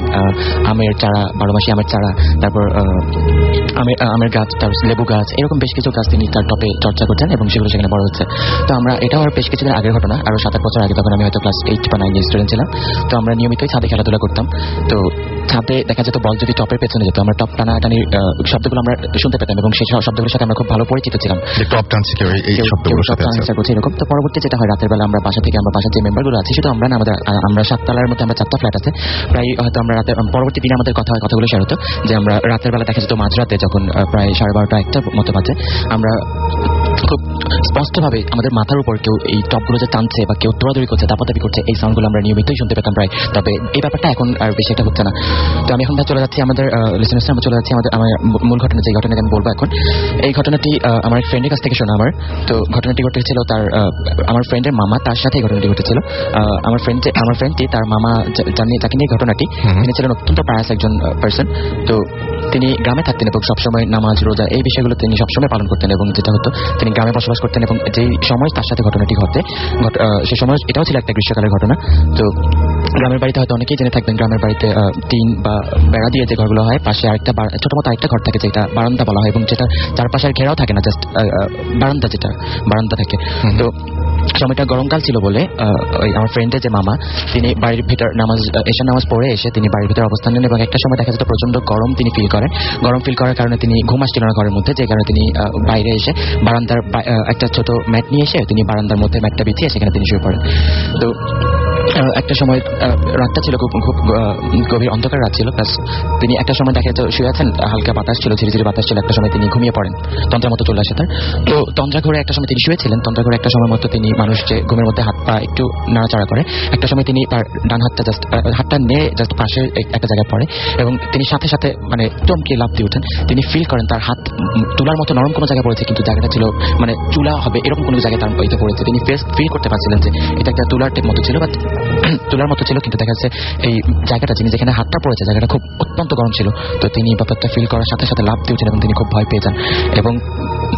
আমের চারা, 12 মাসি আমের চারা, তারপর আমের গাছ, তারপর লেবু গাছ, এরকম বেশ কিছু গাছ তিনি তার টপে চর্চা করছেন, এবং সেগুলো সেখানে বড় হচ্ছে। তো আমরা, এটাও আর বেশ কিছুদিন আগের ঘটনা, আরো 7-8 বছর আগে, তখন আমি হয়তো ক্লাস 8 বা 9 স্টুডেন্ট ছিলাম। তো আমরা নিয়মিতই ছাদে খেলাধুলা করতাম। তো ছাদে দেখা যেত বল যদি টপের পেছনে যেত, আমরা টপ টানাটানির শব্দগুলো আমরা শুনতে পেতাম, এবং সেই সবগুলোর সাথে আমরা খুব ভালো পরিচিত ছিলাম। টপ টানছে কেউ, এই শব্দগুলোর সাথে এরকম। তো পরবর্তী যেটা হয়, রাতের বেলা আমরা বাসার যে মেম্বারগুলো আছে, শুধু আমরা না, আমরা 7তলার মধ্যে আমরা 4টা ফ্ল্যাট আছে, প্রায় হয়তো আমরা রাতে, পরবর্তী দিনে আমাদের কথাগুলো শেয়ার হতো যে আমরা রাতের বেলা দেখা যেত মাঝরাতে যখন প্রায় 12:30-1টার মতো বাজে, আমরা খুব স্পষ্টভাবে আমাদের মাথার উপর কেউ এই টপগুলো যে টানছে বা কেউ দৌড়াদৌড়ি করছে, দাপাদাপি করছে, এই সাউন্ডগুলো আমরা নিয়মিতই শুনতে পেতাম প্রায়। তবে এই ব্যাপারটা এখন আর বেশি একটা হচ্ছে না। তো আমি এখন চলে যাচ্ছি আমাদের লিসেনার্স, আমরা চলে যাচ্ছি আমার মূল ঘটনা, যে ঘটনাটি আমি বলবো এখন। এই ঘটনাটি আমার এক ফ্রেন্ডের কাছ থেকে শোনা আমার। তো ঘটনাটি ঘটেছিল আমার ফ্রেন্ডের মামা, তার সাথে এই ঘটনাটি ঘটেছিল। আমার ফ্রেন্ডটি তার মামা যাকে নিয়ে ঘটনাটি, তিনি ছিলেন অত্যন্ত পায়াস একজন পার্সন। তো তিনি গ্রামে থাকতেন এবং সবসময় নামাজ, রোজা, এই বিষয়গুলো তিনি সবসময় পালন করতেন, এবং যেটা হতো তিনি গ্রামে বসবাস করতেন, এবং যেই সময় তার সাথে ঘটনাটি ঘটে, সে সময় এটাও ছিল একটা গ্রীষ্মকালের ঘটনা। তো গ্রামের বাড়িতে হয়তো অনেকেই জেনে থাকবেন, গ্রামের বাড়িতে টিন বা বেড়া দিয়ে যে ঘরগুলো হয়, পাশে আরেকটা ছোট মতো আরেকটা ঘর থাকে, যেটা বারান্দা বলা হয়, এবং যেটা চারপাশে ঘেরাও থাকে না, জাস্ট বারান্দা থাকে। তো সময়টা গরমকাল ছিল বলে আমার ফ্রেন্ডের যে মামা, তিনি বাড়ির ভিতর এশার নামাজ পড়ে এসে তিনি বাড়ির ভিতরে অবস্থান নেন, এবং একটা সময় দেখা যেত প্রচন্ড গরম তিনি ফিল করেন। গরম ফিল করার কারণে তিনি ঘুম আসছিল না ঘরের মধ্যে, যে কারণে তিনি বাইরে এসে বারান্দার একটা ছোট ম্যাট নিয়ে এসে তিনি বারান্দার মধ্যে ম্যাটটা বিছিয়ে সেখানে তিনি শুয়ে পড়েন। তো একটা সময় রাতটা ছিল খুব গভীর অন্ধকার রাত ছিল, প্লাস তিনি একটা সময় দেখা যেত শুয়ে আছেন, হালকা বাতাস ছিল, ঝিরিঝিরি বাতাস ছিল, একটা সময় তিনি ঘুমিয়ে পড়েন, তন্দ্রার মতো চলে আসে তার। তো তন্দ্রা ঘরে একটা সময় তিনি শুয়েছিলেন, তন্দ্রা ঘরে একটা সময় মতো তিনি, মানুষ যে ঘুমের মধ্যে হাত পা একটু নাড়াচাড়া করে, একটা সময় তিনি তার ডান হাতটা নিয়ে জাস্ট পাশে একটা জায়গায় পড়ে, এবং তিনি সাথে সাথে মানে চমকে লাফ দিয়ে উঠেন। তিনি ফিল করেন তার হাত তুলার মতো নরম কোনো জায়গায় পড়েছে, কিন্তু জায়গাটা ছিল মানে চুলা হবে এরকম কোনো জায়গায় তার ইতে পড়েছে। তিনি ফিল করতে পারছিলেন যে এটা একটা তুলার টেপ মতো ছিল, বাট তুলার মতো ছিল, কিন্তু দেখা যাচ্ছে এই জায়গাটা, যিনি যেখানে হাতটা পড়েছে, জায়গাটা খুব অত্যন্ত গরম ছিল। তো তিনি ব্যাপারটা ফিল করার সাথে সাথে লাফ দিয়ে উঠেন, এবং তিনি খুব ভয় পেয়ে যান, এবং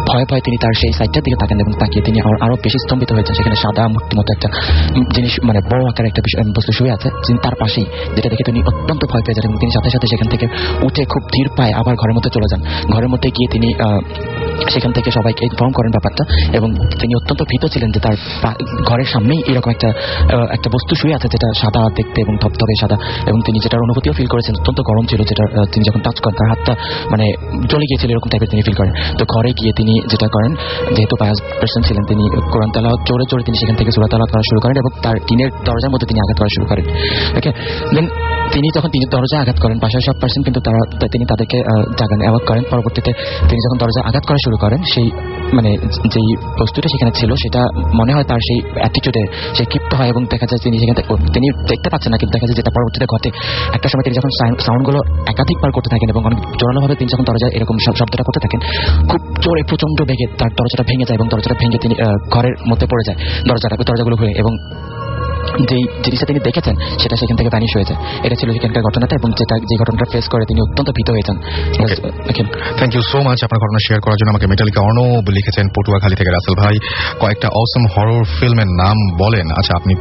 ভয়ে ভয়ে তিনি তার সেই সাইডটার দিকে তাকান এবং তাকিয়ে তিনি আরো বেশি স্তম্ভিত হয়েছেন। সেখানে সাদা মূর্তির মতো একটা জিনিস, মানে বড় আকারের একটা বস্তু শুয়ে আছে তার পাশেই, যেটা দেখে তিনি অত্যন্ত ভয় পেয়ে যান এবং তিনি সাথে সাথে সেখান থেকে উঠে খুব ধীর পায়ে আবার ঘরের মধ্যে চলে যান। ঘরের মধ্যে গিয়ে তিনি সেখান থেকে সবাইকে ইনফর্ম করেন ব্যাপারটা, এবং তিনি অত্যন্ত ভীত ছিলেন যে তার ঘরের সামনেই এরকম একটা বস্তু শুয়ে আছে যেটা সাদা দেখতে এবং ধবধবে সাদা, এবং তিনি যেটার অনুভূতিও ফিল করেছেন অত্যন্ত গরম ছিল, যেটা তিনি যখন টাচ করেন তার হাতটা মানে জ্বলে গিয়েছিল এরকম টাইপের তিনি ফিল করেন। তো ঘরে গিয়ে তিনি যেটা করেন, যেহেতু পায়াস পার্সন ছিলেন, তিনি কোরআন তেলাওয়াত জোরে জোরে তিনি সেখান থেকে সূরা তেলাওয়াত করা শুরু করেন এবং তার টিনের দরজার মধ্যে তিনি আঘাত করা শুরু করেন। ওকে, দেন তিনি যখন টিনের দরজা আঘাত করেন, বাসায় সব পার্সন কিন্তু তিনি তাদেরকে জাগান অ্যাওয়াক করেন। পরবর্তীতে তিনি যখন দরজা আঘাত করা শুরু করেন, সেই মানে যেই বস্তুটা সেখানে ছিল সেটা মনে হয় তার সেই অ্যাটিটিউডে সে ক্ষিপ্ত হয় এবং দেখা যায় তিনি সেখানে তিনি দেখতে পাচ্ছেন না, কিন্তু দেখা যায় যেটা পরবর্তীতে ঘটে, একটা সময় তিনি যখন সাউন্ডগুলো একাধিকবার করতে থাকেন এবং অনেক জোরালোভাবে তিনি যখন দরজা এরকম শব্দটা করতে থাকেন, খুব জোরে প্রচন্ড বেগে তার দরজাটা ভেঙে যায় এবং দরজাটা ভেঙে তিনি ঘরের মধ্যে পড়ে যায় দরজাগুলো ঘুরে, এবং যে জিনিসটা তিনি দেখেছেন সেটা সেখান থেকে ভ্যানিশ হয়ে যায়। এটা ছিল সেখানকার ঘটনাটা, এবং যে ঘটনাটা ফেস করে তিনি অত্যন্ত ভীত হয়েছেন। থ্যাংক ইউ সো মাচ আপনার ঘটনা শেয়ার করার জন্য। আমাকে মেটালিকা অর্ণব লিখেছেন পটুয়াখালী থেকে, রাসেল ভাই কয়েকটা অসম হরর ফিল্মের নাম বলেন। আচ্ছা আপনি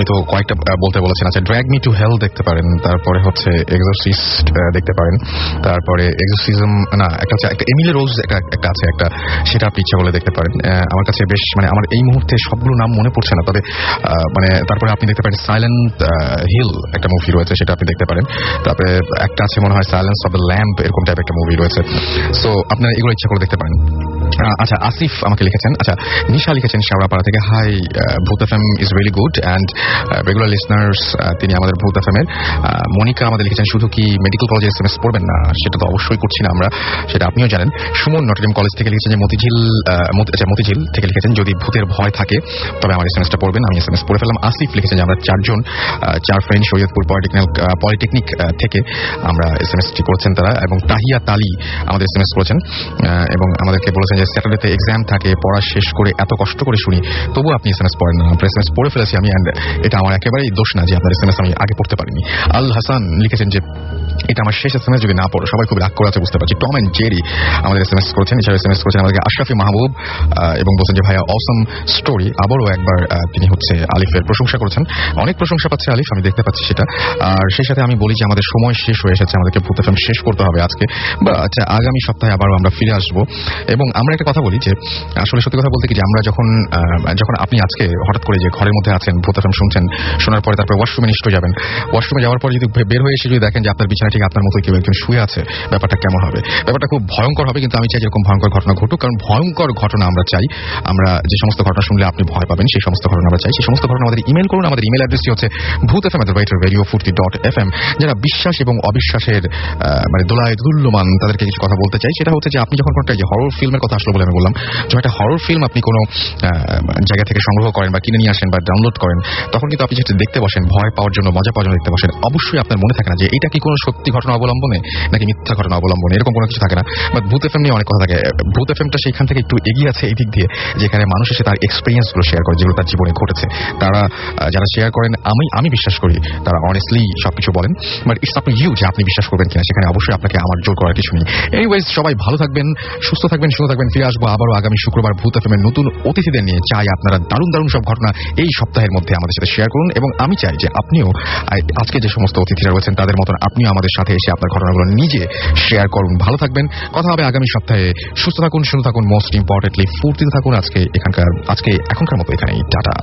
তো কয়েকটা বলতে বলেছেন। আচ্ছা, ড্র্যাগ মি টু হেল দেখতে পারেন, তারপরে হচ্ছে এক্সোরসিস্ট দেখতে পারেন, তারপরে এক্সোরসিজম না একটা এমিলি রোজ একটা আছে একটা, সেটা আপনি ইচ্ছা করলে দেখতে পারেন। আমার কাছে বেশ মানে আমার এই মুহূর্তে সবগুলো নাম মনে পড়ছে না, তবে মানে তারপরে আপনি দেখতে পারেন সাইলেন্ট হিল একটা মুভি রয়েছে, সেটা আপনি দেখতে পারেন। তারপরে একটা আছে মনে হয় সাইলেন্স অফ দ্য ল্যাম্প, এরকম টাইপ একটা মুভি রয়েছে। সো আপনারা এগুলো ইচ্ছা করে দেখতে পারেন। আচ্ছা, আসিফ আমাকে লিখেছেন। আচ্ছা, নিশা লিখেছেন শেওড়াপাড়া থেকে, হাই ভূত FM is really good and regular listeners. তিনি আমাদের ভূত এফএম এর। মনিকা আমাদের লিখেছেন, শুধু কি মেডিকেল কলেজে এসএমএস পড়বেন না? সেটা তো অবশ্যই করছি না আমরা, সেটা আপনিও জানেন। সুমন নটরডেম কলেজ থেকে লিখেছেন যে মতিঝিল থেকে লিখেছেন, যদি ভূতের ভয় থাকে তবে আমার এসএমএসটা পড়বেন। আমি এসএমএস পড়ে ফেললাম। আসিফ লিখেছেন যে আমরা চার ফ্রেন্ড শরীয়তপুর পলিটেকনিক থেকে আমরা এসএমএসটি করেছেন তারা, এবং তাহিয়া তালি আমাদের এসএমএস করেছেন এবং আমাদেরকে বলেছেন যে স্যাটারডেতে এক্সাম থাকে, পড়া শেষ করে এত কষ্ট করে শুনি, তবু আপনি এসএমএস পড়েন না। আপনার এসএমএস পড়ে ফেলেছি আমি, অ্যান্ড এটা আমার একেবারেই দোষ না যে আপনার এসএমএস আমি আগে পড়তে পারিনি। আল হাসান লিখেছেন যে এটা আমার শেষ এসএমএস, যদি না পড়ো সবাই খুব রাগ করে আছে বুঝতে পারছি। টম অ্যান্ড জেরি আমাদের এসএমএস করেছেন, এছাড়া এসএমএস করেছেন আমাদেরকে আশরাফি মাহবুব এবং বলছেন যে ভাইয়া অসম স্টোরি। আবারও একবার তিনি হচ্ছে আলিফের প্রশংসা করেছেন, অনেক প্রশংসা পাচ্ছে আলিফ, আমি দেখতে পাচ্ছি সেটা। আর সেই সাথে আমি বলি যে আমাদের সময় শেষ হয়ে এসেছে, আমাদেরকে ভূত এফএম শেষ করতে হবে আজকে, বা আচ্ছা আগামী সপ্তাহে আবারও আমরা ফিরে আসবো। এবং আমরা একটা কথা বলি যে আসলে সত্যি কথা বলতে কি যে আমরা যখন আপনি আজকে হঠাৎ করে যে ঘরের মধ্যে আছেন, ভূত এফএম শুনছেন, শোনার পরে তারপরে ওয়াশরুমে নিশ্চয় যাবেন, ওয়াশরুমে যাওয়ার পর যদি বের হয়ে এসে যদি দেখেন যে আপনার বিছানা ঠিক আপনার মতো কেউ একজন শুয়ে আছে, ব্যাপারটা কেমন হবে? ব্যাপারটা খুব ভয়ঙ্কর হবে। কিন্তু আমি চাই যেরকম ভয়ঙ্কর ঘটনা ঘটুক, কারণ ভয়ঙ্কর ঘটনা আমরা চাই। আমরা যে সমস্ত ঘটনা শুনলে আপনি ভয় পাবেন সেই সমস্ত ঘটনা আমরা চাই। সেই সমস্ত ঘটনা আমাদের ইমেল করুন। আমাদের ইমেল অ্যাড্রেসটি হচ্ছে bhutfm@radiofurti.fm। যারা বিশ্বাস এবং অবিশ্বাসের মানে দোলায় দুল্যমান, তাদেরকে কিছু কথা বলতে চাই। সেটা হচ্ছে যে আপনি যখন কোনটা যে হরর ফিল্মের কথা আসলো বলে আমি বললাম, যখন একটা হরর ফিল্ম আপনি কোনো জায়গা থেকে সংগ্রহ করেন বা কিনে নিয়ে আসেন বা ডাউনলোড করেন, তখন কিন্তু আপনি যেটা দেখতে বসেন ভয় পাওয়ার জন্য, মজা পাওয়ার জন্য দেখতে বসেন, অবশ্যই আপনার মনে থাকে না যে এটা কি কোনো সত্যি ঘটনা অবলম্বনে নাকি মিথ্যা ঘটনা অবলম্বনে, এরকম কোনো কিছু থাকে না। বাট ভূত এফএম নিয়ে অনেক কথা থাকে। ভূত এফএমটা সেইখান থেকে একটু এগিয়ে আছে এই দিক দিয়ে, যেখানে মানুষ এসে তার এক্সপিরিয়েন্সগুলো শেয়ার করে, যেগুলো তার জীবনে ঘটেছে। তারা যারা শেয়ার করেন, আমি বিশ্বাস করি তারা অনেস্টলি সবকিছু বলেন। But it's up to you যে আপনি বিশ্বাস করবেন কিনা, সেখানে অবশ্যই আপনাকে আমার জোর করার কিছু নেই। এনিওয়েজ, সবাই ভালো থাকবেন, সুস্থ থাকবেন, সুন্দর থাকবেন। ফিরে আসবো আবারও আগামী শুক্রবার ভূত এফএমের নতুন অতিথিদের নিয়ে। চাই আপনারা দারুণ দারুণ সব ঘটনা এই সপ্তাহের মধ্যে আমাদের সাথে শেয়ার করুন, এবং আমি চাই যে আপনিও আজকে যে সমস্ত অতিথিরা রয়েছেন তাদের মতন আপনিও আমাদের সাথে এসে আপনার ঘটনাগুলো নিজে শেয়ার করুন। ভালো থাকবেন, কথা হবে আগামী সপ্তাহে। সুস্থ থাকুন, সুন্দর থাকুন, মোস্ট ইম্পর্টেন্টলি ফুর্তিতে থাকুন। এখনকার মতো এখানেই টাটা।